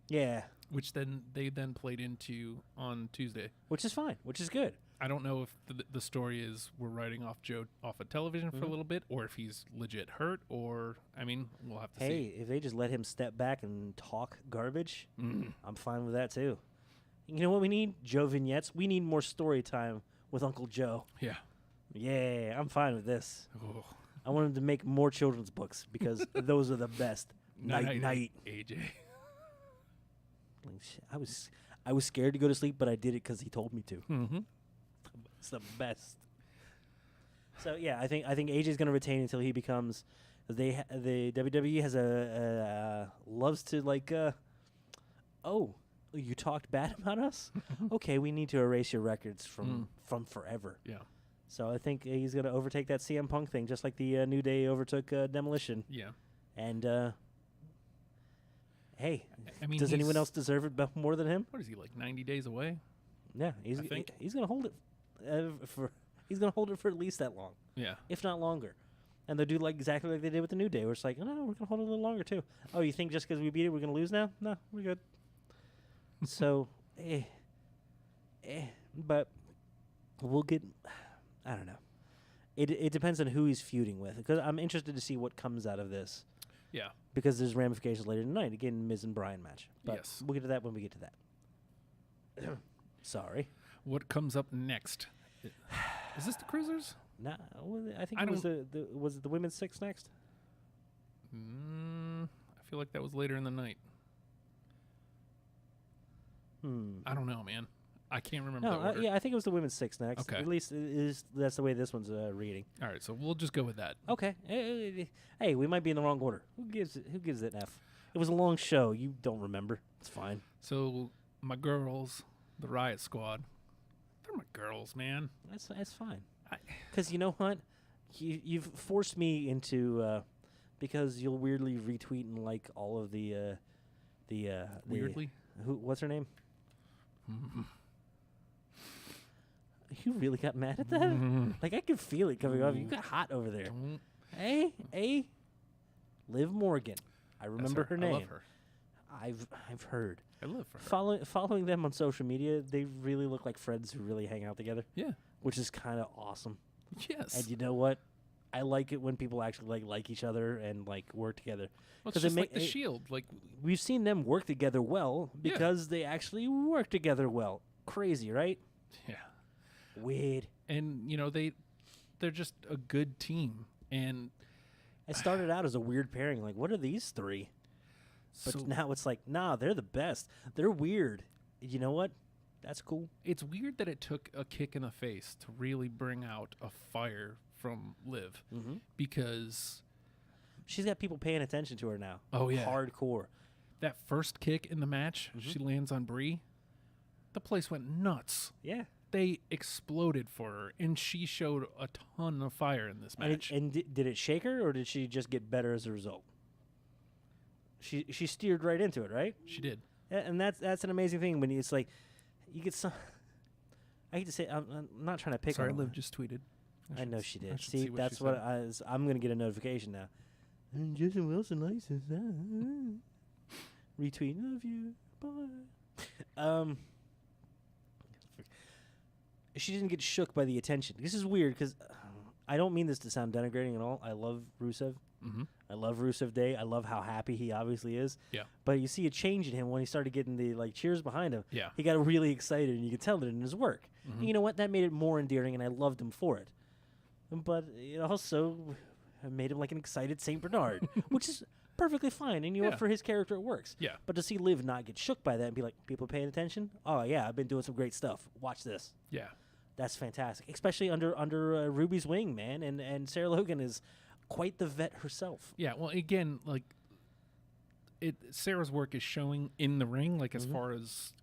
[SPEAKER 6] Yeah,
[SPEAKER 3] which then they played into on Tuesday.
[SPEAKER 6] which is fine, which is good.
[SPEAKER 3] I don't know if the story is we're writing off Joe off of television for a little bit, or if he's legit hurt, or I mean, we'll have to
[SPEAKER 6] Hey,
[SPEAKER 3] see.
[SPEAKER 6] if they just let him step back and talk garbage, I'm fine with that too. You know what we need? Joe vignettes. We need more story time with Uncle Joe.
[SPEAKER 3] Yeah.
[SPEAKER 6] Yeah, I'm fine with this.
[SPEAKER 3] Oh.
[SPEAKER 6] I want him to make more children's books because those are the best. Night.
[SPEAKER 3] AJ.
[SPEAKER 6] Like, shit, I was scared to go to sleep, but I did it because he told me to.
[SPEAKER 3] Mm-hmm.
[SPEAKER 6] It's the best. So yeah, I think AJ's going to retain until he becomes The WWE has loves to like. Oh, you talked bad about us? Okay, we need to erase your records from forever.
[SPEAKER 3] Yeah.
[SPEAKER 6] So I think he's going to overtake that CM Punk thing, just like the New Day overtook Demolition.
[SPEAKER 3] Yeah.
[SPEAKER 6] And hey,
[SPEAKER 3] I mean,
[SPEAKER 6] does anyone
[SPEAKER 3] he's-
[SPEAKER 6] else deserve it more than him?
[SPEAKER 3] What is he, like 90 days away?
[SPEAKER 6] Yeah, he's
[SPEAKER 3] I think.
[SPEAKER 6] he's going to hold it for he's going to hold it for at least that long,
[SPEAKER 3] Yeah.
[SPEAKER 6] if not longer. And they'll do like exactly like they did with the New Day, where it's like, no, we're going to hold it a little longer too. Oh, you think just because we beat it, we're going to lose now? No, we're good. So, but we'll get. I don't know. It depends on who he's feuding with, because I'm interested to see what comes out of this,
[SPEAKER 3] Yeah.
[SPEAKER 6] because there's ramifications later tonight. Again, Miz and Bryan match. But
[SPEAKER 3] Yes.
[SPEAKER 6] we'll get to that when we get to that. Sorry.
[SPEAKER 3] What comes up next? Is this the Cruisers?
[SPEAKER 6] Nah, I think
[SPEAKER 3] I
[SPEAKER 6] it was was it the women's six next?
[SPEAKER 3] I feel like that was later in the night. I don't know, man. I can't remember
[SPEAKER 6] No,
[SPEAKER 3] the order.
[SPEAKER 6] yeah, I think it was the women's six next.
[SPEAKER 3] Okay.
[SPEAKER 6] At least that's the way this one's reading.
[SPEAKER 3] All right, so we'll just go with that.
[SPEAKER 6] Okay. Hey, we might be in the wrong order. Who gives it an F? It was a long show. You don't remember. It's fine.
[SPEAKER 3] So my girls, the Riot Squad, they're my girls, man.
[SPEAKER 6] That's fine.
[SPEAKER 3] I-
[SPEAKER 6] Because you know what? You've forced me into because you'll weirdly retweet and like all of the
[SPEAKER 3] Weirdly?
[SPEAKER 6] what's her name? You really got mad at that? Like I could feel it coming off. You got hot over there.
[SPEAKER 3] Don't-
[SPEAKER 6] Hey, Liv Morgan. I
[SPEAKER 3] that's
[SPEAKER 6] remember her
[SPEAKER 3] I
[SPEAKER 6] name.
[SPEAKER 3] love her.
[SPEAKER 6] I've heard.
[SPEAKER 3] I live for her.
[SPEAKER 6] Following them on social media, they really look like friends who really hang out together,
[SPEAKER 3] Yeah.
[SPEAKER 6] which is kind of awesome.
[SPEAKER 3] Yes.
[SPEAKER 6] And you know what? I like it when people actually like each other and like work together.
[SPEAKER 3] Well,
[SPEAKER 6] 'Cause
[SPEAKER 3] it's
[SPEAKER 6] it
[SPEAKER 3] just
[SPEAKER 6] ma-
[SPEAKER 3] like the
[SPEAKER 6] it-
[SPEAKER 3] Shield. Like,
[SPEAKER 6] We've seen them work together well
[SPEAKER 3] Yeah.
[SPEAKER 6] because they actually work together well. Crazy, right?
[SPEAKER 3] yeah.
[SPEAKER 6] Weird.
[SPEAKER 3] And, they're just a good team. And
[SPEAKER 6] It started out as a weird pairing. Like, what are these three? But
[SPEAKER 3] so
[SPEAKER 6] now it's like, nah, they're the best. They're weird. You know what? That's cool.
[SPEAKER 3] it's weird that it took a kick in the face to really bring out a fire from Liv.
[SPEAKER 6] Mm-hmm.
[SPEAKER 3] Because
[SPEAKER 6] She's got people paying attention to her now.
[SPEAKER 3] Oh, yeah.
[SPEAKER 6] Hardcore.
[SPEAKER 3] that first kick in the match, she lands on Brie, the place went nuts.
[SPEAKER 6] Yeah.
[SPEAKER 3] They exploded for her, and she showed a ton of fire in this match.
[SPEAKER 6] Did it shake her, or did she just get better as a result? She steered right into it, right?
[SPEAKER 3] She did.
[SPEAKER 6] And that's an amazing thing when it's like you get some. I hate to say, I'm not trying to pick
[SPEAKER 3] Sorry,
[SPEAKER 6] on
[SPEAKER 3] Liv just tweeted.
[SPEAKER 6] I know she
[SPEAKER 3] I
[SPEAKER 6] did.
[SPEAKER 3] should
[SPEAKER 6] See,
[SPEAKER 3] what
[SPEAKER 6] that's
[SPEAKER 3] she
[SPEAKER 6] what
[SPEAKER 3] said.
[SPEAKER 6] I'm going to get a notification now. And Justin Wilson likes us. Retweet of you. Bye. She didn't get shook by the attention. This is weird because I don't mean this to sound denigrating at all. I love Rusev.
[SPEAKER 3] Mm-hmm.
[SPEAKER 6] I love Rusev Day. I love how happy he obviously is.
[SPEAKER 3] Yeah.
[SPEAKER 6] But you see a change in him when he started getting the cheers behind him.
[SPEAKER 3] Yeah.
[SPEAKER 6] He got really excited, and you could tell it in his work. And you know what? That made it more endearing, and I loved him for it. But it also made him like an excited Saint Bernard, which is perfectly fine. And you know
[SPEAKER 3] Yeah.
[SPEAKER 6] what? For his character, it works.
[SPEAKER 3] Yeah.
[SPEAKER 6] But to see Liv not get shook by that and be like, people paying attention? Oh, yeah, I've been doing some great stuff. Watch this.
[SPEAKER 3] Yeah.
[SPEAKER 6] That's fantastic, especially under Ruby's wing, man. And Sarah Logan is quite the vet herself.
[SPEAKER 3] Yeah. Well, again, like, Sarah's work is showing in the ring, like, as far as,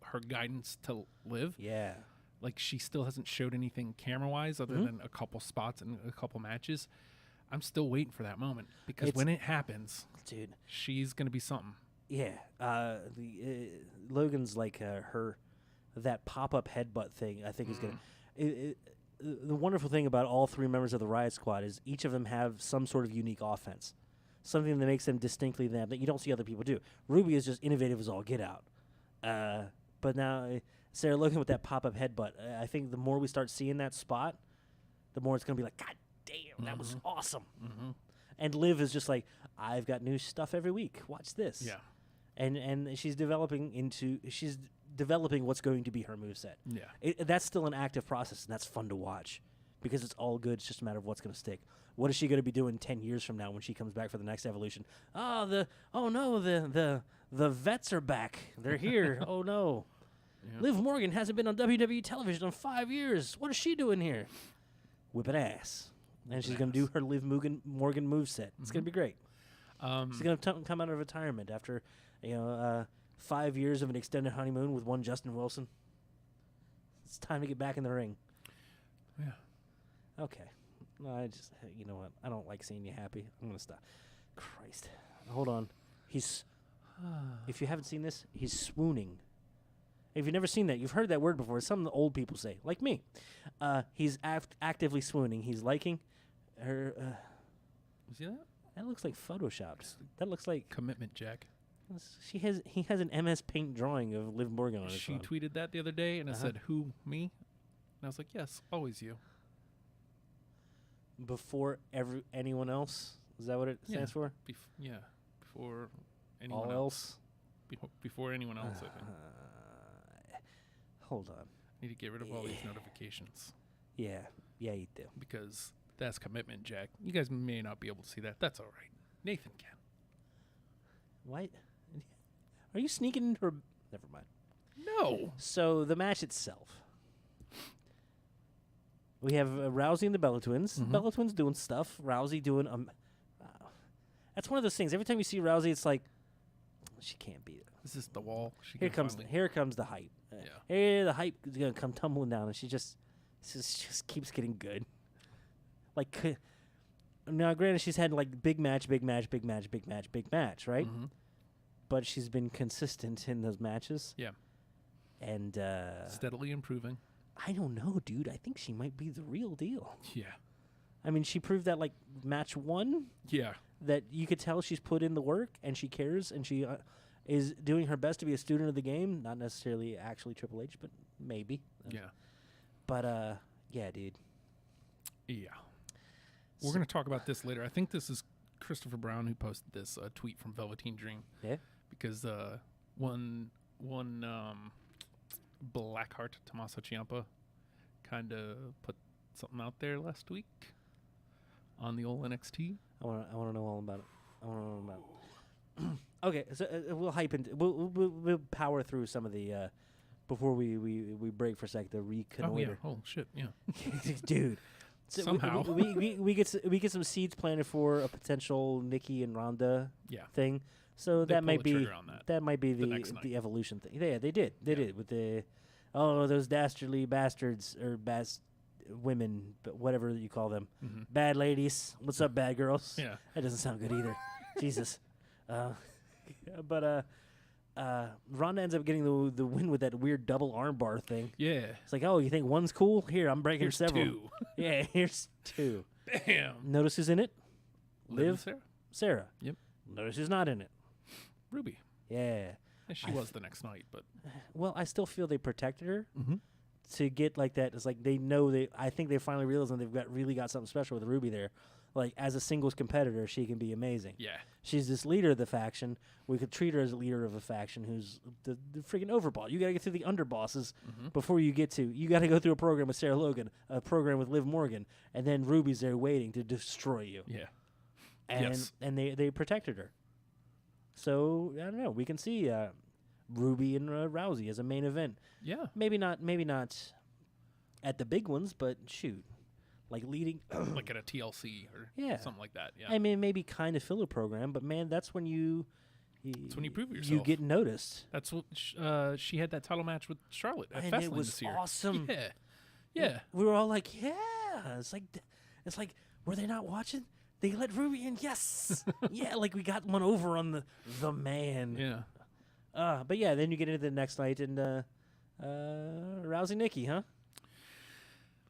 [SPEAKER 3] her guidance to Liv.
[SPEAKER 6] Yeah.
[SPEAKER 3] Like, she still hasn't showed anything camera-wise other than a couple spots and a couple matches. I'm still waiting for that moment because
[SPEAKER 6] It's-
[SPEAKER 3] when it happens,
[SPEAKER 6] Dude.
[SPEAKER 3] she's going to be something.
[SPEAKER 6] Yeah. Logan's like that pop-up headbutt thing, I think is going to... The wonderful thing about all three members of the Riot Squad is each of them have some sort of unique offense. Something that makes them distinctly them that you don't see other people do. Ruby is just innovative as all get out. But now Sarah Logan with that pop-up headbutt, I think the more we start seeing that spot, the more it's going to be like, God damn, that was awesome. And Liv is just like, I've got new stuff every week. Watch this.
[SPEAKER 3] Yeah.
[SPEAKER 6] And she's developing what's going to be her moveset.
[SPEAKER 3] Yeah.
[SPEAKER 6] That's still an active process, and that's fun to watch because it's all good. It's just a matter of what's going to stick. What is she going to be doing 10 years from now when she comes back for the next evolution? The vets are back. They're here. Oh no.
[SPEAKER 3] Yeah.
[SPEAKER 6] Liv Morgan hasn't been on WWE television in 5 years. What is she doing here? Whipping ass. and she's going to do her Liv Morgan moveset. It's going to be great. She's going to come out of retirement after 5 years of an extended honeymoon with one Justin Wilson. It's time to get back in the ring.
[SPEAKER 3] Yeah.
[SPEAKER 6] Okay. No, you know what? I don't like seeing you happy. I'm going to stop. Christ. Hold on. If you haven't seen this, he's swooning. If you've never seen that, you've heard that word before. It's something the old people say, like me. He's actively swooning. He's liking her.
[SPEAKER 3] You see that?
[SPEAKER 6] That looks like photoshopped. That looks like
[SPEAKER 3] Commitment, Jack.
[SPEAKER 6] he has an MS Paint drawing of Liv Morgan on his
[SPEAKER 3] She
[SPEAKER 6] phone.
[SPEAKER 3] tweeted that the other day, and it said, "Who, me?" And I was like, "Yes, always you."
[SPEAKER 6] Before anyone else. Is that what it stands for?
[SPEAKER 3] Before anyone
[SPEAKER 6] All else.
[SPEAKER 3] Before anyone else, I think.
[SPEAKER 6] Hold on.
[SPEAKER 3] Need to get rid of all these notifications
[SPEAKER 6] Yeah, you do.
[SPEAKER 3] because that's commitment, Jack. You guys may not be able to see that. That's all right. Nathan can.
[SPEAKER 6] What? Are you sneaking into her? Never mind.
[SPEAKER 3] No.
[SPEAKER 6] So the match itself. We have Rousey and the Bella Twins. Bella Twins doing stuff. Rousey doing that's one of those things. Every time you see Rousey, it's like she can't beat it.
[SPEAKER 3] Is this the wall? She
[SPEAKER 6] Here
[SPEAKER 3] can
[SPEAKER 6] comes
[SPEAKER 3] finally-
[SPEAKER 6] the hype.
[SPEAKER 3] Yeah.
[SPEAKER 6] Here the hype is gonna come tumbling down, and she just keeps getting good. Like now, granted, she's had like big match, right?
[SPEAKER 3] Mhm.
[SPEAKER 6] But she's been consistent in those matches.
[SPEAKER 3] Yeah.
[SPEAKER 6] And
[SPEAKER 3] Steadily improving.
[SPEAKER 6] I don't know, dude. I think she might be the real deal.
[SPEAKER 3] Yeah.
[SPEAKER 6] I mean, she proved that like match 1
[SPEAKER 3] Yeah.
[SPEAKER 6] that you could tell she's put in the work and she cares and she is doing her best to be a student of the game. Not necessarily actually Triple H, but maybe.
[SPEAKER 3] Yeah.
[SPEAKER 6] But yeah, dude.
[SPEAKER 3] Yeah. We're going to talk about this later. I think this is Christopher Brown who posted this tweet from Velveteen Dream.
[SPEAKER 6] Yeah.
[SPEAKER 3] Because one Blackheart, Tommaso Ciampa, kind of put something out there last week on the old NXT.
[SPEAKER 6] I want to know all about it. Okay, so we'll hype into we'll power through some of the before we break for a sec. The reconnoiter.
[SPEAKER 3] Oh shit, yeah.
[SPEAKER 6] Dude. So
[SPEAKER 3] Somehow.
[SPEAKER 6] we get some seeds planted for a potential Nikki and Ronda
[SPEAKER 3] Yeah.
[SPEAKER 6] thing. So
[SPEAKER 3] They
[SPEAKER 6] that
[SPEAKER 3] pull
[SPEAKER 6] might
[SPEAKER 3] the
[SPEAKER 6] be
[SPEAKER 3] trigger on that
[SPEAKER 6] might be
[SPEAKER 3] the next night.
[SPEAKER 6] the evolution thing. Yeah, they did. They did with the those dastardly bastards or women, but whatever you call them. Bad ladies. What's up, bad girls?
[SPEAKER 3] Yeah.
[SPEAKER 6] That doesn't sound good either. Jesus. But Ronda ends up getting the win with that weird double armbar thing.
[SPEAKER 3] Yeah.
[SPEAKER 6] It's like, oh, you think one's cool? Here, I'm breaking
[SPEAKER 3] Here's
[SPEAKER 6] several.
[SPEAKER 3] 2.
[SPEAKER 6] Yeah, here's 2.
[SPEAKER 3] Bam.
[SPEAKER 6] Notice who's in it?
[SPEAKER 3] Liv and
[SPEAKER 6] Liv.
[SPEAKER 3] Sarah?
[SPEAKER 6] Sarah.
[SPEAKER 3] Yep.
[SPEAKER 6] Notice who's not in it?
[SPEAKER 3] Ruby.
[SPEAKER 6] Yeah.
[SPEAKER 3] And she was the next night, but
[SPEAKER 6] Well, I still feel they protected her
[SPEAKER 3] Mhm.
[SPEAKER 6] to get like that. It's like I think they finally realized that they've really got something special with Ruby there. Like as a singles competitor, she can be amazing.
[SPEAKER 3] yeah.
[SPEAKER 6] She's this leader of the faction. We could treat her as a leader of a faction who's the freaking overboss. You got to get through the underbosses before you get to. You got to go through a program with Sarah Logan, a program with Liv Morgan, and then Ruby's there waiting to destroy you.
[SPEAKER 3] Yeah.
[SPEAKER 6] And
[SPEAKER 3] Yes.
[SPEAKER 6] and they protected her. So I don't know. We can see Ruby and Rousey as a main event.
[SPEAKER 3] Yeah.
[SPEAKER 6] Maybe not at the big ones, but shoot, like leading.
[SPEAKER 3] Like at a TLC or
[SPEAKER 6] Yeah.
[SPEAKER 3] something like that. Yeah.
[SPEAKER 6] I mean, maybe kind of filler program, but man, that's when you.
[SPEAKER 3] That's when you prove
[SPEAKER 6] You
[SPEAKER 3] yourself.
[SPEAKER 6] get noticed.
[SPEAKER 3] That's what she had that title match with Charlotte at
[SPEAKER 6] And
[SPEAKER 3] Fastlane
[SPEAKER 6] it was
[SPEAKER 3] this year.
[SPEAKER 6] awesome.
[SPEAKER 3] Yeah. Yeah.
[SPEAKER 6] We were all like, yeah. It's like, were they not watching? They let Ruby in. Yes. Yeah, like we got one over on the man.
[SPEAKER 3] Yeah.
[SPEAKER 6] But yeah, then you get into the next night and Rousey Nikki, huh?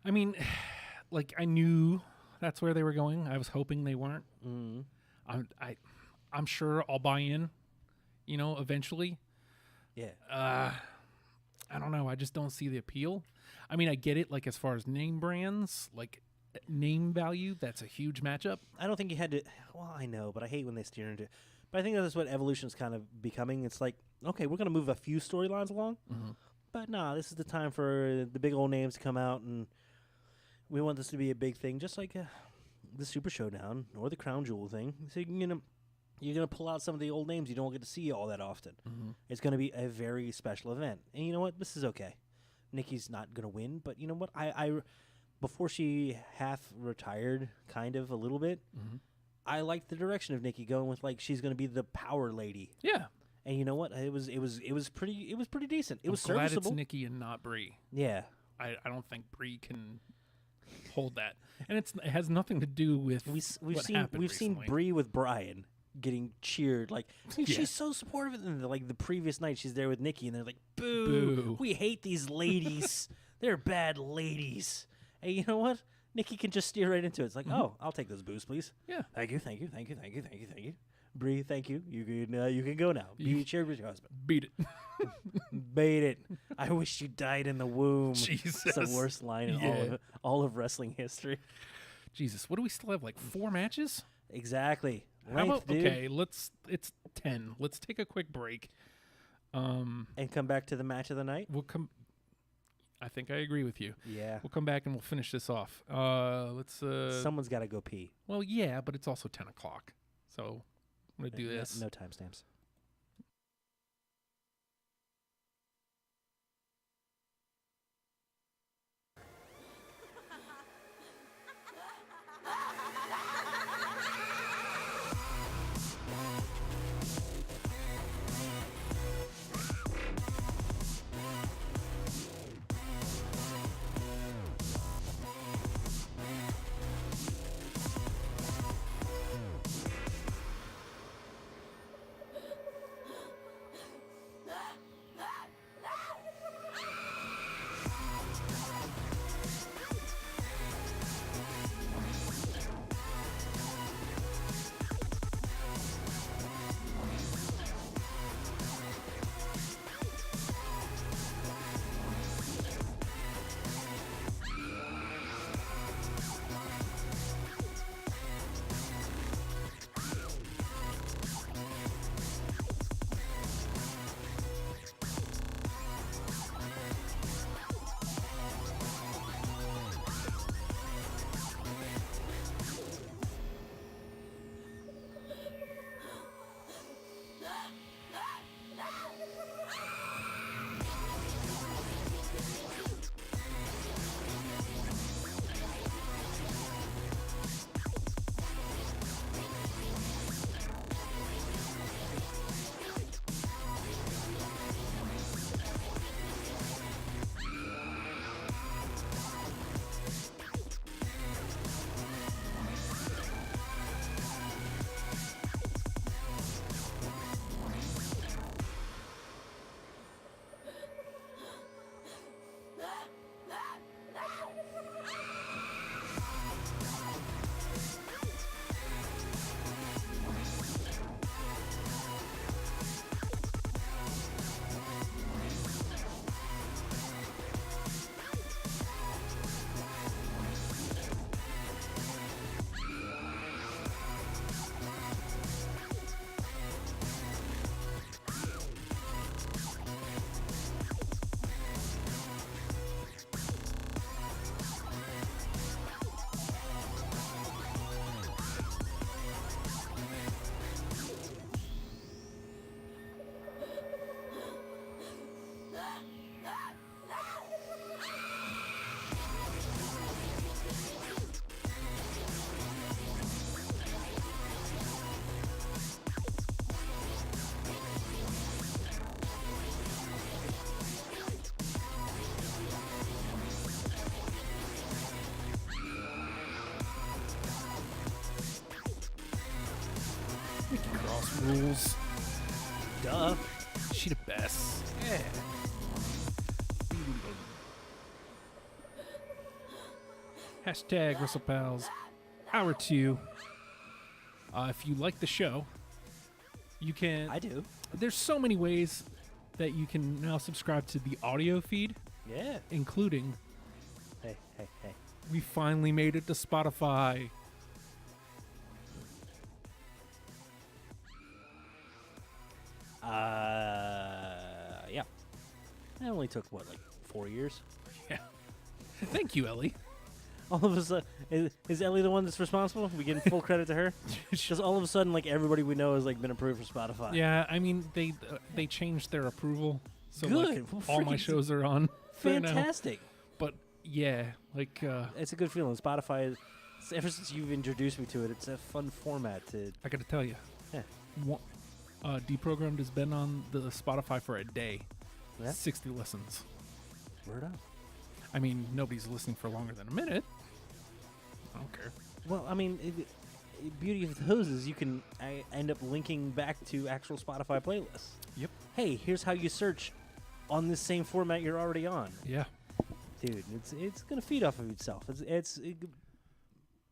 [SPEAKER 3] I mean, like I knew that's where they were going. I was hoping they weren't. I'm sure I'll buy in, eventually.
[SPEAKER 6] Yeah.
[SPEAKER 3] I don't know. I just don't see the appeal. I mean, I get it, like as far as name brands, like name value, that's a huge matchup.
[SPEAKER 6] I don't think you had to. Well, I know, but I hate when they steer into. But I think that's what Evolution's kind of becoming. It's like, okay, we're gonna move a few storylines along, but nah, this is the time for the big old names to come out, and we want this to be a big thing, just like the Super Showdown or the Crown Jewel thing. So you're gonna pull out some of the old names you don't get to see all that often. It's gonna be a very special event, and you know what? This is okay. Nikki's not gonna win, but you know what? before she half retired, kind of a little bit, I liked the direction of Nikki going with like she's going to be the power lady.
[SPEAKER 3] Yeah.
[SPEAKER 6] And you know what? It was pretty decent. It was
[SPEAKER 3] I'm glad
[SPEAKER 6] serviceable.
[SPEAKER 3] it's Nikki and not Brie.
[SPEAKER 6] Yeah.
[SPEAKER 3] I don't think Brie can hold that, and it has nothing to do with
[SPEAKER 6] We've
[SPEAKER 3] what
[SPEAKER 6] seen
[SPEAKER 3] happened
[SPEAKER 6] seen
[SPEAKER 3] recently.
[SPEAKER 6] Brie with Brian getting cheered like
[SPEAKER 3] Yeah.
[SPEAKER 6] she's so supportive. And then, like the previous night, she's there with Nikki, and they're like, "Boo!
[SPEAKER 3] Boo.
[SPEAKER 6] We hate these ladies. They're bad ladies." Hey, you know what? Nikki can just steer right into it. It's like, "Oh, I'll take those boos, please."
[SPEAKER 3] Yeah.
[SPEAKER 6] Thank you. Bree, thank you. You can go now. Be cheered with your husband.
[SPEAKER 3] Beat it.
[SPEAKER 6] Bait it. I wish you died in the womb.
[SPEAKER 3] Jesus.
[SPEAKER 6] It's the worst line in
[SPEAKER 3] Yeah.
[SPEAKER 6] all of wrestling history.
[SPEAKER 3] Jesus, what do we still have? Like 4 matches?
[SPEAKER 6] Exactly.
[SPEAKER 3] How
[SPEAKER 6] Length,
[SPEAKER 3] about
[SPEAKER 6] dude.
[SPEAKER 3] okay? It's 10. Let's take a quick break.
[SPEAKER 6] And come back to the match of the night.
[SPEAKER 3] We'll come. I think I agree with you.
[SPEAKER 6] Yeah.
[SPEAKER 3] We'll come back and we'll finish this off. Let's.
[SPEAKER 6] Someone's got to go pee.
[SPEAKER 3] Well, yeah, but it's also 10 o'clock, so I'm gonna do this.
[SPEAKER 6] No timestamps.
[SPEAKER 3] Nikki Cross rules.
[SPEAKER 6] Duh.
[SPEAKER 3] She the best.
[SPEAKER 6] Yeah.
[SPEAKER 3] Hashtag WrestlePals Hour 2. If you like the show, you can.
[SPEAKER 6] I do.
[SPEAKER 3] There's so many ways that you can now subscribe to the audio feed,
[SPEAKER 6] Yeah.
[SPEAKER 3] including
[SPEAKER 6] Hey.
[SPEAKER 3] we finally made it to Spotify.
[SPEAKER 6] Yeah. It only took what, like 4 years?
[SPEAKER 3] Yeah. Thank you, Ellie.
[SPEAKER 6] All of a sudden, is Ellie the one that's responsible? We getting full credit to her? Because all of a sudden, like everybody we know has like been approved for Spotify.
[SPEAKER 3] Yeah, I mean they changed their approval, so
[SPEAKER 6] Good.
[SPEAKER 3] like
[SPEAKER 6] Well,
[SPEAKER 3] all my
[SPEAKER 6] freaking
[SPEAKER 3] shows are on there now.
[SPEAKER 6] Fantastic.
[SPEAKER 3] But Yeah, like
[SPEAKER 6] It's a good feeling. Spotify is, ever since you've introduced me to it, it's a fun format to.
[SPEAKER 3] I got to tell you,
[SPEAKER 6] Yeah.
[SPEAKER 3] Deprogrammed has been on the Spotify for a day.
[SPEAKER 6] Yeah.
[SPEAKER 3] 60 listens.
[SPEAKER 6] Word up.
[SPEAKER 3] I mean, nobody's listening for longer than a minute. I don't care.
[SPEAKER 6] Well, I mean, beauty of those is you can end up linking back to actual Spotify playlists.
[SPEAKER 3] Yep.
[SPEAKER 6] Hey, here's how you search on this same format you're already on.
[SPEAKER 3] Yeah.
[SPEAKER 6] Dude, it's gonna feed off of itself.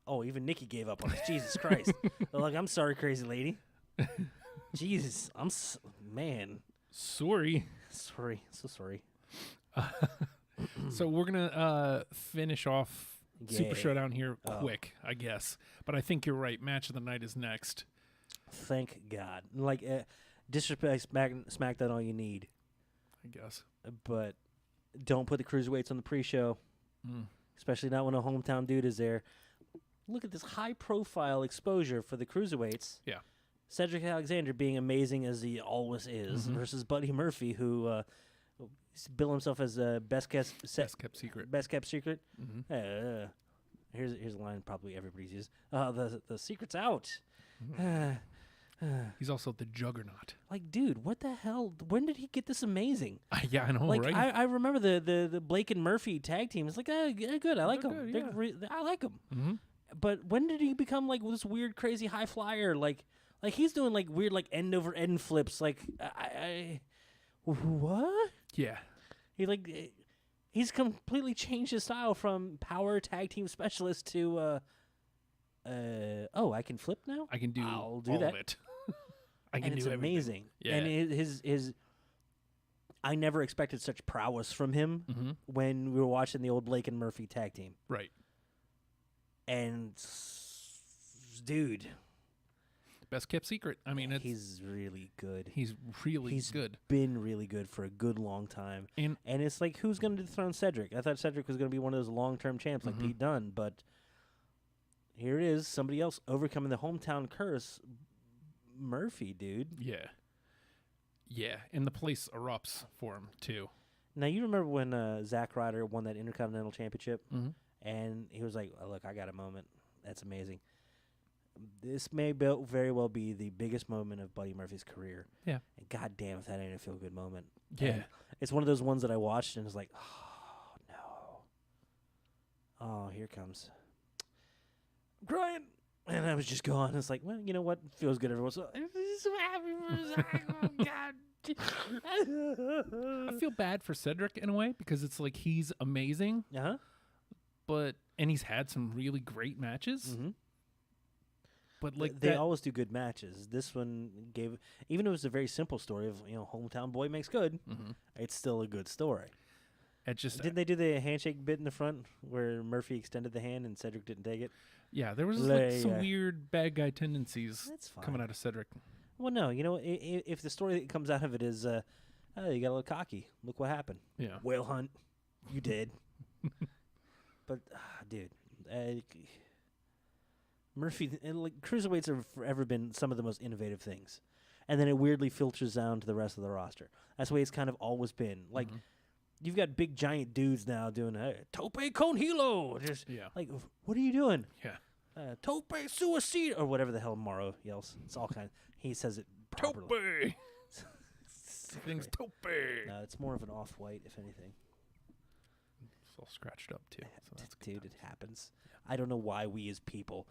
[SPEAKER 6] Oh, even Nikki gave up on us. Jesus Christ! Like, I'm sorry, crazy lady. Jesus, man.
[SPEAKER 3] Sorry.
[SPEAKER 6] Sorry, so sorry.
[SPEAKER 3] So we're gonna finish off Super
[SPEAKER 6] Yeah.
[SPEAKER 3] Showdown here
[SPEAKER 6] Oh.
[SPEAKER 3] quick, I guess. But I think you're right. Match of the night is next.
[SPEAKER 6] Thank God. Like, disrespect SmackDown all you need,
[SPEAKER 3] I guess.
[SPEAKER 6] but don't put the cruiserweights on the pre-show, especially not when a hometown dude is there. Look at this high-profile exposure for the cruiserweights.
[SPEAKER 3] Yeah.
[SPEAKER 6] Cedric Alexander being amazing as he always is, versus Buddy Murphy, who bill himself as best kept
[SPEAKER 3] Secret.
[SPEAKER 6] Best kept secret.
[SPEAKER 3] Mhm.
[SPEAKER 6] Here's a line probably everybody's used. The secret's out.
[SPEAKER 3] He's also the Juggernaut.
[SPEAKER 6] Like, dude, what the hell? When did he get this amazing?
[SPEAKER 3] Yeah, I know,
[SPEAKER 6] Like,
[SPEAKER 3] right?
[SPEAKER 6] I remember the Blake and Murphy tag team. It's like, good. I like
[SPEAKER 3] They're
[SPEAKER 6] them.
[SPEAKER 3] good, yeah.
[SPEAKER 6] I like them.
[SPEAKER 3] Mhm.
[SPEAKER 6] But when did he become like this weird, crazy high flyer? Like he's doing like weird, like end over end flips. Like, what?
[SPEAKER 3] Yeah.
[SPEAKER 6] He's completely changed his style from power tag team specialist to I can flip now.
[SPEAKER 3] I can do
[SPEAKER 6] I'll do
[SPEAKER 3] all
[SPEAKER 6] that.
[SPEAKER 3] of it. I can
[SPEAKER 6] And
[SPEAKER 3] do
[SPEAKER 6] it's
[SPEAKER 3] everything.
[SPEAKER 6] amazing.
[SPEAKER 3] Yeah.
[SPEAKER 6] And his I never expected such prowess from him
[SPEAKER 3] Mhm.
[SPEAKER 6] when we were watching the old Blake and Murphy tag team.
[SPEAKER 3] Right.
[SPEAKER 6] And dude,
[SPEAKER 3] Best kept secret. I mean,
[SPEAKER 6] he's really good.
[SPEAKER 3] he's really
[SPEAKER 6] He's
[SPEAKER 3] good.
[SPEAKER 6] been really good for a good long time.
[SPEAKER 3] And
[SPEAKER 6] And it's like, who's going to dethrone Cedric? I thought Cedric was going to be one of those long-term champs like Pete Dunne, but here it is, somebody else overcoming the hometown curse. Murphy, dude.
[SPEAKER 3] yeah. Yeah, and the place erupts for him too.
[SPEAKER 6] Now, you remember when Zack Ryder won that Intercontinental Championship?
[SPEAKER 3] Mhm.
[SPEAKER 6] And he was like, look, I got a moment. That's amazing. This may very well be the biggest moment of Buddy Murphy's career.
[SPEAKER 3] Yeah.
[SPEAKER 6] And God damn if that ain't a feel-good moment.
[SPEAKER 3] Yeah.
[SPEAKER 6] And it's one of those ones that I watched and was like, oh, no. Oh, here comes. I'm crying. And I was just gone. It's like, well, you know what? Feels good every once in a while. I'm so happy for Zack. Oh, God.
[SPEAKER 3] I feel bad for Cedric in a way because it's like he's amazing,
[SPEAKER 6] Uh-huh.
[SPEAKER 3] and he's had some really great matches.
[SPEAKER 6] Mm-hmm.
[SPEAKER 3] But like
[SPEAKER 6] they
[SPEAKER 3] that,
[SPEAKER 6] always do good matches. This one gave, even if it was a very simple story of, hometown boy makes good, it's still a good story.
[SPEAKER 3] it just
[SPEAKER 6] Didn't they do the handshake bit in the front where Murphy extended the hand and Cedric didn't take it?
[SPEAKER 3] yeah, there was
[SPEAKER 6] Like,
[SPEAKER 3] like some
[SPEAKER 6] yeah.
[SPEAKER 3] weird bad guy tendencies
[SPEAKER 6] That's fine.
[SPEAKER 3] coming out of Cedric.
[SPEAKER 6] Well, no, if the story that comes out of it is, oh, you got a little cocky. Look what happened.
[SPEAKER 3] Yeah,
[SPEAKER 6] Whale hunt. You did. But, dude, Murphy, cruiserweights have forever been some of the most innovative things. And then it weirdly filters down to the rest of the roster. That's the way it's kind of always been. Like, you've got big giant dudes now doing, Tope con hilo. Just,
[SPEAKER 3] Yeah.
[SPEAKER 6] like, what are you doing?
[SPEAKER 3] yeah.
[SPEAKER 6] Tope suicide, or whatever the hell Morrow yells. It's all kind. He says it properly.
[SPEAKER 3] Tope. Things Tope.
[SPEAKER 6] No, it's more of an off-white, if anything.
[SPEAKER 3] It's all scratched up too. So that's good.
[SPEAKER 6] Dude, it happens. I don't know why we as people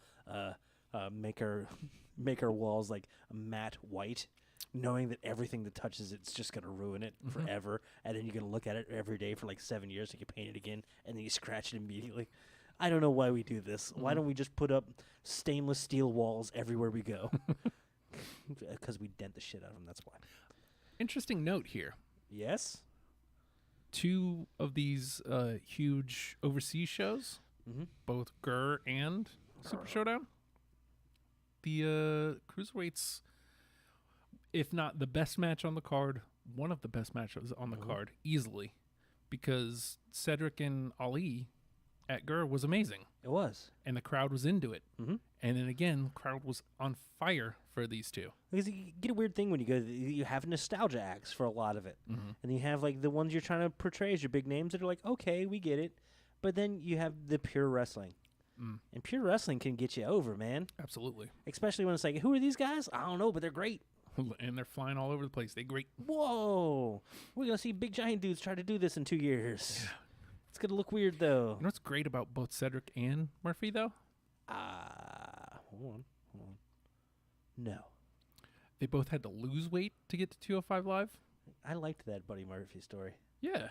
[SPEAKER 6] make our walls like matte white, knowing that everything that touches it's just gonna ruin it forever, and then you're gonna look at it every day for like 7 years, and you paint it again, and then you scratch it immediately. I don't know why we do this. Why don't we just put up stainless steel walls everywhere we go? Because we dent the shit out of them. That's why.
[SPEAKER 3] Interesting note here.
[SPEAKER 6] Yes.
[SPEAKER 3] 2 of these huge overseas shows, both GER and Super Showdown, the cruiserweights, if not the best match on the card, one of the best matches on the card, easily, because Cedric and Ali at GER was amazing,
[SPEAKER 6] It was.
[SPEAKER 3] and the crowd was into it.
[SPEAKER 6] Mm-hmm.
[SPEAKER 3] And then again, the crowd was on fire for these 2.
[SPEAKER 6] Because you get a weird thing when you go, you have nostalgia acts for a lot of it. And you have like the ones you're trying to portray as your big names that are like, okay, we get it. But then you have the pure wrestling. And pure wrestling can get you over, man.
[SPEAKER 3] Absolutely.
[SPEAKER 6] Especially when it's like, who are these guys? I don't know, but they're great.
[SPEAKER 3] And they're flying all over the place. They great.
[SPEAKER 6] Whoa. We're going to see big giant dudes try to do this in 2 years. It's going to look weird, though.
[SPEAKER 3] You know what's great about both Cedric and Murphy, though?
[SPEAKER 6] Hold on. No.
[SPEAKER 3] They both had to lose weight to get to 205 Live.
[SPEAKER 6] I liked that Buddy Murphy story.
[SPEAKER 3] Yeah.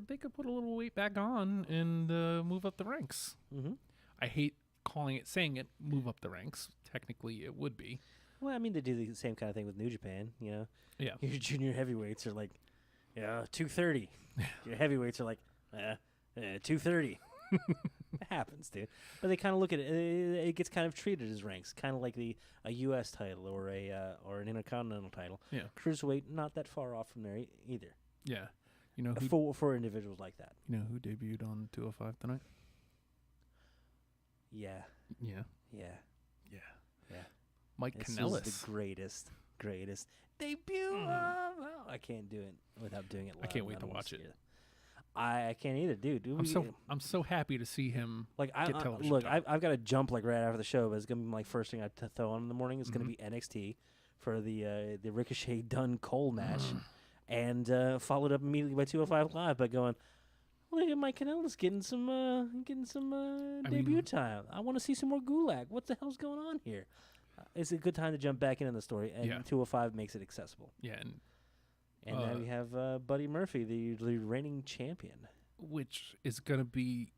[SPEAKER 3] They could put a little weight back on and move up the ranks.
[SPEAKER 6] Mm-hmm.
[SPEAKER 3] I hate saying it, move up the ranks. Technically, it would be.
[SPEAKER 6] Well, I mean, they do the same kind of thing with New Japan, you know?
[SPEAKER 3] Yeah.
[SPEAKER 6] Your junior heavyweights are like, 230. Your heavyweights are like, 230. It happens, dude. But they kind of look at it. It gets kind of treated as ranks, kind of like a U.S. title or an Intercontinental title.
[SPEAKER 3] Yeah.
[SPEAKER 6] Cruiserweight, not that far off from there either.
[SPEAKER 3] Yeah. You know who,
[SPEAKER 6] For individuals like that.
[SPEAKER 3] you know who debuted on 205 tonight?
[SPEAKER 6] Yeah.
[SPEAKER 3] Yeah.
[SPEAKER 6] Yeah.
[SPEAKER 3] Yeah.
[SPEAKER 6] Yeah.
[SPEAKER 3] Mike
[SPEAKER 6] This
[SPEAKER 3] Kanellis.
[SPEAKER 6] is the greatest debut. I can't do it without doing it live.
[SPEAKER 3] I can't wait to
[SPEAKER 6] don't
[SPEAKER 3] watch
[SPEAKER 6] see
[SPEAKER 3] it.
[SPEAKER 6] I can't either, dude.
[SPEAKER 3] I'm so happy to see him
[SPEAKER 6] Like
[SPEAKER 3] get television
[SPEAKER 6] look,
[SPEAKER 3] time.
[SPEAKER 6] I've got to jump like right after the show, but it's gonna be my first thing I throw on in the morning. It's gonna be NXT for the Ricochet Dunn Cole match, and followed up immediately by 205 Live by going, look at Mike Kanellis getting some debut
[SPEAKER 3] mean-
[SPEAKER 6] time. I want to see some more Gulag. What the hell's going on here? It's a good time to jump back into the story, and
[SPEAKER 3] Yeah.
[SPEAKER 6] 205 makes it accessible.
[SPEAKER 3] Yeah, and
[SPEAKER 6] And now we have Buddy Murphy, the reigning champion.
[SPEAKER 3] which is going to be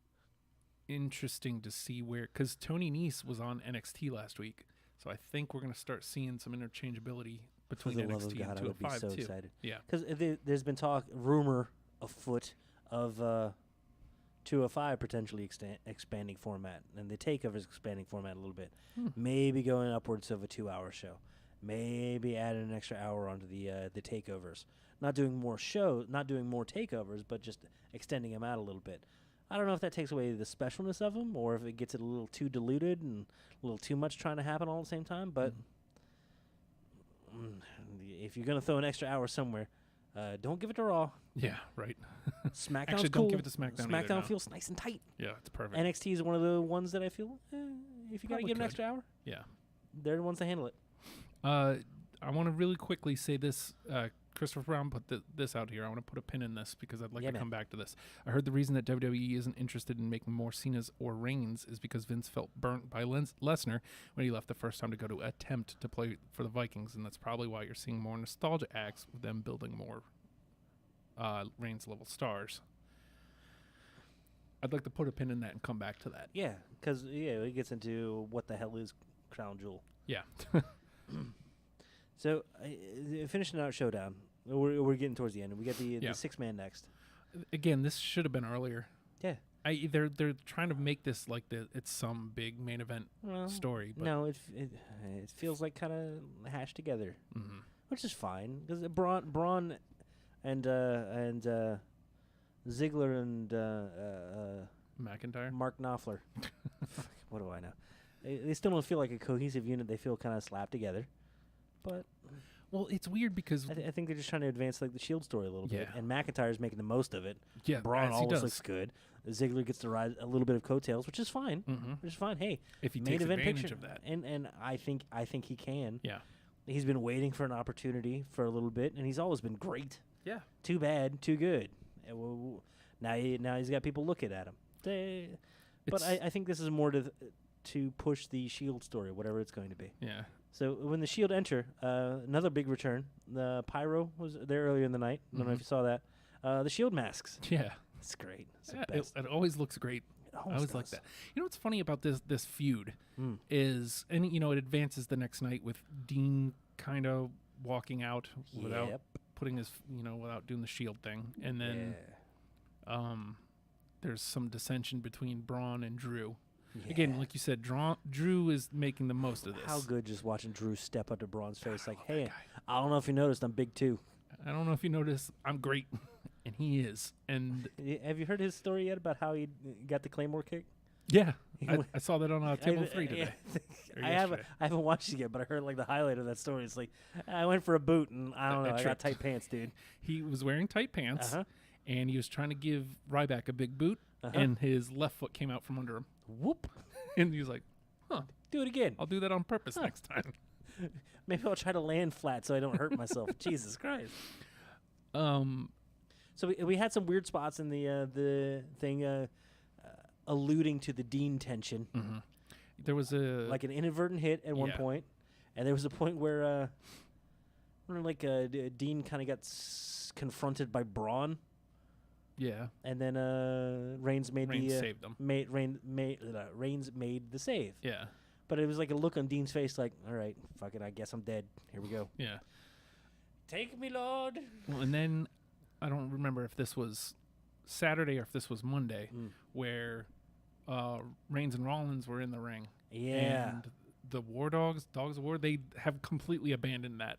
[SPEAKER 3] interesting to see because Tony Nese was on NXT last week. So I think we're going to start seeing some interchangeability
[SPEAKER 6] For
[SPEAKER 3] between
[SPEAKER 6] the love
[SPEAKER 3] NXT
[SPEAKER 6] of God,
[SPEAKER 3] and
[SPEAKER 6] I would be
[SPEAKER 3] 205
[SPEAKER 6] so
[SPEAKER 3] too.
[SPEAKER 6] excited.
[SPEAKER 3] Yeah.
[SPEAKER 6] Because there's been rumor afoot of 205 potentially expanding format, and the takeover is expanding format a little bit. Maybe going upwards of a 2-hour show. Maybe adding an extra hour onto the takeovers. Not doing more takeovers, but just extending them out a little bit. I don't know if that takes away the specialness of them, or if it gets it a little too diluted and a little too much trying to happen all at the same time. But if you're gonna throw an extra hour somewhere, don't give it to Raw.
[SPEAKER 3] Yeah, right.
[SPEAKER 6] SmackDown's
[SPEAKER 3] Actually,
[SPEAKER 6] cool.
[SPEAKER 3] don't give it to SmackDown either,
[SPEAKER 6] SmackDown
[SPEAKER 3] no.
[SPEAKER 6] feels nice and tight.
[SPEAKER 3] Yeah, it's perfect.
[SPEAKER 6] NXT is one of the ones that I feel, if you got to
[SPEAKER 3] Probably
[SPEAKER 6] give an
[SPEAKER 3] could.
[SPEAKER 6] extra hour,
[SPEAKER 3] Yeah.
[SPEAKER 6] they're the ones that handle it.
[SPEAKER 3] I want to really quickly say this. Christopher Brown put this out here. I want to put a pin in this because I'd like
[SPEAKER 6] Yeah,
[SPEAKER 3] to
[SPEAKER 6] man.
[SPEAKER 3] come back to this. I heard the reason that WWE isn't interested in making more Cenas or Reigns is because Vince felt burnt by Lesnar when he left the first time to go to attempt to play for the Vikings, and that's probably why you're seeing more nostalgia acts with them building more Reigns-level stars. I'd like to put a pin in that and come back to that.
[SPEAKER 6] Yeah, because it gets into what the hell is Crown Jewel.
[SPEAKER 3] Yeah.
[SPEAKER 6] So finishing out Showdown, we're getting towards the end. We got the
[SPEAKER 3] Yeah.
[SPEAKER 6] 6-man next.
[SPEAKER 3] Again, this should have been earlier.
[SPEAKER 6] Yeah.
[SPEAKER 3] They're trying to make this like it's some big main event
[SPEAKER 6] Well,
[SPEAKER 3] story. But
[SPEAKER 6] no, it feels like kind of hashed together, which is fine because Braun and Ziggler and
[SPEAKER 3] McIntyre.
[SPEAKER 6] Mark Knopfler. What do I know? They still don't feel like a cohesive unit. They feel kind of slapped together. But
[SPEAKER 3] Well, it's weird because
[SPEAKER 6] I think they're just trying to advance like the Shield story a little bit.
[SPEAKER 3] Yeah.
[SPEAKER 6] And McIntyre's making the most of it.
[SPEAKER 3] yeah,
[SPEAKER 6] Braun
[SPEAKER 3] as he
[SPEAKER 6] always
[SPEAKER 3] does.
[SPEAKER 6] looks good. Ziggler gets to ride a little bit of coattails, which is fine. Which is fine. Hey,
[SPEAKER 3] If he
[SPEAKER 6] main
[SPEAKER 3] takes
[SPEAKER 6] event
[SPEAKER 3] advantage
[SPEAKER 6] picture.
[SPEAKER 3] of that.
[SPEAKER 6] And I think he can.
[SPEAKER 3] Yeah.
[SPEAKER 6] He's been waiting for an opportunity for a little bit, and he's always been great.
[SPEAKER 3] Yeah.
[SPEAKER 6] Too bad, too good. Now he's got people looking at him. But
[SPEAKER 3] It's-
[SPEAKER 6] I think this is more to push the Shield story, whatever it's going to be.
[SPEAKER 3] Yeah.
[SPEAKER 6] So when the Shield enter, another big return. The Pyro was there earlier in the night. I don't know if you saw that. The Shield masks.
[SPEAKER 3] Yeah.
[SPEAKER 6] It's great. It's the
[SPEAKER 3] Yeah,
[SPEAKER 6] best.
[SPEAKER 3] it always looks great.
[SPEAKER 6] It
[SPEAKER 3] I
[SPEAKER 6] always
[SPEAKER 3] always like
[SPEAKER 6] does.
[SPEAKER 3] that. You know what's funny about this feud is, and it advances the next night with Dean kind of walking out without
[SPEAKER 6] Yep.
[SPEAKER 3] putting his, without doing the Shield thing, and then there's some dissension between Braun and Drew. Again, like you said, Drew is making the most of this.
[SPEAKER 6] How good just watching Drew step up to Braun's face like, hey, I don't know if you noticed, I'm big too.
[SPEAKER 3] I don't know if you noticed, I'm great, and he is. And
[SPEAKER 6] Have you heard his story yet about how he got the Claymore kick?
[SPEAKER 3] yeah, I saw that on Table 3 today. Or
[SPEAKER 6] I
[SPEAKER 3] yesterday.
[SPEAKER 6] haven't watched it yet, but I heard like the highlight of that story. It's like I went for a boot and I don't know, I got
[SPEAKER 3] tripped.
[SPEAKER 6] tight pants, dude.
[SPEAKER 3] He was wearing tight pants,
[SPEAKER 6] Uh-huh.
[SPEAKER 3] and he was trying to give Ryback a big boot,
[SPEAKER 6] Uh-huh.
[SPEAKER 3] and his left foot came out from under him,
[SPEAKER 6] Whoop.
[SPEAKER 3] and he was like, "Huh,
[SPEAKER 6] Do it again.
[SPEAKER 3] I'll do that on purpose next time."
[SPEAKER 6] Maybe I'll try to land flat so I don't hurt myself. Jesus Christ. So we had some weird spots in the thing alluding to the Dean tension,
[SPEAKER 3] There was a
[SPEAKER 6] like an inadvertent hit at one
[SPEAKER 3] Yeah.
[SPEAKER 6] point, and there was a point where Dean kind of got confronted by Braun,
[SPEAKER 3] yeah,
[SPEAKER 6] and then Reigns made
[SPEAKER 3] Reigns
[SPEAKER 6] the
[SPEAKER 3] saved him.
[SPEAKER 6] Reigns made the save.
[SPEAKER 3] Yeah,
[SPEAKER 6] But it was like a look on Dean's face, like, all right, fuck it, I guess I'm dead. Here we go.
[SPEAKER 3] yeah.
[SPEAKER 6] Take me, Lord.
[SPEAKER 3] Well, and then I don't remember if this was Saturday or if this was Monday, where Reigns and Rollins were in the ring.
[SPEAKER 6] Yeah.
[SPEAKER 3] And the War Dogs, Dogs of War, they have completely abandoned that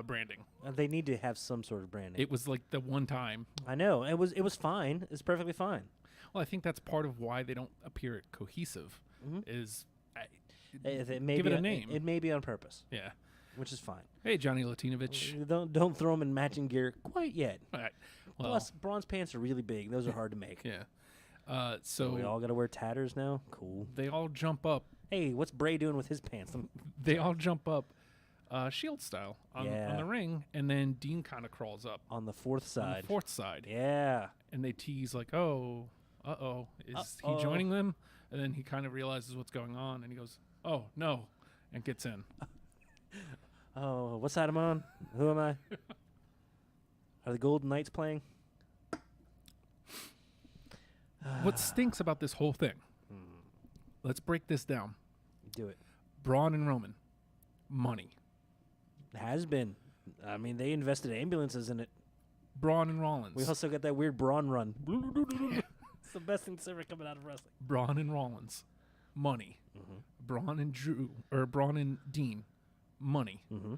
[SPEAKER 3] branding.
[SPEAKER 6] They need to have some sort of branding.
[SPEAKER 3] It was like the one time.
[SPEAKER 6] I know. It was fine. It's perfectly fine.
[SPEAKER 3] Well, I think that's part of why they don't appear cohesive. Is
[SPEAKER 6] It may
[SPEAKER 3] give
[SPEAKER 6] be
[SPEAKER 3] it a
[SPEAKER 6] on-
[SPEAKER 3] name.
[SPEAKER 6] It may be on purpose,
[SPEAKER 3] Yeah.
[SPEAKER 6] which is fine.
[SPEAKER 3] Hey, Johnny Latinovich.
[SPEAKER 6] Don't throw them in matching gear quite yet.
[SPEAKER 3] All right. Well,
[SPEAKER 6] Plus, bronze pants are really big. Those are hard to make.
[SPEAKER 3] yeah. So
[SPEAKER 6] We all got to wear tatters now. Cool.
[SPEAKER 3] they all jump up.
[SPEAKER 6] Hey, what's Bray doing with his pants?
[SPEAKER 3] They all jump up, Shield style on
[SPEAKER 6] Yeah.
[SPEAKER 3] the ring, and then Dean kind of crawls up
[SPEAKER 6] On the fourth
[SPEAKER 3] on
[SPEAKER 6] side.
[SPEAKER 3] the fourth side,
[SPEAKER 6] Yeah.
[SPEAKER 3] and they tease like, "Oh, is
[SPEAKER 6] Uh-oh.
[SPEAKER 3] he joining them?" And then he kind of realizes what's going on, and he goes, "Oh no," and gets in.
[SPEAKER 6] Oh, what side am I on? Who am I? Are the Golden Knights playing?
[SPEAKER 3] What stinks about this whole thing? Let's break this down.
[SPEAKER 6] Do it.
[SPEAKER 3] Braun and Roman, money.
[SPEAKER 6] Has been. I mean, they invested ambulances in it.
[SPEAKER 3] Braun and Rollins.
[SPEAKER 6] We also got that weird Braun run. It's the best thing that's ever coming out of wrestling.
[SPEAKER 3] Braun and Rollins, money.
[SPEAKER 6] Mm-hmm.
[SPEAKER 3] Braun and Dean, money.
[SPEAKER 6] Mm-hmm.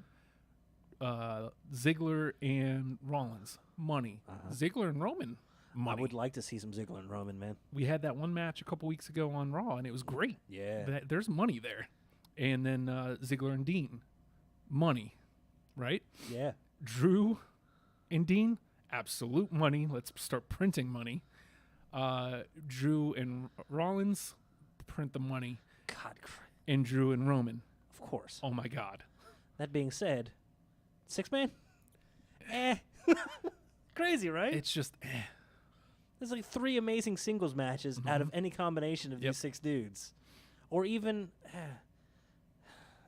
[SPEAKER 3] Ziggler and Rollins, money. Ziggler and Roman, money.
[SPEAKER 6] I would like to see some Ziggler and Roman, man.
[SPEAKER 3] We had that one match a couple weeks ago on Raw, and it was great.
[SPEAKER 6] Yeah.
[SPEAKER 3] There's money there. And then Ziggler and Dean, money, right?
[SPEAKER 6] Yeah.
[SPEAKER 3] Drew and Dean, absolute money. Let's start printing money. Drew and Rollins, print the money.
[SPEAKER 6] God,
[SPEAKER 3] And Drew and Roman,
[SPEAKER 6] of course.
[SPEAKER 3] oh my God.
[SPEAKER 6] That being said, 6-man? Crazy, right?
[SPEAKER 3] It's just,
[SPEAKER 6] There's like 3 amazing singles matches out of any combination of
[SPEAKER 3] Yep.
[SPEAKER 6] these 6 dudes. Or even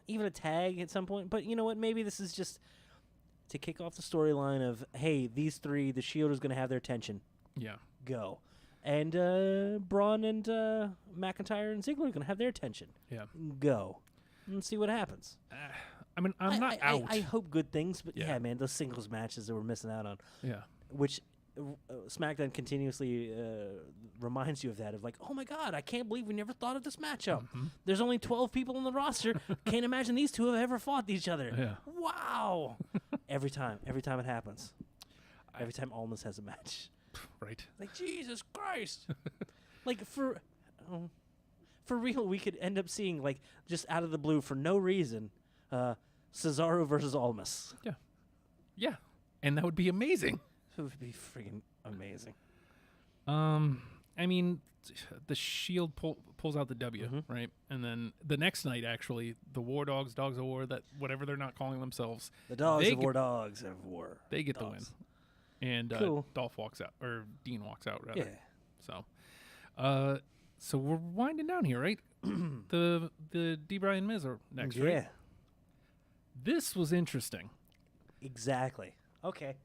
[SPEAKER 6] a tag at some point. But you know what? Maybe this is just to kick off the storyline of, hey, these 3, the Shield is going to have their attention.
[SPEAKER 3] yeah.
[SPEAKER 6] Go. And Braun and McIntyre and Ziggler are going to have their attention.
[SPEAKER 3] Yeah.
[SPEAKER 6] Go. And see what happens.
[SPEAKER 3] I mean, I'm not out.
[SPEAKER 6] I hope good things, but
[SPEAKER 3] Yeah.
[SPEAKER 6] yeah, man, those singles matches that we're missing out on,
[SPEAKER 3] yeah.
[SPEAKER 6] which SmackDown continuously reminds you of that, of like, oh my God, I can't believe we never thought of this matchup. There's only 12 people on the roster. Can't imagine these 2 have ever fought each other.
[SPEAKER 3] Yeah.
[SPEAKER 6] Wow. every time it happens. Every time Almas has a match.
[SPEAKER 3] Right.
[SPEAKER 6] Like, Jesus Christ. Like, for real, we could end up seeing, like, just out of the blue, for no reason, Cesaro versus Almas.
[SPEAKER 3] Yeah. Yeah. And that would be amazing.
[SPEAKER 6] It would be freaking amazing.
[SPEAKER 3] I mean, the Shield pulls out the W, right? And then the next night, actually, the War Dogs, Dogs of War, that whatever they're not calling themselves,
[SPEAKER 6] The dogs
[SPEAKER 3] They
[SPEAKER 6] of
[SPEAKER 3] get-
[SPEAKER 6] war, dogs of war.
[SPEAKER 3] they get the win.
[SPEAKER 6] Dogs.
[SPEAKER 3] And
[SPEAKER 6] Cool.
[SPEAKER 3] Dolph walks out, or Dean walks out, rather.
[SPEAKER 6] Yeah.
[SPEAKER 3] So we're winding down here, right? the D. Bryan Miz are next,
[SPEAKER 6] Yeah.
[SPEAKER 3] right? This was interesting.
[SPEAKER 6] Exactly. Okay.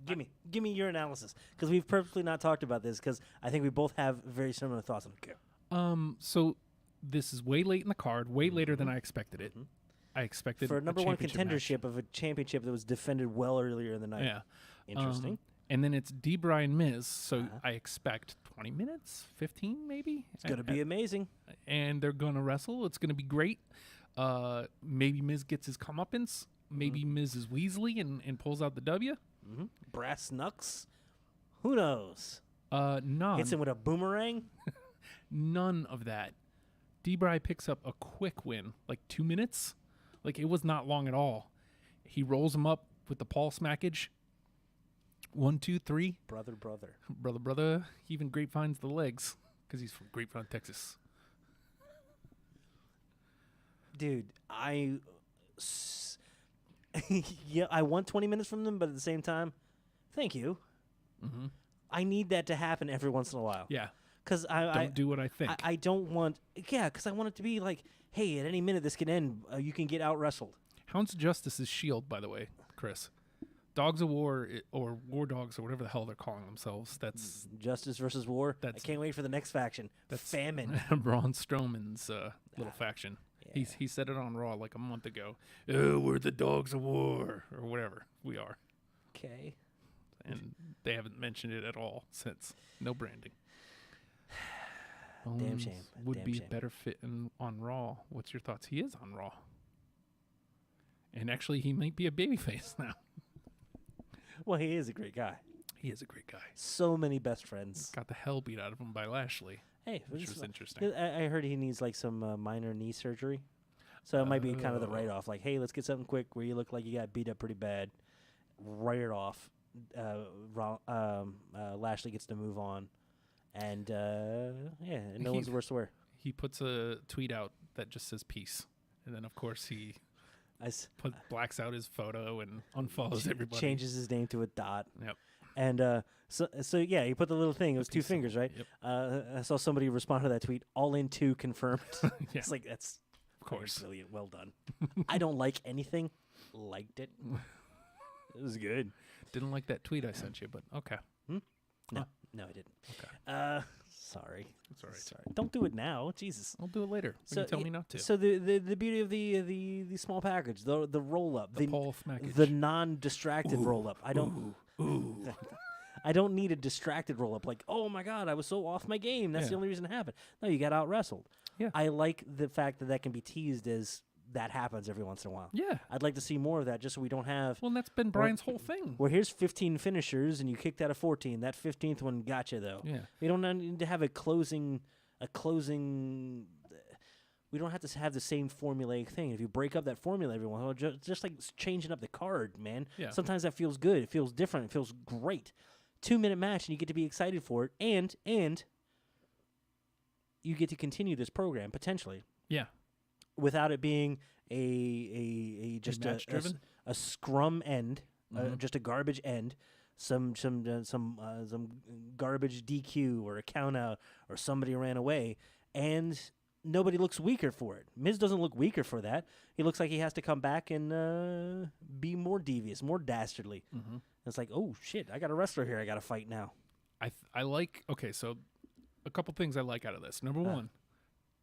[SPEAKER 6] Give me your analysis, because we've purposely not talked about this, because I think we both have very similar thoughts on it.
[SPEAKER 3] So this is way late in the card, way later than I expected it. I expected
[SPEAKER 6] For a number 1
[SPEAKER 3] championship match.
[SPEAKER 6] contendership of a championship that was defended well earlier in the night.
[SPEAKER 3] Yeah.
[SPEAKER 6] Interesting.
[SPEAKER 3] And then it's D. Bryan Miz, so I expect 20 minutes, 15 maybe.
[SPEAKER 6] It's going to be amazing.
[SPEAKER 3] And they're going to wrestle. It's going to be great. Maybe Miz gets his comeuppance. Maybe Miz is Weasley and pulls out the W.
[SPEAKER 6] Brass knucks. Who knows?
[SPEAKER 3] None.
[SPEAKER 6] Hits him with a boomerang.
[SPEAKER 3] None of that. D. Bryan picks up a quick win, like 2 minutes. Like, it was not long at all. He rolls him up with the Paul smackage. 1, 2, 3.
[SPEAKER 6] Brother.
[SPEAKER 3] Brother. He even grapevines the legs because he's from Grapevine, Texas.
[SPEAKER 6] Dude, yeah, I want 20 minutes from them, but at the same time, thank you.
[SPEAKER 3] Mm-hmm.
[SPEAKER 6] I need that to happen every once in a while.
[SPEAKER 3] Yeah.
[SPEAKER 6] Because
[SPEAKER 3] Don't do what I think.
[SPEAKER 6] I don't want. Yeah, because I want it to be like, hey, at any minute this can end. You can get out wrestled.
[SPEAKER 3] Hounds of Justice is Shield, by the way, Chris. Dogs of War or War Dogs or whatever the hell they're calling themselves. That's
[SPEAKER 6] Justice versus War. I
[SPEAKER 3] That's-
[SPEAKER 6] can't wait for the next faction.
[SPEAKER 3] that's
[SPEAKER 6] Famine.
[SPEAKER 3] Braun Strowman's little faction. He said it on Raw like a month ago. Oh, we're the Dogs of War or whatever we are,
[SPEAKER 6] Okay.
[SPEAKER 3] and they haven't mentioned it at all since. No branding.
[SPEAKER 6] Damn
[SPEAKER 3] Bones
[SPEAKER 6] shame.
[SPEAKER 3] Would
[SPEAKER 6] Damn
[SPEAKER 3] be
[SPEAKER 6] shame.
[SPEAKER 3] a better fit on Raw. What's your thoughts? He is on Raw, and actually, he might be a babyface now.
[SPEAKER 6] Well, he is a great guy.
[SPEAKER 3] He is a great guy.
[SPEAKER 6] So many best friends.
[SPEAKER 3] Got the hell beat out of him by Lashley,
[SPEAKER 6] Hey,
[SPEAKER 3] which
[SPEAKER 6] this
[SPEAKER 3] was
[SPEAKER 6] is-
[SPEAKER 3] interesting.
[SPEAKER 6] I heard he needs like some minor knee surgery. So it might be kind of the
[SPEAKER 3] Oh.
[SPEAKER 6] write-off. Like, hey, let's get something quick where you look like you got beat up pretty bad. Write it off. Lashley gets to move on. And, yeah, no one's the worse to wear.
[SPEAKER 3] He puts a tweet out that just says peace, and then of course he blacks out his photo and unfollows everybody.
[SPEAKER 6] Changes his name to a dot.
[SPEAKER 3] Yep.
[SPEAKER 6] And so yeah, he put the little thing. It was two
[SPEAKER 3] peace symbol.
[SPEAKER 6] fingers, right?
[SPEAKER 3] Yep.
[SPEAKER 6] I saw somebody respond to that tweet. All in two confirmed.
[SPEAKER 3] Yeah.
[SPEAKER 6] It's like that's
[SPEAKER 3] Of course.
[SPEAKER 6] brilliant. Well done. I don't like anything. Liked it. It was good.
[SPEAKER 3] Didn't like that tweet I sent you, but okay.
[SPEAKER 6] No, no, I didn't.
[SPEAKER 3] Okay.
[SPEAKER 6] Sorry.
[SPEAKER 3] That's all right.
[SPEAKER 6] Sorry. Don't do it now. Jesus.
[SPEAKER 3] I'll do it later when you tell me not to.
[SPEAKER 6] So the beauty of the small package, the roll up,
[SPEAKER 3] The Paul Smackage.
[SPEAKER 6] the non-distracted roll up. I don't. I don't need a distracted roll up. Like, oh my god, I was so off my game. That's the
[SPEAKER 3] Yeah.
[SPEAKER 6] only reason it happened. No, you got out wrestled.
[SPEAKER 3] Yeah.
[SPEAKER 6] I like the fact that that can be teased as that happens every once in a while.
[SPEAKER 3] Yeah.
[SPEAKER 6] I'd like to see more of that, just so we don't have.
[SPEAKER 3] Well, and that's been Brian's whole thing.
[SPEAKER 6] Well, here's 15 finishers, and you kicked out of 14. That 15th one got you though.
[SPEAKER 3] Yeah.
[SPEAKER 6] We don't need to have a closing. We don't have to have the same formulaic thing. If you break up that formula every once in a while, just like changing up the card, man.
[SPEAKER 3] Yeah.
[SPEAKER 6] Sometimes that feels good. It feels different. It feels great. 2-minute match, and you get to be excited for it, and you get to continue this program potentially
[SPEAKER 3] Yeah.
[SPEAKER 6] without it being a just
[SPEAKER 3] match-driven?
[SPEAKER 6] a scrum end,
[SPEAKER 3] Mhm.
[SPEAKER 6] just a garbage end, some garbage DQ or a count out or somebody ran away, and nobody looks weaker for it. Miz doesn't look weaker for that. He looks like he has to come back and be more devious, more dastardly.
[SPEAKER 3] Mm-hmm.
[SPEAKER 6] It's like, oh shit, I got a wrestler here. I got to fight now.
[SPEAKER 3] I like. Okay, so a couple things I like out of this. Number one,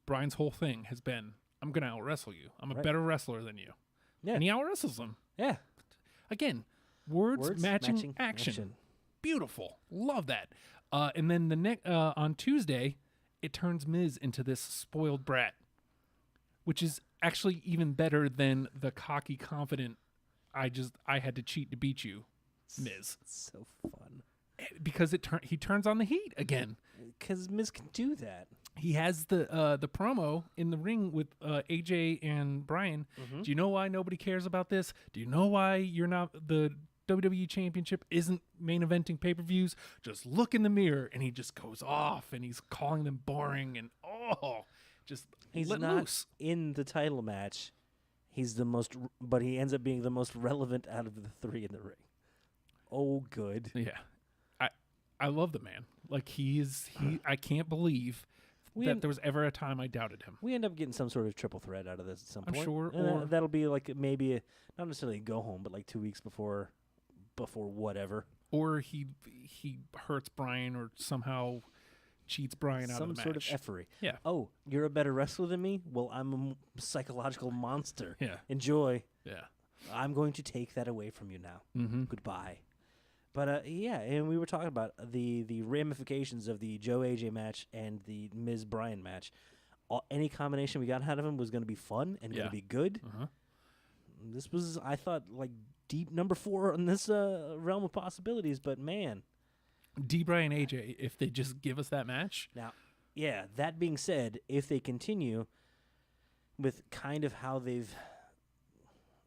[SPEAKER 3] Brian's whole thing has been, I'm gonna out wrestle you. I'm a
[SPEAKER 6] Right.
[SPEAKER 3] better wrestler than you.
[SPEAKER 6] Yeah.
[SPEAKER 3] And he out wrestles him.
[SPEAKER 6] Yeah.
[SPEAKER 3] Again, words, matching,
[SPEAKER 6] matching
[SPEAKER 3] action. Beautiful. Love that. And then on Tuesday, it turns Miz into this spoiled brat, which is actually even better than the cocky, confident, I had to cheat to beat you, Miz.
[SPEAKER 6] It's so fun.
[SPEAKER 3] Because he turns on the heat again.
[SPEAKER 6] Because Miz can do that.
[SPEAKER 3] He has the promo in the ring with AJ and Brian. Do you know why nobody cares about this? Do you know why you're not the WWE Championship isn't main eventing pay-per-views? Just look in the mirror, and he just goes off, and he's calling them boring, and just
[SPEAKER 6] He's
[SPEAKER 3] let
[SPEAKER 6] not
[SPEAKER 3] loose.
[SPEAKER 6] in the title match. He's the most, but he ends up being the most relevant out of the three in the ring. Oh, good.
[SPEAKER 3] Yeah, I love the man. Like I can't believe that there was ever a time I doubted him.
[SPEAKER 6] We end up getting some sort of triple threat out of this at some
[SPEAKER 3] I'm
[SPEAKER 6] point.
[SPEAKER 3] sure,
[SPEAKER 6] And
[SPEAKER 3] or-
[SPEAKER 6] that'll be like maybe not necessarily a go home, but like 2 weeks before whatever.
[SPEAKER 3] Or he hurts Brian, or somehow cheats Brian out
[SPEAKER 6] Some
[SPEAKER 3] of the match.
[SPEAKER 6] sort of effery.
[SPEAKER 3] Yeah.
[SPEAKER 6] Oh, you're a better wrestler than me? Well, I'm a psychological monster.
[SPEAKER 3] Yeah.
[SPEAKER 6] Enjoy.
[SPEAKER 3] Yeah.
[SPEAKER 6] I'm going to take that away from you now.
[SPEAKER 3] Mm-hmm.
[SPEAKER 6] Goodbye. But yeah, and we were talking about the ramifications of the Joe AJ match and the Miz Bryan match. Any combination we got out of him was going to be fun and going
[SPEAKER 3] Yeah.
[SPEAKER 6] to be good.
[SPEAKER 3] Uh-huh.
[SPEAKER 6] This was, I thought, like deep number 4 in this realm of possibilities. But man,
[SPEAKER 3] D. Bryan AJ, if they just give us that match,
[SPEAKER 6] now, yeah. That being said, if they continue with kind of how they've,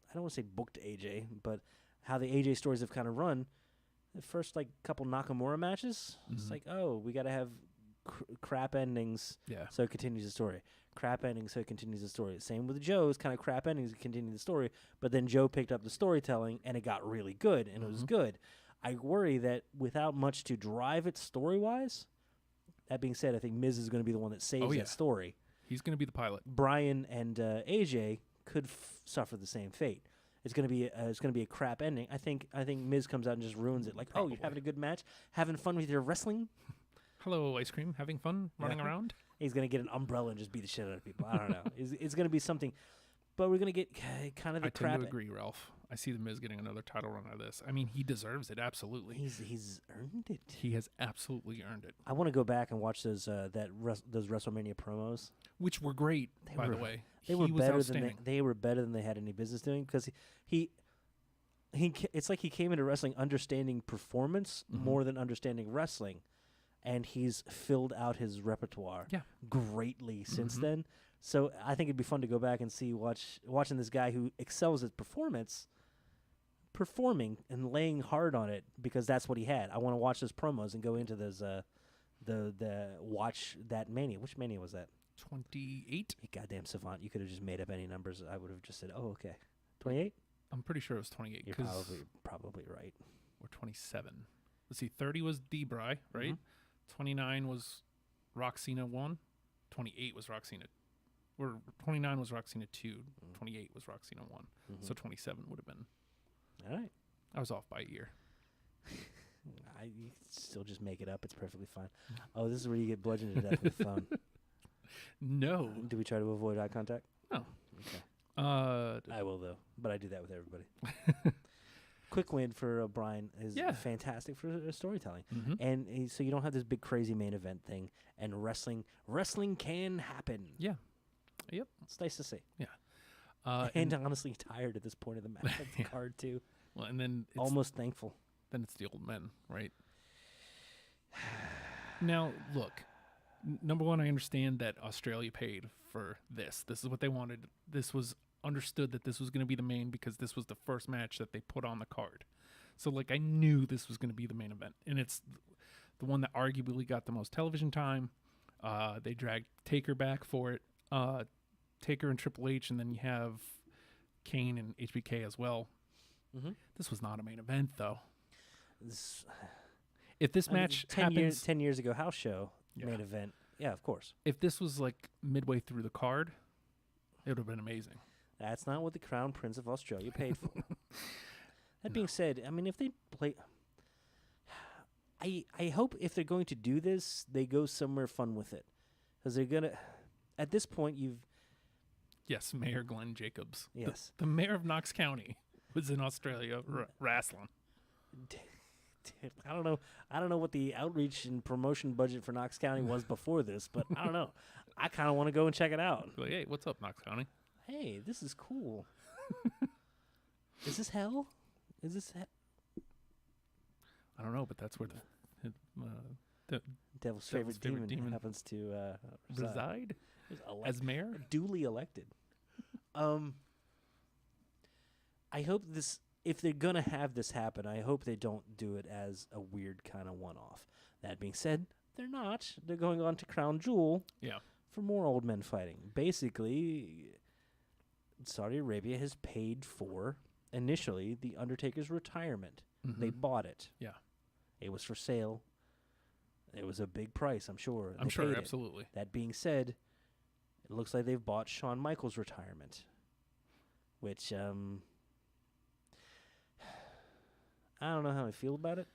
[SPEAKER 6] I don't want to say booked AJ, but how the AJ stories have kind of run. the first like couple Nakamura matches. It's
[SPEAKER 3] Mhm.
[SPEAKER 6] like, oh, we got to have crap endings
[SPEAKER 3] Yeah.
[SPEAKER 6] so it continues the story. Crap endings so it continues the story. Same with Joe's kind of crap endings to continue the story. But then Joe picked up the storytelling and it got really good and it was good. I worry that without much to drive it story wise. That being said, I think Miz is going to be the one that saves
[SPEAKER 3] yeah.
[SPEAKER 6] that story.
[SPEAKER 3] He's going to be the pilot.
[SPEAKER 6] Brian and AJ could suffer the same fate. It's going to be a crap ending. I think Miz comes out and just ruins it. Like, oh,
[SPEAKER 3] Probably.
[SPEAKER 6] you're having a good match, having fun with your wrestling.
[SPEAKER 3] Hello, ice cream. Having fun running
[SPEAKER 6] Yeah.
[SPEAKER 3] around?
[SPEAKER 6] He's going to get an umbrella and just beat the shit out of people. I don't know. It's going to be something, but we're going to get kind of the
[SPEAKER 3] I
[SPEAKER 6] crap.
[SPEAKER 3] tend to agree, Ralph. I see the Miz getting another title run out of this. I mean, he deserves it, absolutely.
[SPEAKER 6] He's earned it.
[SPEAKER 3] He has absolutely earned it,
[SPEAKER 6] I want to go back and watch those those WrestleMania promos.
[SPEAKER 3] which were great,
[SPEAKER 6] They
[SPEAKER 3] by
[SPEAKER 6] were-
[SPEAKER 3] the way.
[SPEAKER 6] They
[SPEAKER 3] He
[SPEAKER 6] were
[SPEAKER 3] was
[SPEAKER 6] better
[SPEAKER 3] outstanding.
[SPEAKER 6] than they were better than they had any business doing because it's like he came into wrestling understanding performance
[SPEAKER 3] Mhm.
[SPEAKER 6] more than understanding wrestling, and he's filled out his repertoire
[SPEAKER 3] Yeah.
[SPEAKER 6] greatly since
[SPEAKER 3] Mhm.
[SPEAKER 6] then. So I think it'd be fun to go back and see watching this guy who excels at performing and laying hard on it because that's what he had. I want to watch those promos and go into those the watch that Mania. Which Mania was that?
[SPEAKER 3] 28?
[SPEAKER 6] You goddamn savant! You could have just made up any numbers. I would have just said, "Oh, okay, 28."
[SPEAKER 3] I'm pretty sure it was 28
[SPEAKER 6] You're
[SPEAKER 3] because
[SPEAKER 6] probably right.
[SPEAKER 3] we're 27. Let's see, 30 was Debray, right?
[SPEAKER 6] Mhm.
[SPEAKER 3] 29 was Roxina 1. 28 was Roxina. Or 29 was Roxina 2. 28 was Roxina 1. So 27 would have been.
[SPEAKER 6] All right.
[SPEAKER 3] I was off by a year.
[SPEAKER 6] You still just make it up. It's perfectly fine. Oh, this is where you get bludgeoned to death with the phone.
[SPEAKER 3] No.
[SPEAKER 6] Do we try to avoid eye contact?
[SPEAKER 3] No.
[SPEAKER 6] Okay.
[SPEAKER 3] I
[SPEAKER 6] I will though, but I do that with everybody. Quick win for Brian is
[SPEAKER 3] Yeah.
[SPEAKER 6] fantastic for storytelling,
[SPEAKER 3] Mhm.
[SPEAKER 6] and so you don't have this big crazy main event thing. And wrestling can happen.
[SPEAKER 3] Yeah. Yep.
[SPEAKER 6] It's nice to see.
[SPEAKER 3] And,
[SPEAKER 6] And honestly, tired at this point of the match of the
[SPEAKER 3] Yeah.
[SPEAKER 6] card too.
[SPEAKER 3] well, and then it's,
[SPEAKER 6] Almost thankful.
[SPEAKER 3] then it's the old men, right? Now, look. Number one, I understand that Australia paid for this. This is what they wanted. This was understood that this was going to be the main because this was the first match that they put on the card. So, like, I knew this was going to be the main event. And it's the one that arguably got the most television time. They dragged Taker back for it. Taker and Triple H, and then you have Kane and HBK as well.
[SPEAKER 6] Mm-hmm.
[SPEAKER 3] This was not a main event, though.
[SPEAKER 6] This,
[SPEAKER 3] If this
[SPEAKER 6] I mean,
[SPEAKER 3] match
[SPEAKER 6] 10
[SPEAKER 3] happens,
[SPEAKER 6] years, 10 years ago, house show
[SPEAKER 3] Yeah.
[SPEAKER 6] main event. Yeah, of course.
[SPEAKER 3] if this was like midway through the card, it would have been amazing.
[SPEAKER 6] That's not what the Crown Prince of Australia paid for. That being said, I mean, if they play, I hope if they're going to do this, they go somewhere fun with it, because they're gonna. At this point,
[SPEAKER 3] Yes, Mayor Glenn Jacobs. The-
[SPEAKER 6] Yes.
[SPEAKER 3] The, mayor of Knox County was in Australia wrestling.
[SPEAKER 6] I don't know. I don't know what the outreach and promotion budget for Knox County was before this, but I don't know. I kind of want to go and check it out.
[SPEAKER 3] Like, hey, what's up, Knox County?
[SPEAKER 6] Hey, this is cool. Is this hell? Is this
[SPEAKER 3] I don't know, but that's where the
[SPEAKER 6] Devil's favorite
[SPEAKER 3] favorite
[SPEAKER 6] demon
[SPEAKER 3] demon
[SPEAKER 6] happens to
[SPEAKER 3] reside
[SPEAKER 6] Elect-
[SPEAKER 3] as mayor.
[SPEAKER 6] duly elected. I hope this. If they're gonna have this happen, I hope they don't do it as a weird kind of one-off. That being said, they're not. They're going on to Crown Jewel
[SPEAKER 3] Yeah.
[SPEAKER 6] for more old men fighting. Basically, Saudi Arabia has paid for initially the Undertaker's retirement. They
[SPEAKER 3] Mhm.
[SPEAKER 6] bought it.
[SPEAKER 3] Yeah.
[SPEAKER 6] It was for sale. It was a big price, I'm sure.
[SPEAKER 3] I'm
[SPEAKER 6] They
[SPEAKER 3] sure,
[SPEAKER 6] paid it.
[SPEAKER 3] absolutely.
[SPEAKER 6] That being said, it looks like they've bought Shawn Michaels' retirement, which I don't know how I feel about it.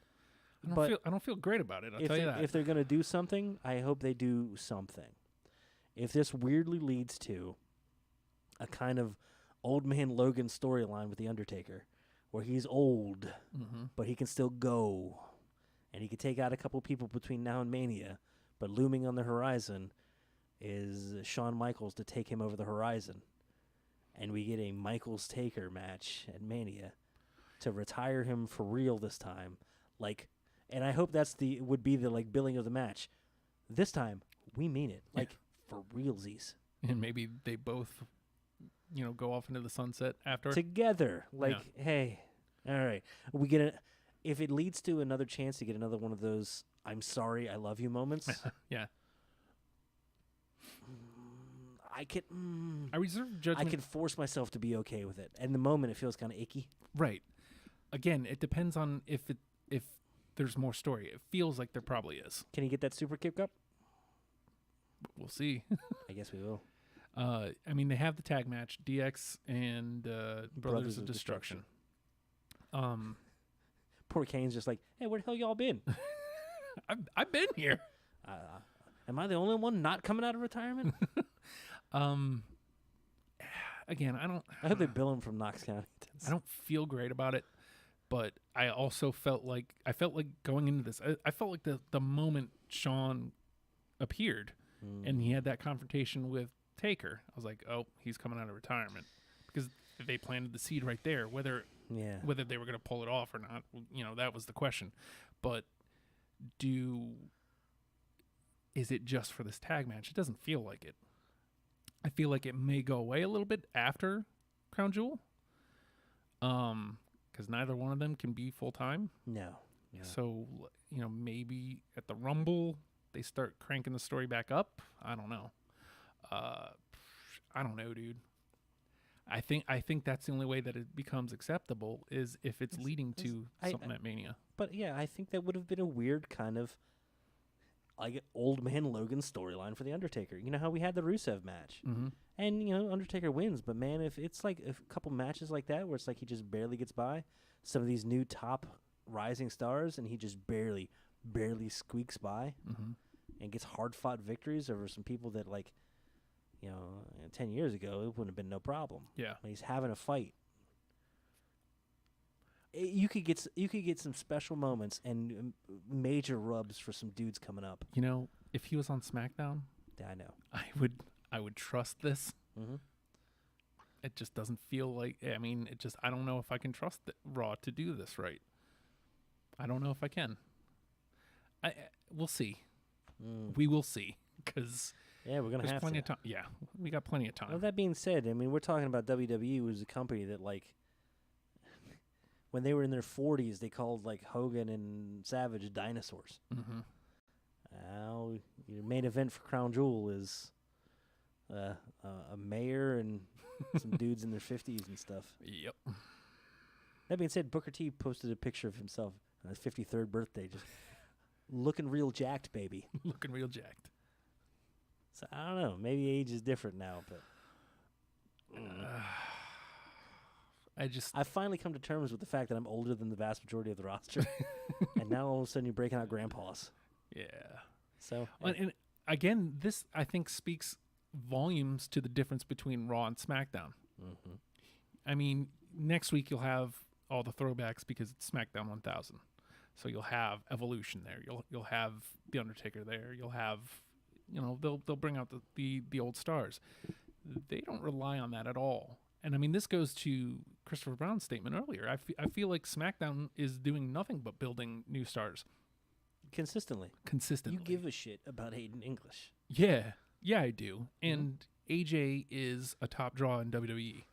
[SPEAKER 6] But
[SPEAKER 3] I don't feel great about it. I'll
[SPEAKER 6] if
[SPEAKER 3] tell you
[SPEAKER 6] they-
[SPEAKER 3] that.
[SPEAKER 6] if they're gonna do something, I hope they do something. If this weirdly leads to a kind of old man Logan storyline with the Undertaker, where he's old
[SPEAKER 3] Mm-hmm.
[SPEAKER 6] but he can still go, and he can take out a couple people between now and Mania, but looming on the horizon is Shawn Michaels to take him over the horizon, and we get a Michaels Taker match at Mania to retire him for real this time. Like, and I hope that's would be the like billing of the match. This time we mean it,
[SPEAKER 3] Yeah.
[SPEAKER 6] like for realsies.
[SPEAKER 3] And maybe they both, go off into the sunset after.
[SPEAKER 6] Together. Like, hey, all right, we get it. if it leads to another chance to get another one of those "I'm sorry, I love you" moments,
[SPEAKER 3] Yeah.
[SPEAKER 6] I can.
[SPEAKER 3] I reserve
[SPEAKER 6] I
[SPEAKER 3] judgment.
[SPEAKER 6] can force myself to be okay with it. And the moment, it feels kind of icky.
[SPEAKER 3] Right. Again, it depends on if there's more story. It feels like there probably is.
[SPEAKER 6] Can you get that super kick up?
[SPEAKER 3] We'll see.
[SPEAKER 6] I guess we will.
[SPEAKER 3] I mean, they have the tag match, DX and Brothers of
[SPEAKER 6] Destruction.
[SPEAKER 3] Destruction.
[SPEAKER 6] Poor Kane's just like, hey, where the hell y'all been?
[SPEAKER 3] I've been here.
[SPEAKER 6] Am I the only one not coming out of retirement?
[SPEAKER 3] Again,
[SPEAKER 6] I hope they bill him from Knox County.
[SPEAKER 3] I don't feel great about it, but I also felt like going into this, I felt like the moment Sean appeared and he had that confrontation with Taker, I was like, oh, he's coming out of retirement, because they planted the seed right there. Whether they were going to pull it off or not, that was the question. But is it just for this tag match? It doesn't feel like it. I feel like it may go away a little bit after Crown Jewel, because neither one of them can be full time.
[SPEAKER 6] No.
[SPEAKER 3] So maybe at the Rumble they start cranking the story back up. I don't know. I don't know, dude. I think that's the only way that it becomes acceptable is if it's leading to something at Mania.
[SPEAKER 6] But yeah, I think that would have been a weird kind of like old man Logan storyline for the Undertaker. You know how we had the Rusev match, and Undertaker wins. But man, if it's like a couple matches like that where it's like he just barely gets by some of these new top rising stars, and he just barely squeaks by and gets hard fought victories over some people that 10 years ago it wouldn't have been no problem.
[SPEAKER 3] Yeah.
[SPEAKER 6] When he's having a fight. You could get some special moments and major rubs for some dudes coming up.
[SPEAKER 3] If he was on SmackDown,
[SPEAKER 6] Yeah, I know.
[SPEAKER 3] I would trust this. It just doesn't feel like. I don't know if I can trust Raw to do this right. I don't know if I can. We'll see. We will see, because
[SPEAKER 6] Yeah, we're gonna
[SPEAKER 3] there's
[SPEAKER 6] have
[SPEAKER 3] plenty
[SPEAKER 6] to.
[SPEAKER 3] of time. Yeah, we got plenty of time.
[SPEAKER 6] Well, that being said, we're talking about WWE was a company that when they were in their 40s, they called Hogan and Savage dinosaurs. Now, your main event for Crown Jewel is a mayor and some dudes in their 50s and stuff.
[SPEAKER 3] Yep.
[SPEAKER 6] That being said, Booker T posted a picture of himself on his 53rd birthday, just looking real jacked, baby.
[SPEAKER 3] Looking real jacked.
[SPEAKER 6] So I don't know. Maybe age is different now, but I've finally come to terms with the fact that I'm older than the vast majority of the roster, and now all of a sudden you're breaking out grandpas.
[SPEAKER 3] Yeah.
[SPEAKER 6] So
[SPEAKER 3] And again, this I think speaks volumes to the difference between Raw and SmackDown. I mean, next week you'll have all the throwbacks because it's SmackDown 1000. So you'll have Evolution there. You'll have The Undertaker there. You'll have, they'll bring out the old stars. They don't rely on that at all. And I mean, this goes to Christopher Brown's statement earlier. I feel like SmackDown is doing nothing but building new stars
[SPEAKER 6] consistently.
[SPEAKER 3] consistently.
[SPEAKER 6] You give a shit about Hayden English.
[SPEAKER 3] Yeah, I do. And AJ is a top draw in WWE.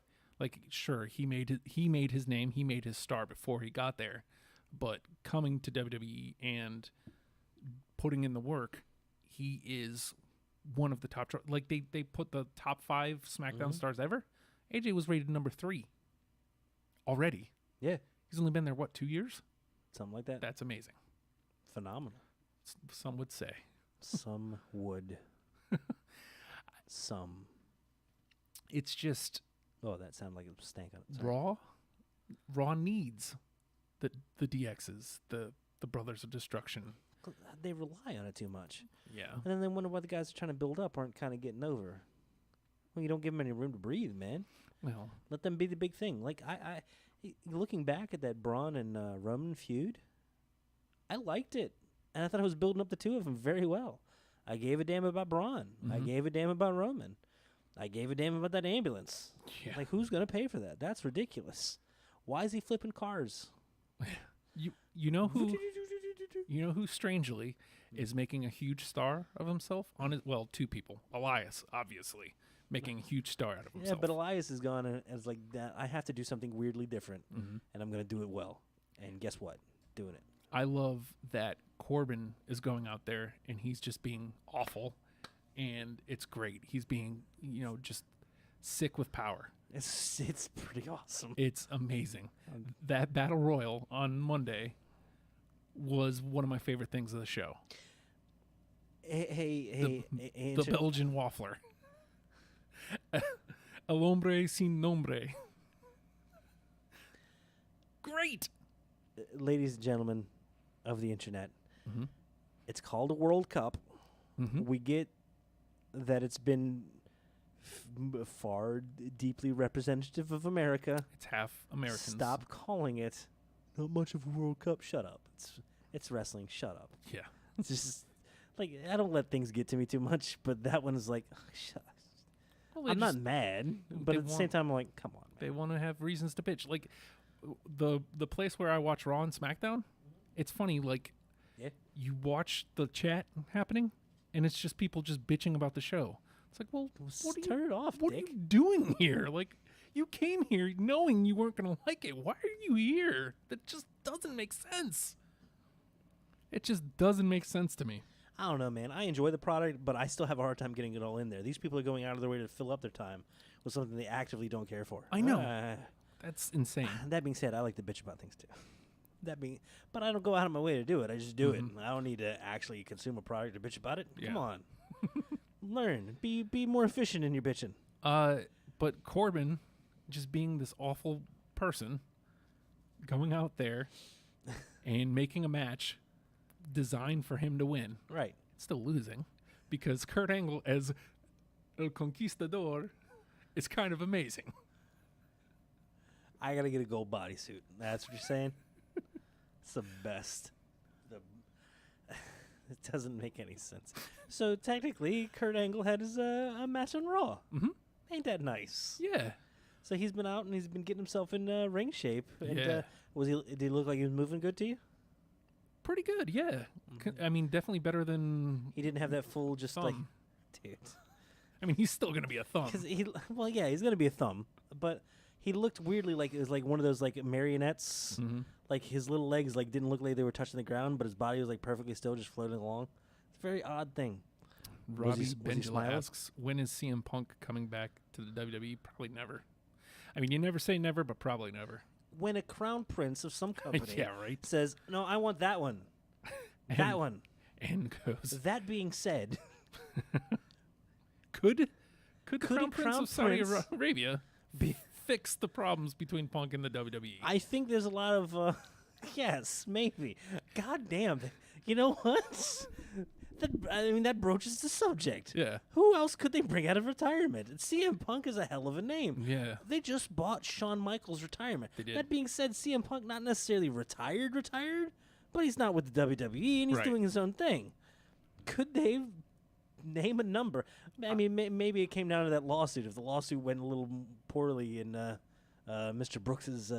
[SPEAKER 3] Sure, he made his name, he made his star before he got there, but coming to WWE and putting in the work, he is one of the top draw. They put the top 5 SmackDown stars ever. AJ was rated number 3 already.
[SPEAKER 6] Yeah,
[SPEAKER 3] He's only been there 2 years?
[SPEAKER 6] something like that.
[SPEAKER 3] That's amazing.
[SPEAKER 6] Phenomenal.
[SPEAKER 3] Some would say.
[SPEAKER 6] Some would. Some.
[SPEAKER 3] It's just
[SPEAKER 6] Oh, that sounded like it was stank on it. Sorry.
[SPEAKER 3] Raw needs the DXs, the Brothers of Destruction.
[SPEAKER 6] They rely on it too much.
[SPEAKER 3] Yeah.
[SPEAKER 6] And then they wonder why the guys are trying to build up aren't kind of getting over. Well, you don't give them any room to breathe, man.
[SPEAKER 3] Well,
[SPEAKER 6] Let them be the big thing. Looking back at that Braun and Roman feud, I liked it. And I thought it was building up the two of them very well. I gave a damn about Braun. I gave a damn about Roman. I gave a damn about that ambulance.
[SPEAKER 3] yeah.
[SPEAKER 6] Who's going to pay for that? That's ridiculous. Why is he flipping cars?
[SPEAKER 3] You know who strangely is making a huge star of himself on his, two people. Elias, obviously, making a huge star out of himself.
[SPEAKER 6] Yeah, but Elias has gone as that. I have to do something weirdly different, and I'm going to do it well. And guess what? doing it.
[SPEAKER 3] I love that Corbin is going out there and he's just being awful, and it's great. He's being, just sick with power.
[SPEAKER 6] It's pretty awesome.
[SPEAKER 3] It's amazing. That battle royal on Monday was one of my favorite things of the show.
[SPEAKER 6] Hey,
[SPEAKER 3] The Belgian waffler. El hombre sin nombre. Great.
[SPEAKER 6] ladies and gentlemen of the internet,
[SPEAKER 3] Mhm.
[SPEAKER 6] it's called a World Cup.
[SPEAKER 3] Mhm.
[SPEAKER 6] We get that it's been far deeply representative of America.
[SPEAKER 3] It's half Americans.
[SPEAKER 6] Stop calling it not much of a World Cup. Shut up. It's wrestling. Shut up.
[SPEAKER 3] Yeah.
[SPEAKER 6] It's just like I don't let things get to me too much, but that one is like, shut.
[SPEAKER 3] Well, they
[SPEAKER 6] I'm not
[SPEAKER 3] just-
[SPEAKER 6] mad, but
[SPEAKER 3] they
[SPEAKER 6] at the same
[SPEAKER 3] want-
[SPEAKER 6] time, I'm like, come on,
[SPEAKER 3] They
[SPEAKER 6] man.
[SPEAKER 3] want to have reasons to bitch. Like the place where I watch Raw and SmackDown, it's funny. Like
[SPEAKER 6] Yeah.
[SPEAKER 3] you watch the chat happening, and it's just people just bitching about the show. It's like, well, what are you,
[SPEAKER 6] Turn it off,
[SPEAKER 3] what
[SPEAKER 6] Dick.
[SPEAKER 3] are you doing here? Like, you came here knowing you weren't going to like it. Why are you here? That just doesn't make sense. It just doesn't make sense to me.
[SPEAKER 6] I don't know, man. I enjoy the product, but I still have a hard time getting it all in there. These people are going out of their way to fill up their time with something they actively don't care for.
[SPEAKER 3] I know. That's insane.
[SPEAKER 6] That being said, I like to bitch about things too. But I don't go out of my way to do it. I just do it. I don't need to actually consume a product to bitch about it. Come
[SPEAKER 3] Yeah.
[SPEAKER 6] on, learn. Be more efficient in your bitching.
[SPEAKER 3] But Corbin, just being this awful person, going out there and making a match designed for him to win,
[SPEAKER 6] Right.
[SPEAKER 3] still losing, because Kurt Angle as El Conquistador is kind of amazing.
[SPEAKER 6] I gotta get a gold bodysuit. That's what you're saying. It's the best. It doesn't make any sense. So technically, Kurt Angle had his a match on Raw.
[SPEAKER 3] Mhm.
[SPEAKER 6] Ain't that nice?
[SPEAKER 3] Yeah.
[SPEAKER 6] So he's been out and he's been getting himself in ring shape. And,
[SPEAKER 3] Yeah.
[SPEAKER 6] did he look like he was moving good to you?
[SPEAKER 3] Pretty good, yeah. I mean, definitely better than
[SPEAKER 6] He didn't have that full just like,
[SPEAKER 3] thumb.
[SPEAKER 6] dude.
[SPEAKER 3] I mean, he's still going to be a thumb.
[SPEAKER 6] Because he's gonna be a thumb, but he looked weirdly like it was like one of those like marionettes.
[SPEAKER 3] Mhm.
[SPEAKER 6] Like his little legs like didn't look like they were touching the ground, but his body was like perfectly still, just floating along. It's a very odd thing.
[SPEAKER 3] Robbie
[SPEAKER 6] was he
[SPEAKER 3] Benjula
[SPEAKER 6] smiling?
[SPEAKER 3] asks, when is CM Punk coming back to the WWE? Probably never. I mean, you never say never, but probably never.
[SPEAKER 6] When a crown prince of some company
[SPEAKER 3] Yeah, right.
[SPEAKER 6] says, "No, I want that one, that
[SPEAKER 3] And-
[SPEAKER 6] one."
[SPEAKER 3] And goes,
[SPEAKER 6] That being said,
[SPEAKER 3] could the
[SPEAKER 6] Could
[SPEAKER 3] Crown
[SPEAKER 6] a
[SPEAKER 3] Prince
[SPEAKER 6] Crown
[SPEAKER 3] of Saudi
[SPEAKER 6] Prince
[SPEAKER 3] Arabia fix the problems between Punk and the WWE?
[SPEAKER 6] I think there's a lot of yes, maybe. God damn, you know what? That broaches the subject.
[SPEAKER 3] Yeah.
[SPEAKER 6] Who else could they bring out of retirement? CM Punk is a hell of a name.
[SPEAKER 3] Yeah.
[SPEAKER 6] They just bought Shawn Michaels' retirement.
[SPEAKER 3] They did.
[SPEAKER 6] That being said, CM Punk not necessarily retired, but he's not with the WWE and he's
[SPEAKER 3] Right.
[SPEAKER 6] doing his own thing. Could they name a number? I mean, maybe it came down to that lawsuit. If the lawsuit went a little poorly in Mr. Brooks's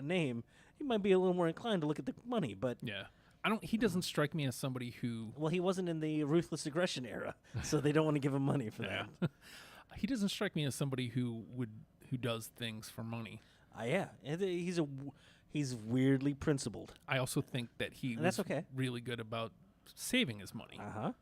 [SPEAKER 6] name, he might be a little more inclined to look at the money. But
[SPEAKER 3] Yeah. He doesn't strike me as somebody who
[SPEAKER 6] well, he wasn't in the ruthless aggression era, so they don't want to give him money for
[SPEAKER 3] Yeah.
[SPEAKER 6] that.
[SPEAKER 3] he doesn't strike me as somebody who does things for money.
[SPEAKER 6] Yeah, and he's weirdly principled.
[SPEAKER 3] I also think that he
[SPEAKER 6] And that's
[SPEAKER 3] was
[SPEAKER 6] okay.
[SPEAKER 3] really good about saving his money.
[SPEAKER 6] Uh-huh.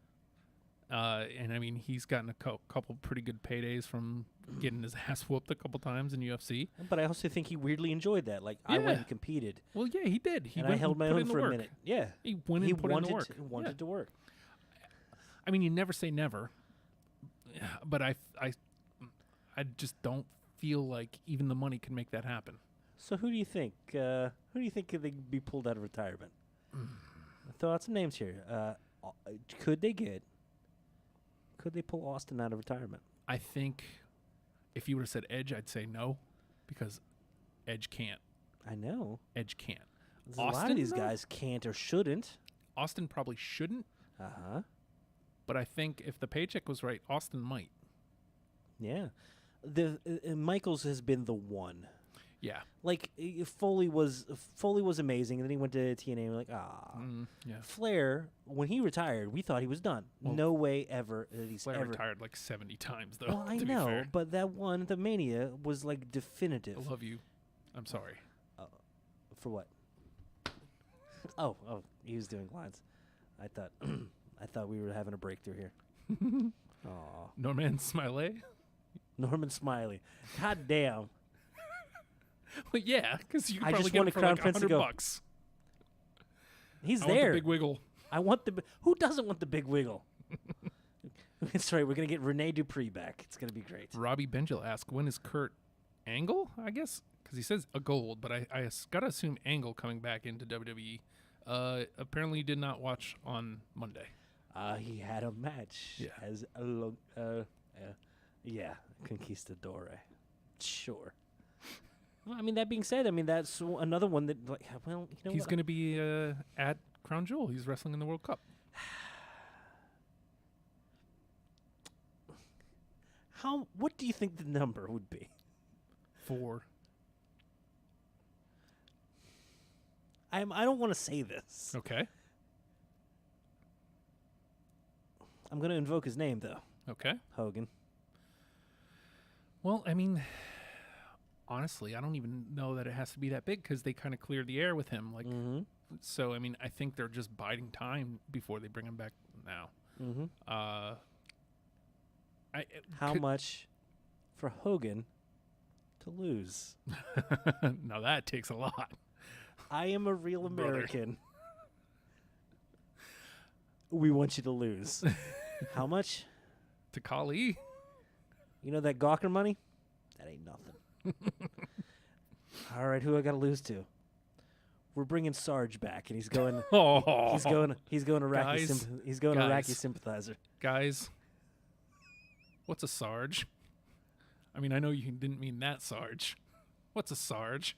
[SPEAKER 3] And I mean, he's gotten a couple pretty good paydays from getting his ass whooped a couple times in UFC.
[SPEAKER 6] But I also think he weirdly enjoyed that. Like I
[SPEAKER 3] Yeah.
[SPEAKER 6] went and competed,
[SPEAKER 3] Well, yeah, he did. He
[SPEAKER 6] and I
[SPEAKER 3] went
[SPEAKER 6] held
[SPEAKER 3] and
[SPEAKER 6] my
[SPEAKER 3] put
[SPEAKER 6] own
[SPEAKER 3] in the
[SPEAKER 6] for a
[SPEAKER 3] work.
[SPEAKER 6] minute. Yeah,
[SPEAKER 3] He went
[SPEAKER 6] he
[SPEAKER 3] and put in the work.
[SPEAKER 6] wanted to work.
[SPEAKER 3] I mean, you never say never, but I just don't feel like even the money can make that happen.
[SPEAKER 6] So who do you think? Who do you think could they be pulled out of retirement? Throw out some names here. Could they pull Austin out of retirement?
[SPEAKER 3] I think if you would have said Edge, I'd say no, because Edge can't.
[SPEAKER 6] I know.
[SPEAKER 3] Edge can't.
[SPEAKER 6] There's a lot of
[SPEAKER 3] Austin,
[SPEAKER 6] these
[SPEAKER 3] though?
[SPEAKER 6] guys can't or shouldn't.
[SPEAKER 3] Austin probably shouldn't,
[SPEAKER 6] Uh-huh.
[SPEAKER 3] but I think if the paycheck was right, Austin might.
[SPEAKER 6] Yeah. The Michaels has been the one.
[SPEAKER 3] Yeah.
[SPEAKER 6] Like Foley was amazing, and then he went to TNA and we're like,
[SPEAKER 3] Yeah.
[SPEAKER 6] Flair, when he retired, we thought he was done.
[SPEAKER 3] Well,
[SPEAKER 6] no way ever that he's
[SPEAKER 3] Flair
[SPEAKER 6] ever
[SPEAKER 3] retired like 70 times, though.
[SPEAKER 6] Well, I
[SPEAKER 3] to be
[SPEAKER 6] know,
[SPEAKER 3] fair.
[SPEAKER 6] but that one, the Mania, was like
[SPEAKER 3] I
[SPEAKER 6] definitive.
[SPEAKER 3] love you. I'm sorry.
[SPEAKER 6] For what? Oh, he was doing lines. I thought I thought we were having a breakthrough here. Aw.
[SPEAKER 3] Norman Smiley.
[SPEAKER 6] Norman Smiley. God damn.
[SPEAKER 3] Well, yeah, because you
[SPEAKER 6] I
[SPEAKER 3] can
[SPEAKER 6] just
[SPEAKER 3] probably get
[SPEAKER 6] want
[SPEAKER 3] him
[SPEAKER 6] a
[SPEAKER 3] for
[SPEAKER 6] Crown
[SPEAKER 3] like
[SPEAKER 6] Prince to go.
[SPEAKER 3] $100.
[SPEAKER 6] He's
[SPEAKER 3] I
[SPEAKER 6] there.
[SPEAKER 3] want the big wiggle.
[SPEAKER 6] I want the. Who doesn't want the big wiggle? It's right. We're gonna get Rene Dupree back. It's gonna be great.
[SPEAKER 3] Robbie Benjel asked, when is Kurt Angle, I guess? Because he says a gold, but I got to assume Angle coming back into WWE. Apparently, he did not watch on Monday.
[SPEAKER 6] He had a match
[SPEAKER 3] Yeah.
[SPEAKER 6] as Conquistador. Sure. Well, I mean, that being said, I mean that's another one that, like, well, you know,
[SPEAKER 3] He's
[SPEAKER 6] what?
[SPEAKER 3] going to be at Crown Jewel. He's wrestling in the World Cup.
[SPEAKER 6] What do you think the number would be?
[SPEAKER 3] 4.
[SPEAKER 6] I don't want to say this.
[SPEAKER 3] Okay.
[SPEAKER 6] I'm going to invoke his name though.
[SPEAKER 3] Okay.
[SPEAKER 6] Hogan.
[SPEAKER 3] Well, I mean, honestly, I don't even know that it has to be that big because they kind of cleared the air with him. Like,
[SPEAKER 6] Mm-hmm.
[SPEAKER 3] so I mean, I think they're just biding time before they bring him back now.
[SPEAKER 6] Mm-hmm. How
[SPEAKER 3] could-
[SPEAKER 6] much for Hogan to lose?
[SPEAKER 3] Now that takes a lot.
[SPEAKER 6] I am a real
[SPEAKER 3] Brother.
[SPEAKER 6] American. We want you to lose. How much?
[SPEAKER 3] To Kali.
[SPEAKER 6] You know that Gawker money? That ain't nothing. All right, who I got to lose to? We're bringing Sarge back, and he's going.
[SPEAKER 3] Oh,
[SPEAKER 6] He's going Iraqi.
[SPEAKER 3] Guys,
[SPEAKER 6] He's going Iraqi
[SPEAKER 3] guys.
[SPEAKER 6] sympathizer.
[SPEAKER 3] guys. What's a Sarge? I mean, I know you didn't mean that Sarge. What's a Sarge?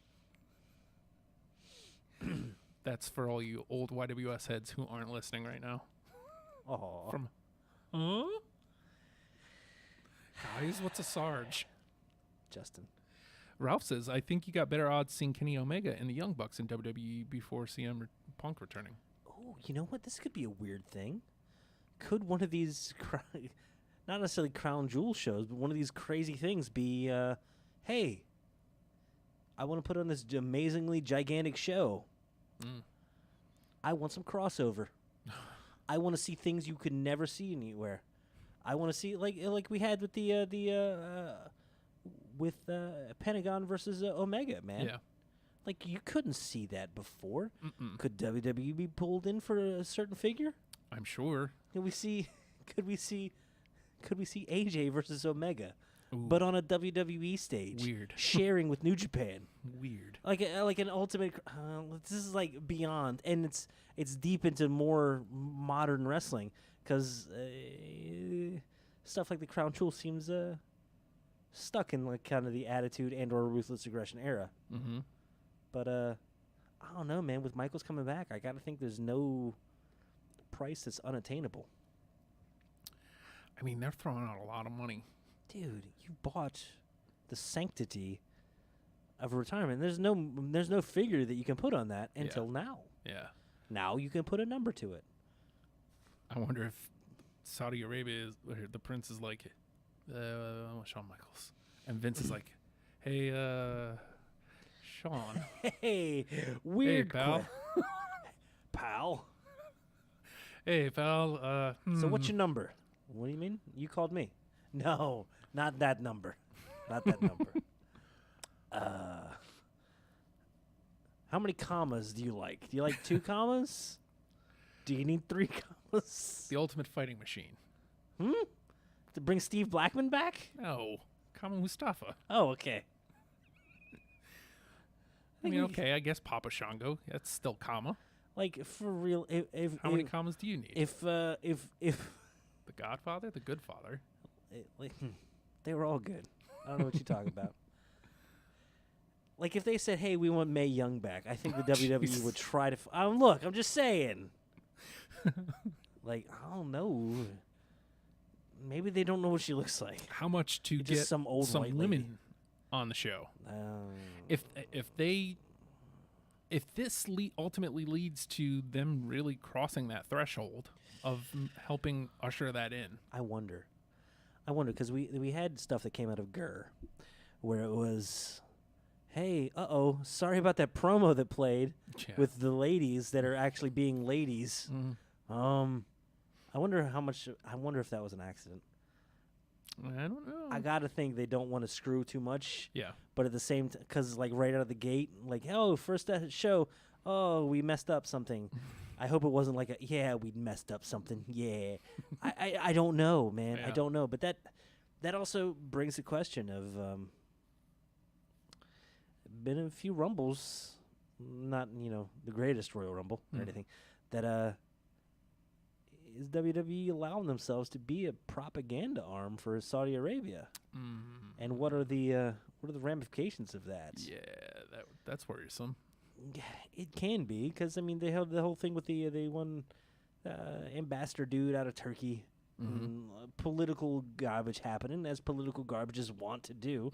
[SPEAKER 3] That's for all you old YWS heads who aren't listening right now.
[SPEAKER 6] Oh,
[SPEAKER 3] From, huh? Guys, what's a Sarge?
[SPEAKER 6] Justin.
[SPEAKER 3] Ralph says, I think you got better odds seeing Kenny Omega and the Young Bucks in WWE before CM Punk returning.
[SPEAKER 6] Oh, you know what? This could be a weird thing. Could one of these, not necessarily Crown Jewel shows, but one of these crazy things be, hey, I want to put on this amazingly gigantic show.
[SPEAKER 3] Mm.
[SPEAKER 6] I want some crossover. I want to see things you could never see anywhere. I want to see like we had with Pentagon versus Omega, man.
[SPEAKER 3] Yeah.
[SPEAKER 6] Like you couldn't see that before.
[SPEAKER 3] Mm-mm.
[SPEAKER 6] Could WWE be pulled in for a certain figure?
[SPEAKER 3] I'm sure.
[SPEAKER 6] Could we see AJ versus Omega,
[SPEAKER 3] Ooh,
[SPEAKER 6] but on a WWE stage,
[SPEAKER 3] Weird.
[SPEAKER 6] sharing with New Japan,
[SPEAKER 3] weird.
[SPEAKER 6] like an ultimate. This is like beyond, and it's deep into more modern wrestling because stuff like the Crown Jewel seems stuck in like kind of the Attitude and/or Ruthless Aggression era.
[SPEAKER 3] Mm-hmm.
[SPEAKER 6] But I don't know, man. With Michaels coming back, I gotta think there's no price that's unattainable.
[SPEAKER 3] I mean, they're throwing out a lot of money.
[SPEAKER 6] Dude, you bought the sanctity of retirement. There's no figure that you can put on that until now.
[SPEAKER 3] Yeah.
[SPEAKER 6] Now you can put a number to it.
[SPEAKER 3] I wonder if Saudi Arabia is, or the prince is like, Shawn Michaels. And Vince is like, hey, Shawn.
[SPEAKER 6] Hey, weird
[SPEAKER 3] Hey, pal.
[SPEAKER 6] pal.
[SPEAKER 3] Hey, pal.
[SPEAKER 6] So what's your number? What do you mean? You called me. No, not that number. Not that number. How many commas do you like? Do you like 2 commas? Do you need 3 commas?
[SPEAKER 3] The Ultimate Fighting Machine?
[SPEAKER 6] To bring Steve Blackman back?
[SPEAKER 3] No. Kama Mustafa.
[SPEAKER 6] Oh, okay.
[SPEAKER 3] I mean, okay, I guess Papa Shango. That's still comma.
[SPEAKER 6] Like for real, if
[SPEAKER 3] How many commas do you need?
[SPEAKER 6] if
[SPEAKER 3] The Godfather? The Good Father?
[SPEAKER 6] they were all good. I don't know what you're talking about. Like if they said, "Hey, we want Mae Young back," I think the WWE
[SPEAKER 3] Jesus.
[SPEAKER 6] would try to. Look, I'm just saying. Like I don't know. Maybe they don't know what she looks like.
[SPEAKER 3] How much to
[SPEAKER 6] Just
[SPEAKER 3] get
[SPEAKER 6] some old white lady.
[SPEAKER 3] women on the show? If this ultimately leads to them really crossing that threshold of helping usher that in.
[SPEAKER 6] I wonder because we had stuff that came out of GER where it was, hey, sorry about that promo that played
[SPEAKER 3] Yeah.
[SPEAKER 6] with the ladies that are actually being ladies. I wonder how much. I wonder if that was an accident.
[SPEAKER 3] I don't know.
[SPEAKER 6] I gotta think they don't want to screw too much,
[SPEAKER 3] yeah.
[SPEAKER 6] but at the same time, because like right out of the gate, like, oh, first show, oh, we messed up something. I hope it wasn't like yeah, we messed up something. Yeah, I don't know, man. I
[SPEAKER 3] Yeah.
[SPEAKER 6] don't know, but that also brings the question of been a few rumbles, not the greatest Royal Rumble or anything, that is WWE allowing themselves to be a propaganda arm for Saudi Arabia, and what are the ramifications of that?
[SPEAKER 3] Yeah, that's worrisome.
[SPEAKER 6] It can be because I mean they have the whole thing with the one ambassador dude out of Turkey. Political garbage happening as political garbages want to do,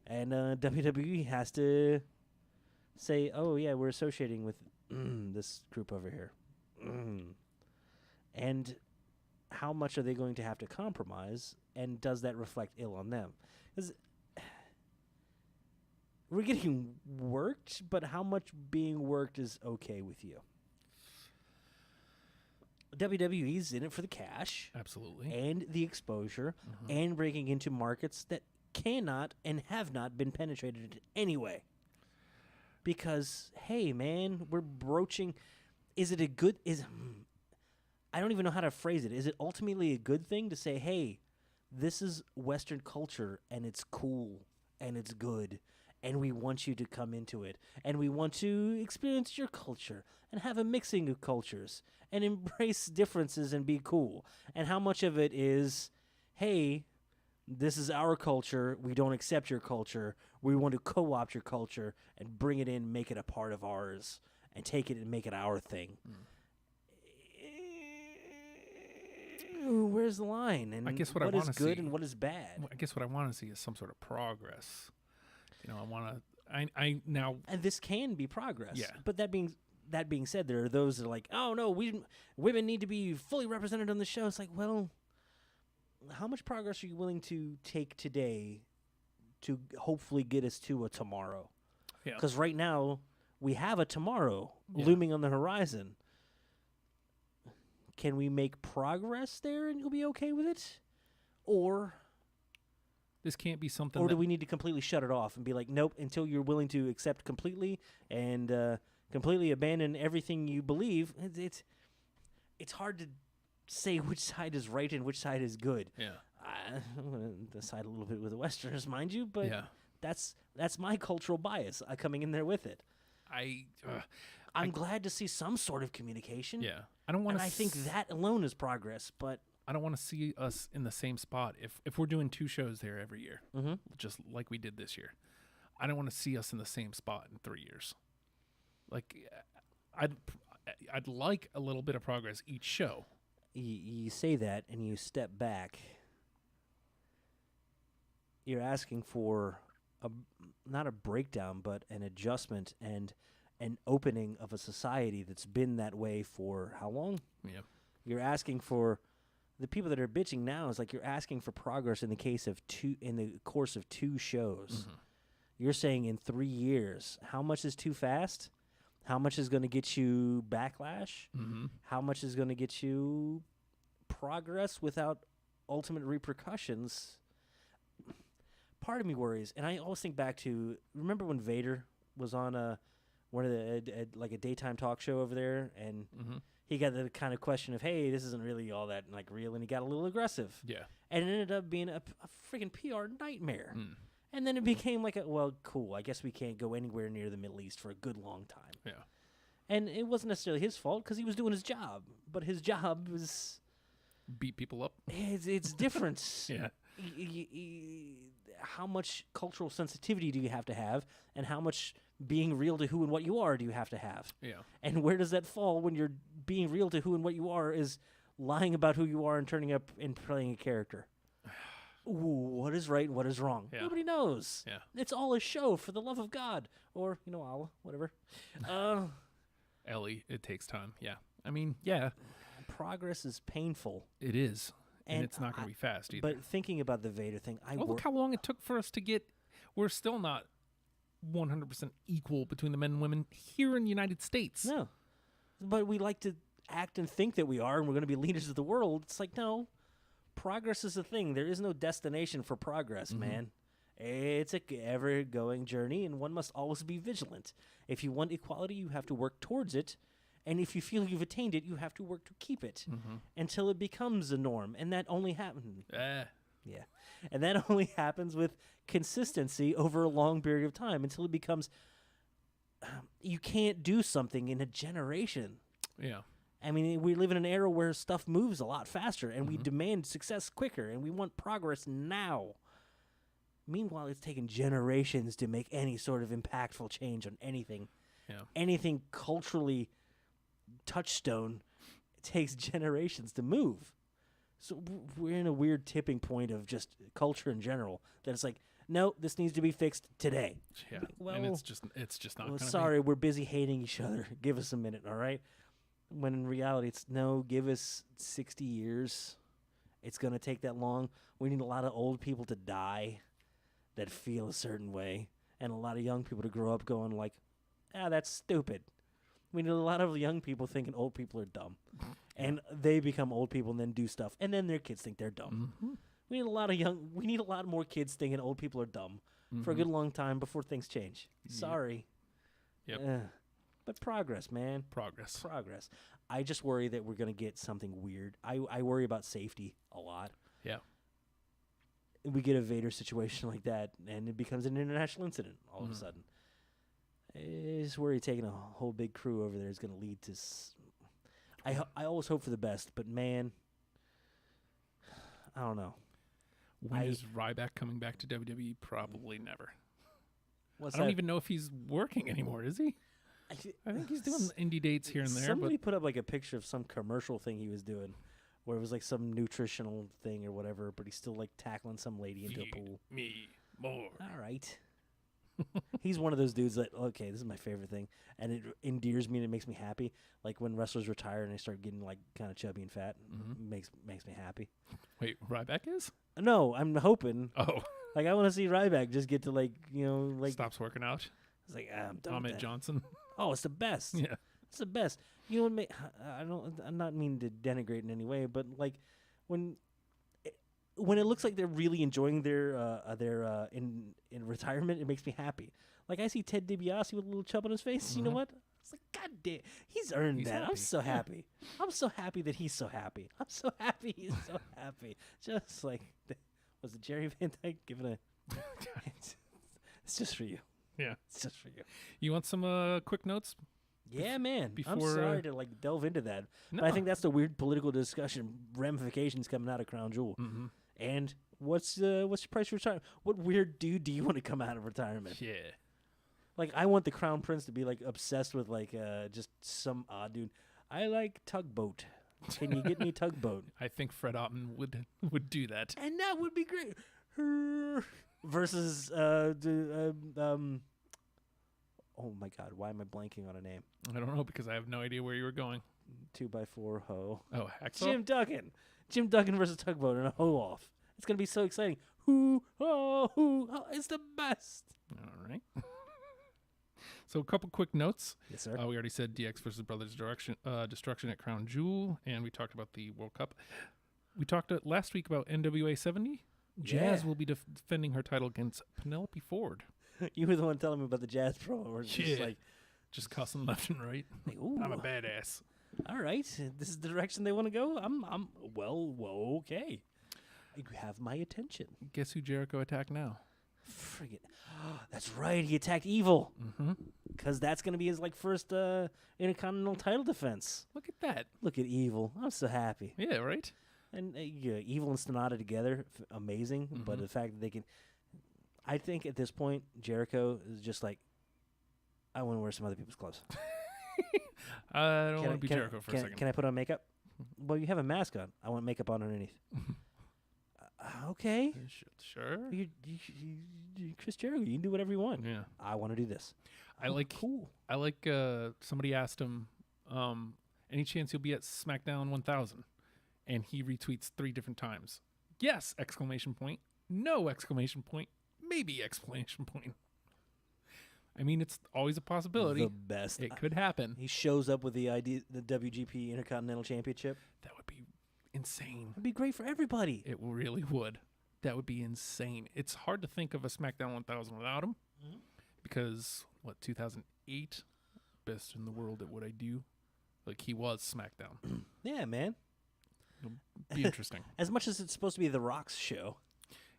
[SPEAKER 6] and WWE has to say, "Oh yeah, we're associating with this group over here," and how much are they going to have to compromise, and does that reflect ill on them? 'Cause we're getting worked, but how much being worked is okay with you? WWE's in it for the cash
[SPEAKER 3] Absolutely.
[SPEAKER 6] and the exposure and breaking into markets that cannot and have not been penetrated anyway. Because, hey, man, we're broaching. Is it a good. I don't even know how to phrase it. Is it ultimately a good thing to say, hey, this is Western culture and it's cool and it's good and we want you to come into it and we want to experience your culture and have a mixing of cultures and embrace differences and be cool? And how much of it is, hey, this is our culture, we don't accept your culture, we want to co-opt your culture and bring it in, make it a part of ours, and take it and make it our thing? Where's the line? And
[SPEAKER 3] I guess what I
[SPEAKER 6] what is
[SPEAKER 3] wanna
[SPEAKER 6] good
[SPEAKER 3] see-
[SPEAKER 6] and what is bad?
[SPEAKER 3] I guess what I want to see is some sort of progress. I want to. I now.
[SPEAKER 6] And this can be progress.
[SPEAKER 3] Yeah.
[SPEAKER 6] But that being said, there are those that are like, oh no, women need to be fully represented on the show. It's like, well, how much progress are you willing to take today to hopefully get us to a tomorrow?
[SPEAKER 3] Yeah.
[SPEAKER 6] Because right now we have a tomorrow
[SPEAKER 3] Yeah.
[SPEAKER 6] looming on the horizon. Can we make progress there and you'll be okay with it? Or
[SPEAKER 3] This can't be something.
[SPEAKER 6] Or do
[SPEAKER 3] that-
[SPEAKER 6] we need to completely shut it off and be like, nope, until you're willing to accept completely and completely abandon everything you believe? It's hard to say which side is right and which side is good.
[SPEAKER 3] Yeah.
[SPEAKER 6] I'm going to side a little bit with the Westerners, mind you, but
[SPEAKER 3] Yeah.
[SPEAKER 6] that's my cultural bias coming in there with it. I'm glad to see some sort of communication.
[SPEAKER 3] Yeah. I don't want
[SPEAKER 6] And
[SPEAKER 3] to.
[SPEAKER 6] I think that alone is progress, but
[SPEAKER 3] I don't want to see us in the same spot. If we're doing 2 shows there every year, just like we did this year, I don't want to see us in the same spot in 3 years. Like, I'd like a little bit of progress each show.
[SPEAKER 6] you say that and you step back, you're asking for not a breakdown, but an adjustment and an opening of a society that's been that way for how long?
[SPEAKER 3] Yeah.
[SPEAKER 6] You're asking for the people that are bitching now is like you're asking for progress in the course of 2 shows. You're saying in 3 years, how much is too fast? How much is going to get you backlash? How much is going to get you progress without ultimate repercussions? Part of me worries, and I always think back to, remember when Vader was on one of the like a daytime talk show over there, and he got the kind of question of, hey, this isn't really all that like real, and he got a little aggressive.
[SPEAKER 3] Yeah.
[SPEAKER 6] And it ended up being a freaking PR nightmare. And then it became like well, cool, I guess we can't go anywhere near the Middle East for a good long time.
[SPEAKER 3] Yeah.
[SPEAKER 6] And it wasn't necessarily his fault because he was doing his job. But his job was,
[SPEAKER 3] Beat people up.
[SPEAKER 6] it's different.
[SPEAKER 3] Yeah.
[SPEAKER 6] How much cultural sensitivity do you have to have, and how much being real to who and what you are do you have to have?
[SPEAKER 3] Yeah.
[SPEAKER 6] And where does that fall when you're being real to who and what you are is lying about who you are and turning up and playing a character? Ooh, what is right and what is wrong?
[SPEAKER 3] Yeah.
[SPEAKER 6] Nobody knows.
[SPEAKER 3] Yeah.
[SPEAKER 6] It's all a show for the love of God. Or, Allah, whatever.
[SPEAKER 3] Ellie, it takes time. Yeah. I mean, yeah,
[SPEAKER 6] Progress is painful.
[SPEAKER 3] it is. And
[SPEAKER 6] And
[SPEAKER 3] it's not going to be fast either.
[SPEAKER 6] But thinking about the Vader thing,
[SPEAKER 3] Well, look how long it took for us to get. We're still not 100% equal between the men and women here in the United States.
[SPEAKER 6] No. But we like to act and think that we are, and we're going to be leaders of the world. It's like, no. Progress is a thing. There is no destination for progress, man. It's a ever-going journey, and one must always be vigilant. If you want equality, you have to work towards it. And if you feel you've attained it, you have to work to keep it until it becomes a norm. And that only happens. Yeah. And that only happens with consistency over a long period of time until it becomes you can't do something in a generation.
[SPEAKER 3] Yeah.
[SPEAKER 6] I mean, we live in an era where stuff moves a lot faster and we demand success quicker and we want progress now. Meanwhile, it's taken generations to make any sort of impactful change on anything.
[SPEAKER 3] Yeah.
[SPEAKER 6] Anything culturally touchstone, it takes generations to move. So we're in a weird tipping point of just culture in general that it's like, no, this needs to be fixed today.
[SPEAKER 3] Yeah.
[SPEAKER 6] Well,
[SPEAKER 3] and it's just not
[SPEAKER 6] well,
[SPEAKER 3] going to
[SPEAKER 6] sorry, we're busy hating each other. Give us a minute, all right? When in reality, it's no, give us 60 years. It's going to take that long. We need a lot of old people to die that feel a certain way, and a lot of young people to grow up going like, that's stupid. We need a lot of young people thinking old people are dumb, and they become old people and then do stuff, and then their kids think they're dumb. We need a lot more kids thinking old people are dumb for a good long time before things change. Sorry.
[SPEAKER 3] Yep.
[SPEAKER 6] But progress, man.
[SPEAKER 3] Progress.
[SPEAKER 6] I just worry that we're going to get something weird. I worry about safety a lot.
[SPEAKER 3] Yeah.
[SPEAKER 6] We get a Vader situation like that, and it becomes an international incident all of a sudden. I just worry taking a whole big crew over there is going to lead to... I always hope for the best, but man, I don't know.
[SPEAKER 3] When is Ryback coming back to WWE? Probably never.
[SPEAKER 6] What's
[SPEAKER 3] I don't
[SPEAKER 6] that?
[SPEAKER 3] even know if he's working anymore, is he? I think he's doing indie dates here and there.
[SPEAKER 6] Somebody
[SPEAKER 3] But
[SPEAKER 6] put up like a picture of some commercial thing he was doing, where it was like some nutritional thing or whatever, but he's still like tackling some lady into a pool.
[SPEAKER 3] me more.
[SPEAKER 6] All right. He's one of those dudes that, okay, this is my favorite thing, and it endears me and it makes me happy. Like when wrestlers retire and they start getting like kind of chubby and fat, makes me happy.
[SPEAKER 3] Wait, Ryback is?
[SPEAKER 6] No, I'm hoping.
[SPEAKER 3] Oh,
[SPEAKER 6] Like I want to see Ryback just get to like
[SPEAKER 3] stops working out.
[SPEAKER 6] It's like I'm done with
[SPEAKER 3] Ahmed
[SPEAKER 6] that.
[SPEAKER 3] Johnson.
[SPEAKER 6] Oh, it's the best.
[SPEAKER 3] Yeah.
[SPEAKER 6] It's the best. You know what? I'm not meaning to denigrate in any way, but like when it looks like they're really enjoying their in retirement, it makes me happy. Like I see Ted DiBiase with a little chub on his face. You know what? It's like, God damn, he's earned
[SPEAKER 3] He's
[SPEAKER 6] that. I'm
[SPEAKER 3] happy.
[SPEAKER 6] so happy. I'm so happy that he's so happy. I'm so happy he's so happy. Just like was it Jerry Van Dyke giving a? It's just for you.
[SPEAKER 3] Yeah.
[SPEAKER 6] It's just for you.
[SPEAKER 3] You want some quick notes?
[SPEAKER 6] Yeah, man. I'm
[SPEAKER 3] before,
[SPEAKER 6] sorry to like delve into that, but I think that's the weird political discussion ramifications coming out of Crown Jewel. And what's your price for retirement? What weird dude do you want to come out of retirement?
[SPEAKER 3] Yeah.
[SPEAKER 6] Like I want the Crown Prince to be like obsessed with like just some odd dude. I like tugboat. Can you get me tugboat?
[SPEAKER 3] I think Fred Ottman would do that.
[SPEAKER 6] And that would be great. Versus oh my God, why am I blanking on a name?
[SPEAKER 3] I don't know because I have no idea where you were going.
[SPEAKER 6] 2x4 hoe.
[SPEAKER 3] Oh, Hacksaw?
[SPEAKER 6] Jim Duggan versus Tugboat and a hoe off. It's gonna be so exciting. Hoo, it's the best.
[SPEAKER 3] All right. So a couple quick notes.
[SPEAKER 6] Yes, sir.
[SPEAKER 3] We already said DX versus Brothers Destruction at Crown Jewel, and we talked about the World Cup. We talked last week about NWA 70. Jazz
[SPEAKER 6] Yeah.
[SPEAKER 3] will be defending her title against Penelope Ford.
[SPEAKER 6] You were the one telling me about the Jazz Pro. Where it's just like,
[SPEAKER 3] Just cussing left and right.
[SPEAKER 6] ooh,
[SPEAKER 3] I'm a badass.
[SPEAKER 6] all right, this is the direction they want to go. I'm well, okay. You have my attention.
[SPEAKER 3] Guess who Jericho attacked now?
[SPEAKER 6] Friggin'. That's right. He attacked Evil. Because that's going to be his like first Intercontinental title defense.
[SPEAKER 3] Look at that.
[SPEAKER 6] Look at Evil. I'm so happy.
[SPEAKER 3] Yeah, right?
[SPEAKER 6] And yeah, Evil and Sonata together, amazing. But the fact that they can, I think at this point, Jericho is just like, I want to wear some other people's clothes.
[SPEAKER 3] I don't want to be Jericho for a second.
[SPEAKER 6] Can I put on makeup? Well, you have a mask on. I want makeup on underneath. Okay.
[SPEAKER 3] Sure.
[SPEAKER 6] You, Chris Jericho, you can do whatever you want.
[SPEAKER 3] Yeah.
[SPEAKER 6] I want to do this.
[SPEAKER 3] I like
[SPEAKER 6] cool.
[SPEAKER 3] I like somebody asked him, any chance he'll be at SmackDown 1000? And he retweets 3 different times. Yes, exclamation point. No, exclamation point. Maybe, exclamation point. I mean, it's always a possibility.
[SPEAKER 6] The best.
[SPEAKER 3] It could happen.
[SPEAKER 6] He shows up with the WGP Intercontinental Championship.
[SPEAKER 3] That would be insane.
[SPEAKER 6] It'd be great for everybody.
[SPEAKER 3] It really would. That would be insane. It's hard to think of a SmackDown 1000 without him. Because, 2008? Best in the world at what I do. Like, he was SmackDown.
[SPEAKER 6] Yeah, man.
[SPEAKER 3] It'll be interesting.
[SPEAKER 6] As much as it's supposed to be The Rock's show.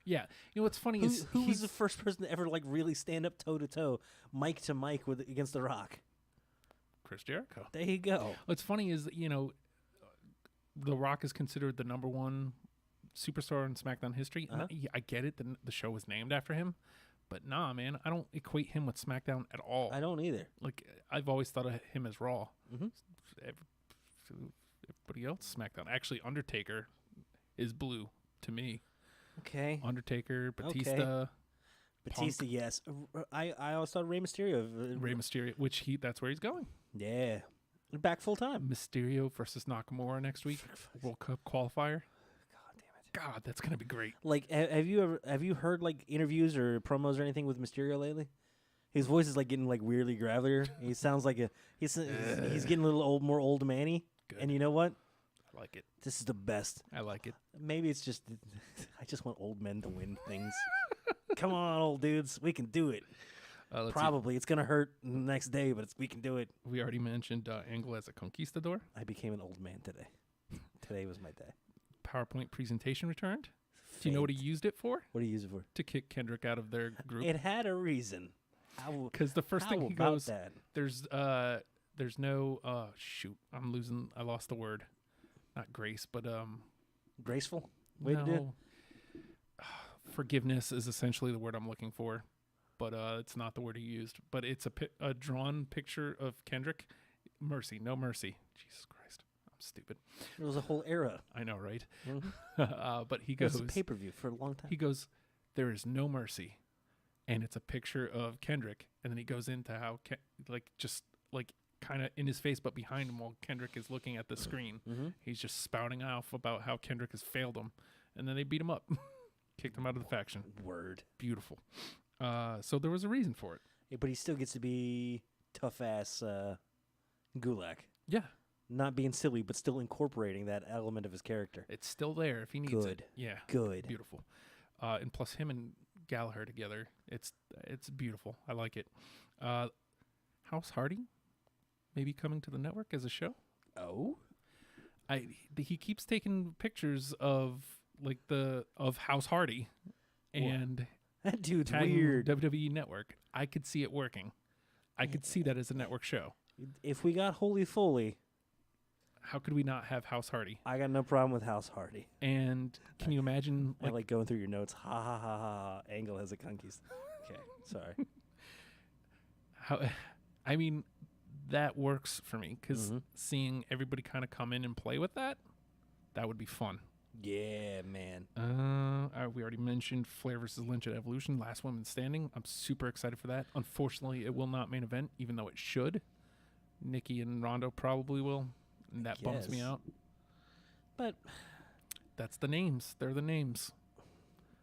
[SPEAKER 3] Yeah. You know what's funny is
[SPEAKER 6] Who was the first person to ever like really stand up toe to toe, mic to mic with against The Rock?
[SPEAKER 3] Chris Jericho.
[SPEAKER 6] There you go.
[SPEAKER 3] What's funny is that, The Rock is considered the number one superstar in SmackDown history. And I get it. The show was named after him. But nah, man, I don't equate him with SmackDown at all.
[SPEAKER 6] I don't either.
[SPEAKER 3] Like, I've always thought of him as Raw.
[SPEAKER 6] Mhm.
[SPEAKER 3] Everybody else, SmackDown. Actually, Undertaker is blue to me.
[SPEAKER 6] Okay.
[SPEAKER 3] Undertaker, Batista,
[SPEAKER 6] Batista, yes. I always thought Rey Mysterio.
[SPEAKER 3] Rey Mysterio, that's where he's going.
[SPEAKER 6] Yeah. Back full time.
[SPEAKER 3] Mysterio versus Nakamura next week. World Cup qualifier.
[SPEAKER 6] God damn it.
[SPEAKER 3] God, that's going to be great.
[SPEAKER 6] Like, have you heard like interviews or promos or anything with Mysterio lately? His voice is like getting like weirdly gravelier. He sounds like he's getting a little more old manny.
[SPEAKER 3] Good.
[SPEAKER 6] And you know what?
[SPEAKER 3] I like it.
[SPEAKER 6] This is the best.
[SPEAKER 3] I like it.
[SPEAKER 6] Maybe it's just I just want old men to win things. Come on, old dudes, we can do it.
[SPEAKER 3] Let's see.
[SPEAKER 6] Probably it's gonna hurt the next day, but we can do it.
[SPEAKER 3] We already mentioned Angle as a conquistador.
[SPEAKER 6] I became an old man today. Today was my day.
[SPEAKER 3] PowerPoint presentation returned. Do you know what he
[SPEAKER 6] Fate.
[SPEAKER 3] used it for?
[SPEAKER 6] What do you use it for?
[SPEAKER 3] To kick Kendrick out of their group.
[SPEAKER 6] It had a reason.
[SPEAKER 3] Because the first
[SPEAKER 6] how
[SPEAKER 3] thing he
[SPEAKER 6] about
[SPEAKER 3] goes,
[SPEAKER 6] that?
[SPEAKER 3] there's no shoot. I lost the word. Not grace, but
[SPEAKER 6] Graceful way to do it.
[SPEAKER 3] no. Forgiveness is essentially the word I'm looking for, but it's not the word he used. But it's a drawn picture of Kendrick. Mercy, no mercy. Jesus Christ, I'm stupid.
[SPEAKER 6] It was a whole era.
[SPEAKER 3] I know, right?
[SPEAKER 6] Mhm.
[SPEAKER 3] But he
[SPEAKER 6] It was
[SPEAKER 3] goes,
[SPEAKER 6] a pay-per-view for a long time.
[SPEAKER 3] he goes, there is no mercy, and it's a picture of Kendrick, and then he goes into how kind of in his face, but behind him while Kendrick is looking at the screen. He's just spouting off about how Kendrick has failed him, and then they beat him up, kicked him out of the faction.
[SPEAKER 6] Word.
[SPEAKER 3] Beautiful. So there was a reason for it.
[SPEAKER 6] Yeah, but he still gets to be tough ass Gulak.
[SPEAKER 3] Yeah,
[SPEAKER 6] Not being silly, but still incorporating that element of his character.
[SPEAKER 3] it's still there if he needs
[SPEAKER 6] Good.
[SPEAKER 3] it. Yeah,
[SPEAKER 6] Good.
[SPEAKER 3] beautiful. And plus him and Gallagher together, it's beautiful. I like it. House Hardy, maybe coming to the network as a show.
[SPEAKER 6] Oh?
[SPEAKER 3] He keeps taking pictures of House Hardy, and
[SPEAKER 6] That dude's
[SPEAKER 3] tagging
[SPEAKER 6] weird.
[SPEAKER 3] WWE Network. I could see it working. I could see that as a network show.
[SPEAKER 6] If we got Holy Foley,
[SPEAKER 3] How could we not have House Hardy?
[SPEAKER 6] I got no problem with House Hardy.
[SPEAKER 3] And can you imagine
[SPEAKER 6] I like going through your notes. Ha ha ha ha ha. Angle has a conquist. Okay, sorry.
[SPEAKER 3] how? I mean, that works for me because
[SPEAKER 6] Mhm.
[SPEAKER 3] seeing everybody kind of come in and play with that would be fun.
[SPEAKER 6] Yeah, man.
[SPEAKER 3] We already mentioned Flair versus Lynch at Evolution, last woman standing. I'm super excited for that. Unfortunately, it will not main event, even though it should. Nikki and Rondo probably will, and that bums me
[SPEAKER 6] guess.
[SPEAKER 3] out.
[SPEAKER 6] But
[SPEAKER 3] That's the names. They're the names.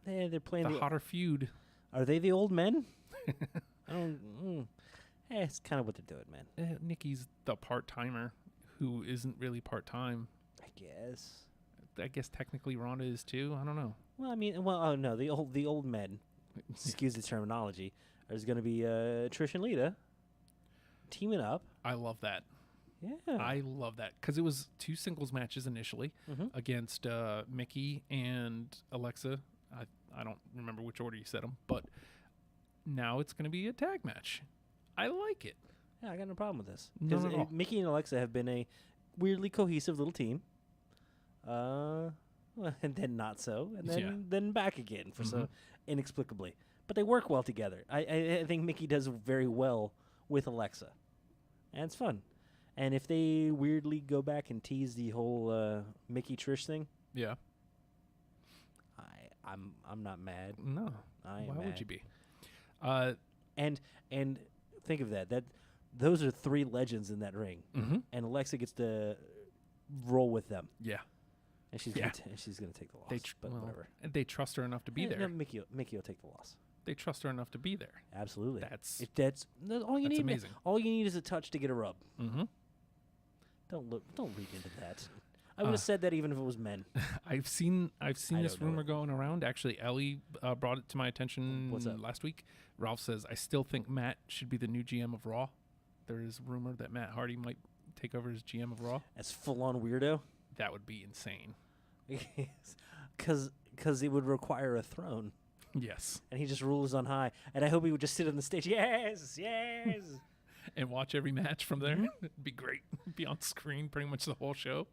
[SPEAKER 6] they're playing
[SPEAKER 3] The
[SPEAKER 6] the.
[SPEAKER 3] hotter feud.
[SPEAKER 6] Are they the old men? I don't. It's kind of what they're doing, man.
[SPEAKER 3] Nikki's the part-timer who isn't really part-time.
[SPEAKER 6] I guess.
[SPEAKER 3] I guess technically Ronda is too. I don't know.
[SPEAKER 6] Well, I mean, oh no, the old men. Excuse the terminology. There's going to be Trish and Lita teaming up.
[SPEAKER 3] I love that.
[SPEAKER 6] Yeah.
[SPEAKER 3] I love that because it was 2 singles matches initially
[SPEAKER 6] Mhm.
[SPEAKER 3] against Mickey and Alexa. I don't remember which order you said them, but now it's going to be a tag match. I like it.
[SPEAKER 6] Yeah, I got no problem with this.
[SPEAKER 3] None
[SPEAKER 6] 'Cause,
[SPEAKER 3] at all.
[SPEAKER 6] Mickey and Alexa have been a weirdly cohesive little team. Well, and then not so, and then back again for so inexplicably. But they work well together. I think Mickey does very well with Alexa, and it's fun. And if they weirdly go back and tease the whole Mickey Trish thing,
[SPEAKER 3] Yeah.
[SPEAKER 6] I'm not mad.
[SPEAKER 3] No.
[SPEAKER 6] I am
[SPEAKER 3] Why would
[SPEAKER 6] mad.
[SPEAKER 3] you be?
[SPEAKER 6] And think of that. Those are 3 legends in that ring, and Alexa gets to roll with them,
[SPEAKER 3] Yeah.
[SPEAKER 6] and she's
[SPEAKER 3] Yeah.
[SPEAKER 6] she's gonna take the loss.
[SPEAKER 3] They
[SPEAKER 6] but whatever.
[SPEAKER 3] They trust her enough to be
[SPEAKER 6] No,
[SPEAKER 3] there.
[SPEAKER 6] Mickey will take the loss.
[SPEAKER 3] They trust her enough to be there.
[SPEAKER 6] Absolutely.
[SPEAKER 3] That's
[SPEAKER 6] That's all you
[SPEAKER 3] that's
[SPEAKER 6] need.
[SPEAKER 3] amazing.
[SPEAKER 6] All you need is a touch to get a rub.
[SPEAKER 3] mm-hmm.
[SPEAKER 6] Don't read into that. I would have said that even if it was men.
[SPEAKER 3] I've seen this
[SPEAKER 6] don't know
[SPEAKER 3] rumor
[SPEAKER 6] it.
[SPEAKER 3] going around. Actually, Ellie brought it to my attention
[SPEAKER 6] What's up?
[SPEAKER 3] last week. Ralph says, I still think Matt should be the new GM of Raw. There is rumor that Matt Hardy might take over as GM of Raw.
[SPEAKER 6] As full-on weirdo.
[SPEAKER 3] That would be insane.
[SPEAKER 6] Because it would require a throne.
[SPEAKER 3] Yes.
[SPEAKER 6] And he just rules on high. And I hope he would just sit on the stage. Yes, yes.
[SPEAKER 3] And watch every match from there.
[SPEAKER 6] Mm-hmm.
[SPEAKER 3] It'd be great. Be on screen pretty much the whole show.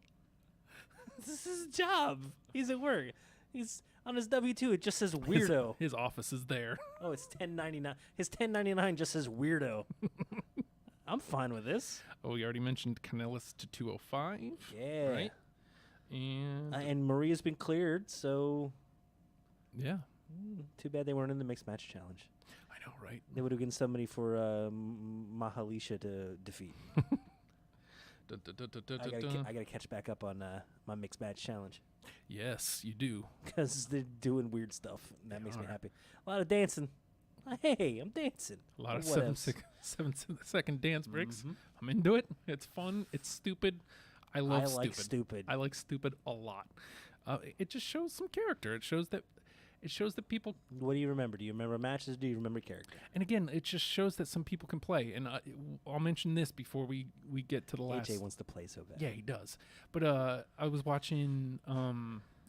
[SPEAKER 6] This is his job. He's at work. He's on his W-2. It just says weirdo.
[SPEAKER 3] His office is there.
[SPEAKER 6] Oh, it's 1099. His 1099 just says weirdo. I'm fine with this.
[SPEAKER 3] Oh, we already mentioned Canellis to 205.
[SPEAKER 6] Yeah.
[SPEAKER 3] Right? And
[SPEAKER 6] And Maria's been cleared, so
[SPEAKER 3] yeah.
[SPEAKER 6] too bad they weren't in the mixed match challenge.
[SPEAKER 3] I know, right?
[SPEAKER 6] They would have given somebody for Mahalisha to defeat.
[SPEAKER 3] Dun, dun, dun, dun, dun,
[SPEAKER 6] I
[SPEAKER 3] dun,
[SPEAKER 6] gotta,
[SPEAKER 3] dun.
[SPEAKER 6] I gotta catch back up on my mixed match challenge
[SPEAKER 3] Yes, you do.
[SPEAKER 6] because they're doing weird stuff. And that
[SPEAKER 3] They
[SPEAKER 6] makes me
[SPEAKER 3] are.
[SPEAKER 6] happy. A lot of dancing. Hey, I'm dancing.
[SPEAKER 3] A lot of
[SPEAKER 6] What else?
[SPEAKER 3] 7-second dance breaks.
[SPEAKER 6] Mhm.
[SPEAKER 3] I'm into it. It's fun. It's stupid. I love
[SPEAKER 6] I
[SPEAKER 3] stupid.
[SPEAKER 6] like stupid.
[SPEAKER 3] I like stupid a lot. It just shows some character. It shows that people.
[SPEAKER 6] What do you remember? Do you remember matches? Do you remember character?
[SPEAKER 3] And again, it just shows that some people can play. And I'll mention this before we get to the last.
[SPEAKER 6] AJ wants to play so bad.
[SPEAKER 3] Yeah, he does. But I was watching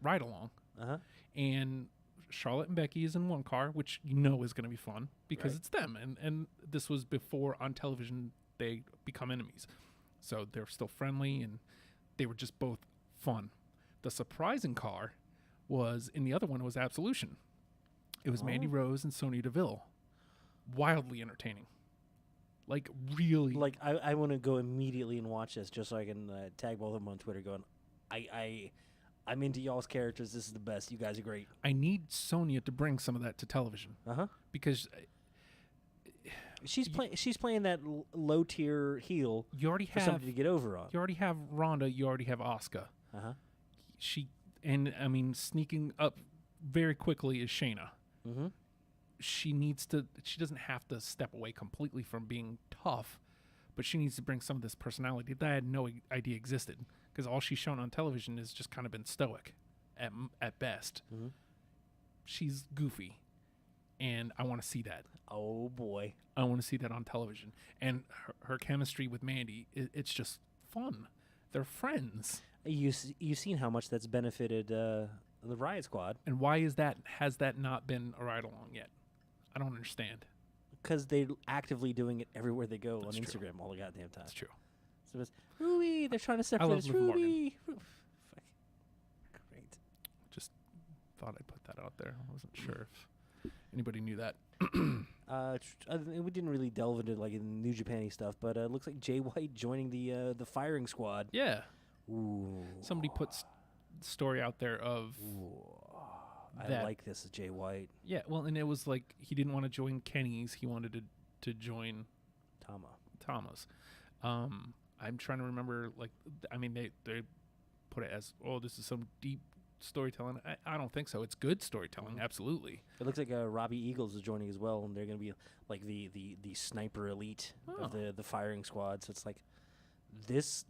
[SPEAKER 3] Ride Along,
[SPEAKER 6] Uh-huh.
[SPEAKER 3] and Charlotte and Becky is in one car, which you know is going to be fun because
[SPEAKER 6] Right.
[SPEAKER 3] it's them. And this was before on television they become enemies. So they're still friendly, and they were just both fun. The surprising car was in the other one was Absolution. It was Mandy
[SPEAKER 6] Oh.
[SPEAKER 3] Rose and Sonya Deville. Wildly entertaining. Like, really.
[SPEAKER 6] Like I want to go immediately and watch this just so I can tag both of them on Twitter going, I'm into y'all's characters. This is the best. You guys are great.
[SPEAKER 3] I need Sonya to bring some of that to television
[SPEAKER 6] Uh-huh.
[SPEAKER 3] because
[SPEAKER 6] She's playing that low tier heel
[SPEAKER 3] you already
[SPEAKER 6] for
[SPEAKER 3] have
[SPEAKER 6] somebody to get over on.
[SPEAKER 3] you already have Ronda, you already have Asuka.
[SPEAKER 6] Uh-huh.
[SPEAKER 3] Sneaking up very quickly is Shayna.
[SPEAKER 6] Mm-hmm.
[SPEAKER 3] She doesn't have to step away completely from being tough, but she needs to bring some of this personality that I had no idea existed, because all she's shown on television has just kind of been stoic at best.
[SPEAKER 6] Mhm.
[SPEAKER 3] She's goofy, and I want to see that.
[SPEAKER 6] Oh boy.
[SPEAKER 3] I want to see that on television. And her chemistry with Mandy, it's just fun. They're friends.
[SPEAKER 6] You've seen how much that's benefited the Riot Squad
[SPEAKER 3] And why has that not been a ride along yet? I don't understand.
[SPEAKER 6] because they're actively doing it everywhere they go
[SPEAKER 3] That's
[SPEAKER 6] on
[SPEAKER 3] true.
[SPEAKER 6] Instagram all the goddamn time.
[SPEAKER 3] That's true.
[SPEAKER 6] So it's Ruby. They're trying to separate
[SPEAKER 3] love
[SPEAKER 6] us.
[SPEAKER 3] Liv Morgan.
[SPEAKER 6] Ruby. Fuck. Great.
[SPEAKER 3] Just thought I'd put that out there. I wasn't sure if anybody knew that.
[SPEAKER 6] We didn't really delve into like in New Japan stuff, but it looks like Jay White joining the firing squad.
[SPEAKER 3] Yeah.
[SPEAKER 6] Ooh.
[SPEAKER 3] Somebody put story out there of
[SPEAKER 6] I
[SPEAKER 3] that.
[SPEAKER 6] like this, Jay White.
[SPEAKER 3] Yeah, well, and it was like he didn't want to join Kenny's. He wanted to join
[SPEAKER 6] Tama.
[SPEAKER 3] Tama's. I'm trying to remember, like, they put it as, oh, this is some deep storytelling. I don't think so. It's good storytelling, absolutely.
[SPEAKER 6] It looks like Robbie Eagles is joining as well, and they're going to be like the sniper elite of the firing squad. So it's like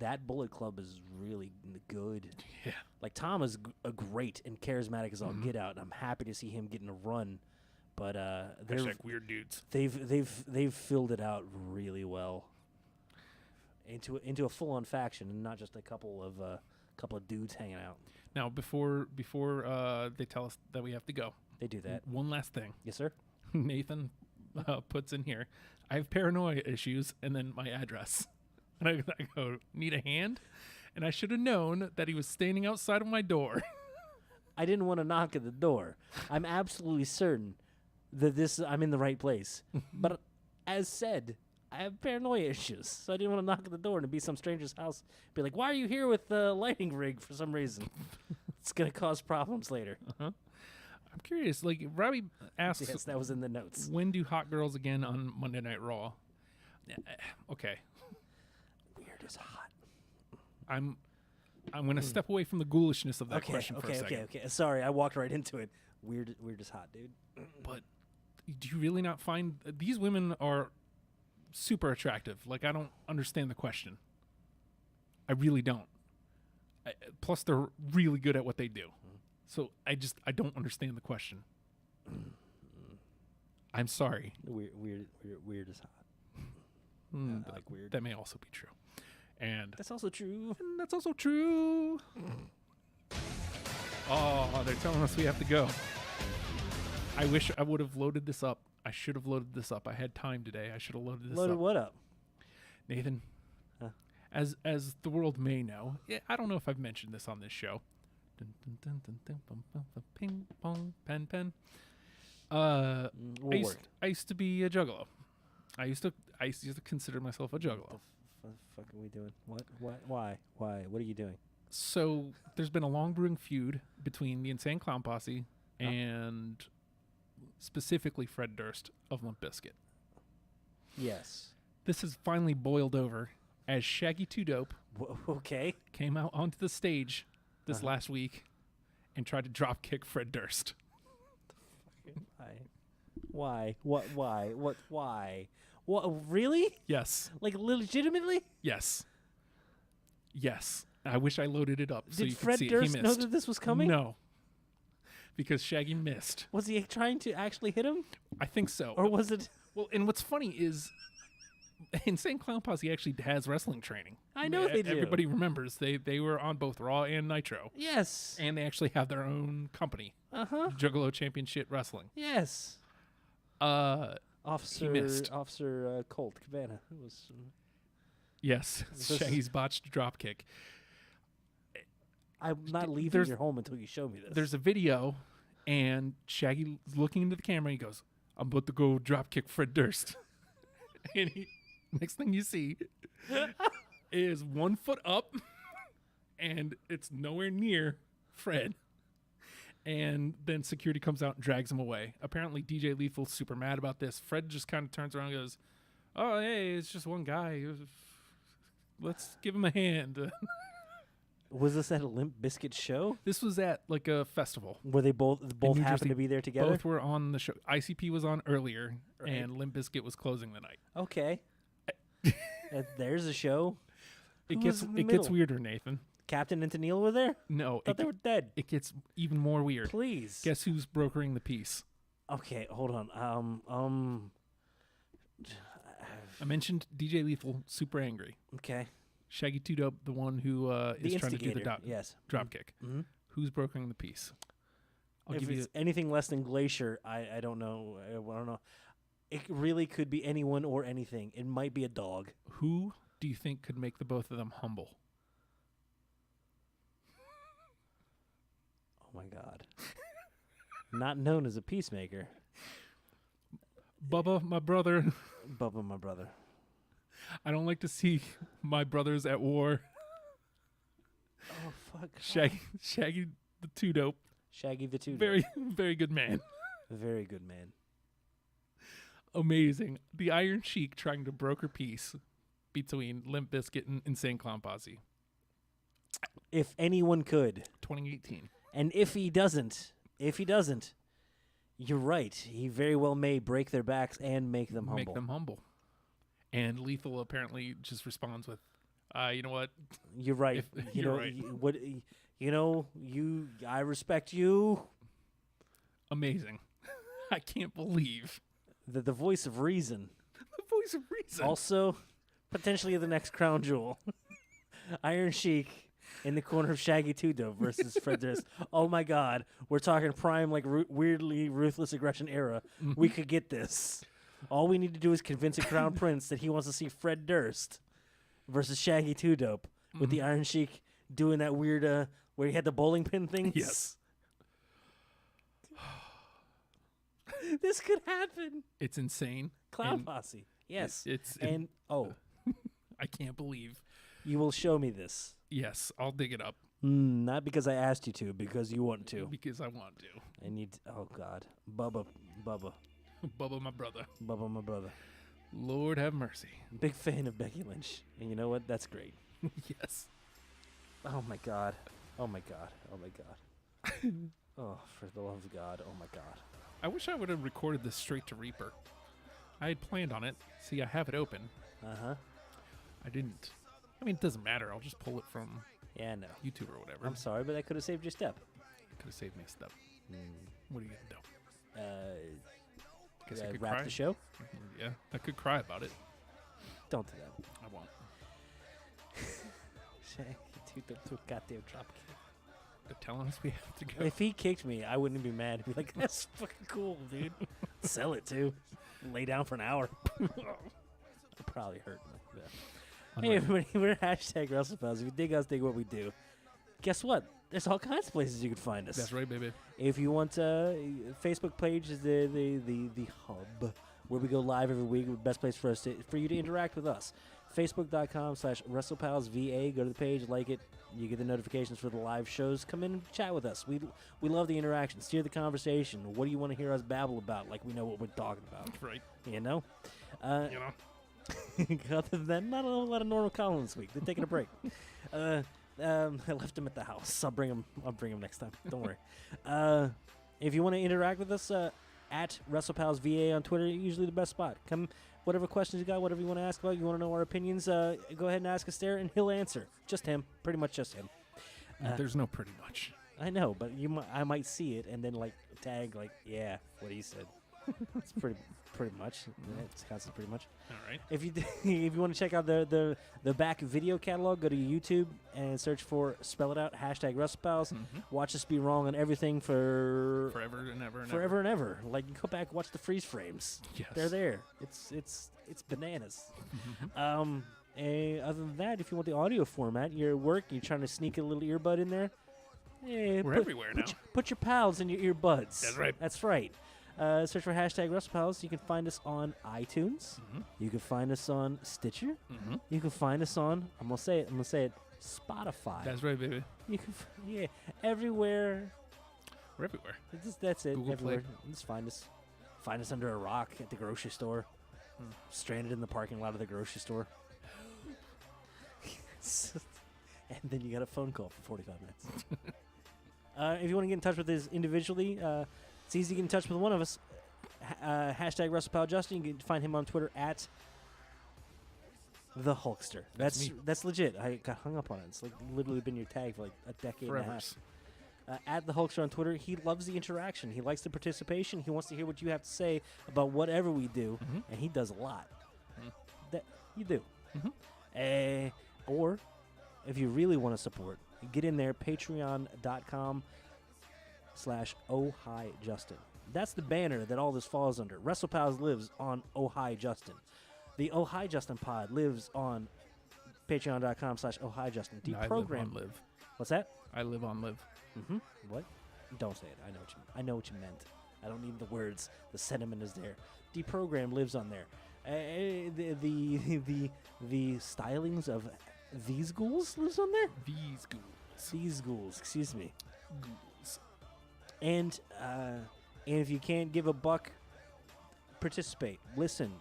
[SPEAKER 6] that Bullet Club is really good.
[SPEAKER 3] Yeah.
[SPEAKER 6] Like Tom is a great and charismatic as all get out, and I'm happy to see him getting a run. But
[SPEAKER 3] Hashtag weird dudes.
[SPEAKER 6] they've filled it out really well into a full on faction, and not just a couple of dudes hanging out.
[SPEAKER 3] Now, before they tell us that we have to go,
[SPEAKER 6] They do that.
[SPEAKER 3] one last thing.
[SPEAKER 6] Yes, sir.
[SPEAKER 3] Nathan puts in here, I have paranoia issues, and then my address. And I go, need a hand? And I should have known that he was standing outside of my door.
[SPEAKER 6] I didn't want to knock at the door. I'm absolutely certain that I'm in the right place. But as said, I have paranoia issues, so I didn't want to knock at the door and be some stranger's house. Be like, why are you here with the lighting rig for some reason? It's going to cause problems later.
[SPEAKER 3] I'm curious, like, Robbie asks,
[SPEAKER 6] Yes, that was in the notes.
[SPEAKER 3] when do Hot Girls again on Monday Night Raw? Okay.
[SPEAKER 6] Weird is hot.
[SPEAKER 3] I'm going to step away from the ghoulishness of that question for a second.
[SPEAKER 6] Okay. Sorry, I walked right into it. Weird is hot, dude.
[SPEAKER 3] But do you really not find these women are super attractive? Like, I don't understand the question. I really don't. Plus, they're really good at what they do. So I don't understand the question. I'm sorry.
[SPEAKER 6] Weird is hot. I like weird.
[SPEAKER 3] That may also be true. And
[SPEAKER 6] That's also true.
[SPEAKER 3] that's also true. Oh, they're telling us we have to go. I wish I would have loaded this up. I should have loaded this up. I had time today. I should have loaded this
[SPEAKER 6] Loaded
[SPEAKER 3] up.
[SPEAKER 6] what up?
[SPEAKER 3] Nathan,
[SPEAKER 6] Huh?
[SPEAKER 3] as the world may know, I don't know if I've mentioned this on this show. Dun, dun, dun, dun, dun, bum, bum, bum, ping pong pen.
[SPEAKER 6] What word?
[SPEAKER 3] I used to be a juggalo. I used to consider myself a juggalo.
[SPEAKER 6] What the fuck are we doing? What? Why? What are you doing?
[SPEAKER 3] So there's been a long brewing feud between the Insane Clown Posse and specifically Fred Durst of Limp Bizkit.
[SPEAKER 6] Yes.
[SPEAKER 3] This has finally boiled over as Shaggy 2 Dope
[SPEAKER 6] Okay.
[SPEAKER 3] came out onto the stage this last week and tried to drop kick Fred Durst.
[SPEAKER 6] Why? What? Why? What? Why? What? Really?
[SPEAKER 3] Yes.
[SPEAKER 6] Like legitimately?
[SPEAKER 3] Yes. I wish I loaded it up so
[SPEAKER 6] Did
[SPEAKER 3] you could
[SPEAKER 6] Fred
[SPEAKER 3] see it.
[SPEAKER 6] Durst
[SPEAKER 3] He
[SPEAKER 6] know
[SPEAKER 3] missed.
[SPEAKER 6] that this was coming?
[SPEAKER 3] No. Because Shaggy missed.
[SPEAKER 6] Was he trying to actually hit him,
[SPEAKER 3] I think so.
[SPEAKER 6] or was it?
[SPEAKER 3] Well, and what's funny is Insane Clown Posse actually has wrestling training.
[SPEAKER 6] I know they do.
[SPEAKER 3] Everybody remembers they were on both Raw and Nitro.
[SPEAKER 6] Yes.
[SPEAKER 3] And they actually have their own company, Juggalo Championship Wrestling.
[SPEAKER 6] Yes. Officer
[SPEAKER 3] missed.
[SPEAKER 6] Officer Colt Cabana. It was.
[SPEAKER 3] Yes,
[SPEAKER 6] This-
[SPEAKER 3] Shaggy's botched dropkick.
[SPEAKER 6] I'm not leaving
[SPEAKER 3] there's-
[SPEAKER 6] your home until you show me this.
[SPEAKER 3] There's a video, and Shaggy's looking into the camera. And he goes, "I'm about to go dropkick Fred Durst." And next thing you see is 1 foot up, and it's nowhere near Fred. And then security comes out and drags him away. Apparently, DJ Lethal's super mad about this. Fred just kind of turns around and goes, "Oh, hey, it's just one guy. Let's give him a hand."
[SPEAKER 6] Was this at a Limp Bizkit show?
[SPEAKER 3] This was at like a festival.
[SPEAKER 6] Where they both
[SPEAKER 3] New
[SPEAKER 6] happened
[SPEAKER 3] Jersey.
[SPEAKER 6] to be there together?
[SPEAKER 3] Both were on the show. ICP was on earlier,
[SPEAKER 6] Right.
[SPEAKER 3] and Limp Bizkit was closing the night.
[SPEAKER 6] Okay. There's a show.
[SPEAKER 3] It
[SPEAKER 6] Who
[SPEAKER 3] gets
[SPEAKER 6] was in the
[SPEAKER 3] it gets
[SPEAKER 6] middle?
[SPEAKER 3] weirder, Nathan.
[SPEAKER 6] Captain and Tennille were there?
[SPEAKER 3] No,
[SPEAKER 6] Thought they were dead.
[SPEAKER 3] it gets even more weird.
[SPEAKER 6] Please.
[SPEAKER 3] Guess who's brokering the peace?
[SPEAKER 6] Okay, hold on.
[SPEAKER 3] I mentioned DJ Lethal, super angry.
[SPEAKER 6] Okay.
[SPEAKER 3] Shaggy 2 Dope, the one who
[SPEAKER 6] The
[SPEAKER 3] is trying to do the
[SPEAKER 6] instigator. Yes.
[SPEAKER 3] drop kick.
[SPEAKER 6] Mhm.
[SPEAKER 3] Who's brokering the peace? I'll
[SPEAKER 6] If
[SPEAKER 3] give you
[SPEAKER 6] it's anything less than Glacier, I don't know. I don't know. It really could be anyone or anything. It might be a dog.
[SPEAKER 3] who do you think could make the both of them humble?
[SPEAKER 6] Oh my God. Not known as a peacemaker.
[SPEAKER 3] Bubba, my brother.
[SPEAKER 6] Bubba, my brother.
[SPEAKER 3] I don't like to see my brothers at war.
[SPEAKER 6] Oh fuck.
[SPEAKER 3] Shaggy the 2 Dope.
[SPEAKER 6] Shaggy the Two.
[SPEAKER 3] Very, very good man.
[SPEAKER 6] Very good man.
[SPEAKER 3] Amazing. The Iron Sheik trying to broker peace between Limp Bizkit and Insane Clown Posse.
[SPEAKER 6] If anyone could,
[SPEAKER 3] 2018.
[SPEAKER 6] and if he doesn't, you're right. He very well may break their backs and make them humble.
[SPEAKER 3] Make them humble. And Lethal apparently just responds with, you know what?
[SPEAKER 6] You're right.
[SPEAKER 3] If-
[SPEAKER 6] You
[SPEAKER 3] you're
[SPEAKER 6] know
[SPEAKER 3] right.
[SPEAKER 6] what? You know you. I respect you.
[SPEAKER 3] Amazing. I can't believe
[SPEAKER 6] The voice of reason.
[SPEAKER 3] the voice of reason.
[SPEAKER 6] Also, potentially the next crown jewel. Iron Sheik in the corner of Shaggy 2 Dope versus Fred Durst. Oh my God, we're talking prime like weirdly ruthless aggression era. We could get this. All we need to do is convince a crown prince that he wants to see Fred Durst versus Shaggy 2 Dope with the Iron Sheik doing that weird where he had the bowling pin things.
[SPEAKER 3] Yes.
[SPEAKER 6] This could happen.
[SPEAKER 3] It's insane.
[SPEAKER 6] Clown
[SPEAKER 3] And
[SPEAKER 6] Posse. Yes.
[SPEAKER 3] it's
[SPEAKER 6] and
[SPEAKER 3] I can't believe.
[SPEAKER 6] you will show me this.
[SPEAKER 3] Yes, I'll dig it up
[SPEAKER 6] Not because I asked you to, because you want to.
[SPEAKER 3] because I want to.
[SPEAKER 6] And you. Oh God, Bubba,
[SPEAKER 3] Bubba, my brother.
[SPEAKER 6] Bubba, my brother.
[SPEAKER 3] Lord have mercy.
[SPEAKER 6] Big fan of Becky Lynch, and you know what? That's great.
[SPEAKER 3] Yes.
[SPEAKER 6] Oh my God. Oh my God. Oh my God. Oh, for the love of God. Oh, my God.
[SPEAKER 3] I wish I would have recorded this straight to Reaper. I had planned on it. See, I have it open.
[SPEAKER 6] Uh-huh.
[SPEAKER 3] I didn't. I mean, it doesn't matter. I'll just pull it from
[SPEAKER 6] Yeah, no.
[SPEAKER 3] YouTube or whatever.
[SPEAKER 6] I'm sorry, but that could have saved your step.
[SPEAKER 3] Could have saved me a step. What are you gonna do? Guess I could
[SPEAKER 6] Wrap
[SPEAKER 3] cry.
[SPEAKER 6] the show?
[SPEAKER 3] Yeah, I could cry about it.
[SPEAKER 6] Don't do that.
[SPEAKER 3] I won't.
[SPEAKER 6] Dude, don't do a goddamn drop kick.
[SPEAKER 3] They're telling us we have to go.
[SPEAKER 6] If he kicked me, I wouldn't be mad. I'd be like, that's fucking cool, dude. Sell it, too. Lay down for an hour. I'll probably hurt me. Yeah. Hey, everybody, we're hashtag WrestlePals. If you dig us, dig what we do. Guess what? There's all kinds of places you can find us.
[SPEAKER 3] That's right, baby.
[SPEAKER 6] If you want, Facebook page is the hub where we go live every week. The best place for you to interact with us. Facebook.com/WrestlePalsVA. Go to the page, like it. You get the notifications for the live shows. Come in and chat with us. We love the interaction. Steer the conversation. What do you want to hear us babble about? Like we know what we're talking about.
[SPEAKER 3] Right.
[SPEAKER 6] You know?
[SPEAKER 3] You know?
[SPEAKER 6] Other than that, not a whole lot of normal calling this week. They're taking a break. I left him at the house. I'll bring him next time. Don't worry. If you want to interact with us, at WrestlePalsVA on Twitter, usually the best spot. Come, whatever questions you got, whatever you want to ask about, you want to know our opinions, go ahead and ask us there, and he'll answer. Just him, pretty much just him.
[SPEAKER 3] There's no pretty much.
[SPEAKER 6] I know, but I might see it and then like tag like, yeah, what he said. It's pretty much. Yeah, it's constant pretty much.
[SPEAKER 3] All right.
[SPEAKER 6] If you want to check out the back video catalog, go to YouTube and search for spell it out #WrestlePals. Watch us be wrong on everything for
[SPEAKER 3] Forever and ever and
[SPEAKER 6] forever and ever. Like go back, watch the freeze frames.
[SPEAKER 3] Yes.
[SPEAKER 6] They're there. It's bananas. Other than that, if you want the audio format, you're at work, you're trying to sneak a little earbud in there.
[SPEAKER 3] We're everywhere now.
[SPEAKER 6] Put your pals in your earbuds.
[SPEAKER 3] That's right.
[SPEAKER 6] That's right. Search for #WrestlePals. You can find us on iTunes. You can find us on Stitcher. You can find us on, I'm gonna say it, Spotify.
[SPEAKER 3] That's right, baby.
[SPEAKER 6] You can, everywhere.
[SPEAKER 3] We're everywhere.
[SPEAKER 6] That's it.
[SPEAKER 3] Google Play.
[SPEAKER 6] Everywhere. Just find us. Find us under a rock at the grocery store. Stranded in the parking lot of the grocery store. And then you got a phone call for 45 minutes. If you want to get in touch with us individually, it's easy to get in touch with one of us. #WrestlePalJustin. You can find him on Twitter at the Hulkster.
[SPEAKER 3] That's me.
[SPEAKER 6] That's legit. I got hung up on it. It's like literally been your tag for like a decade and a half. At the Hulkster on Twitter. He loves the interaction. He likes the participation. He wants to hear what you have to say about whatever we do, and he does a lot. That you do. Or if you really want to support, get in there. Patreon.com/OhiJustin. That's the banner that all this falls under. WrestlePals lives on Oh Hi Justin. The Oh Hi Justin pod lives on Patreon.com/OhiJustin.
[SPEAKER 3] No, I live
[SPEAKER 6] Deprogram.
[SPEAKER 3] on live.
[SPEAKER 6] What's that?
[SPEAKER 3] I live on live.
[SPEAKER 6] What? Don't say it. I know what you meant. I don't need the words. The sentiment is there. Deprogram lives on there. The stylings of these ghouls lives on there. These ghouls. Excuse me.
[SPEAKER 3] Ghouls.
[SPEAKER 6] And if you can't give a buck, participate. Listen.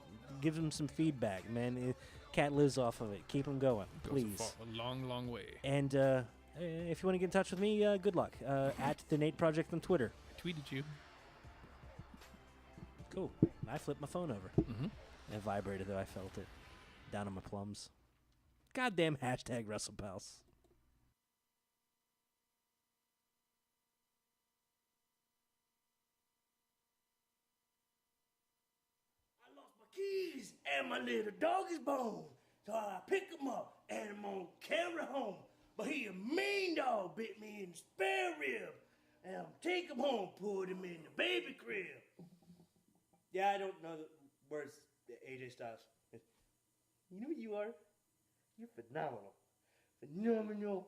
[SPEAKER 6] Give them some feedback, man. Cat lives off of it. Keep him going, please.
[SPEAKER 3] A long, long way.
[SPEAKER 6] And if you want to get in touch with me, good luck. At the Nate Project on Twitter.
[SPEAKER 3] I tweeted you.
[SPEAKER 6] Cool. I flipped my phone over. It vibrated, though. I felt it. Down on my plums. Goddamn #WrestlePals.
[SPEAKER 1] I lost my keys and my little doggy's bone. So I pick him up and I'm gonna carry home. But he a mean dog bit me in the spare rib. And I'm take him home, put him in the baby crib. Yeah, I don't know the words, AJ Styles. You know who you are? You're phenomenal. Phenomenal.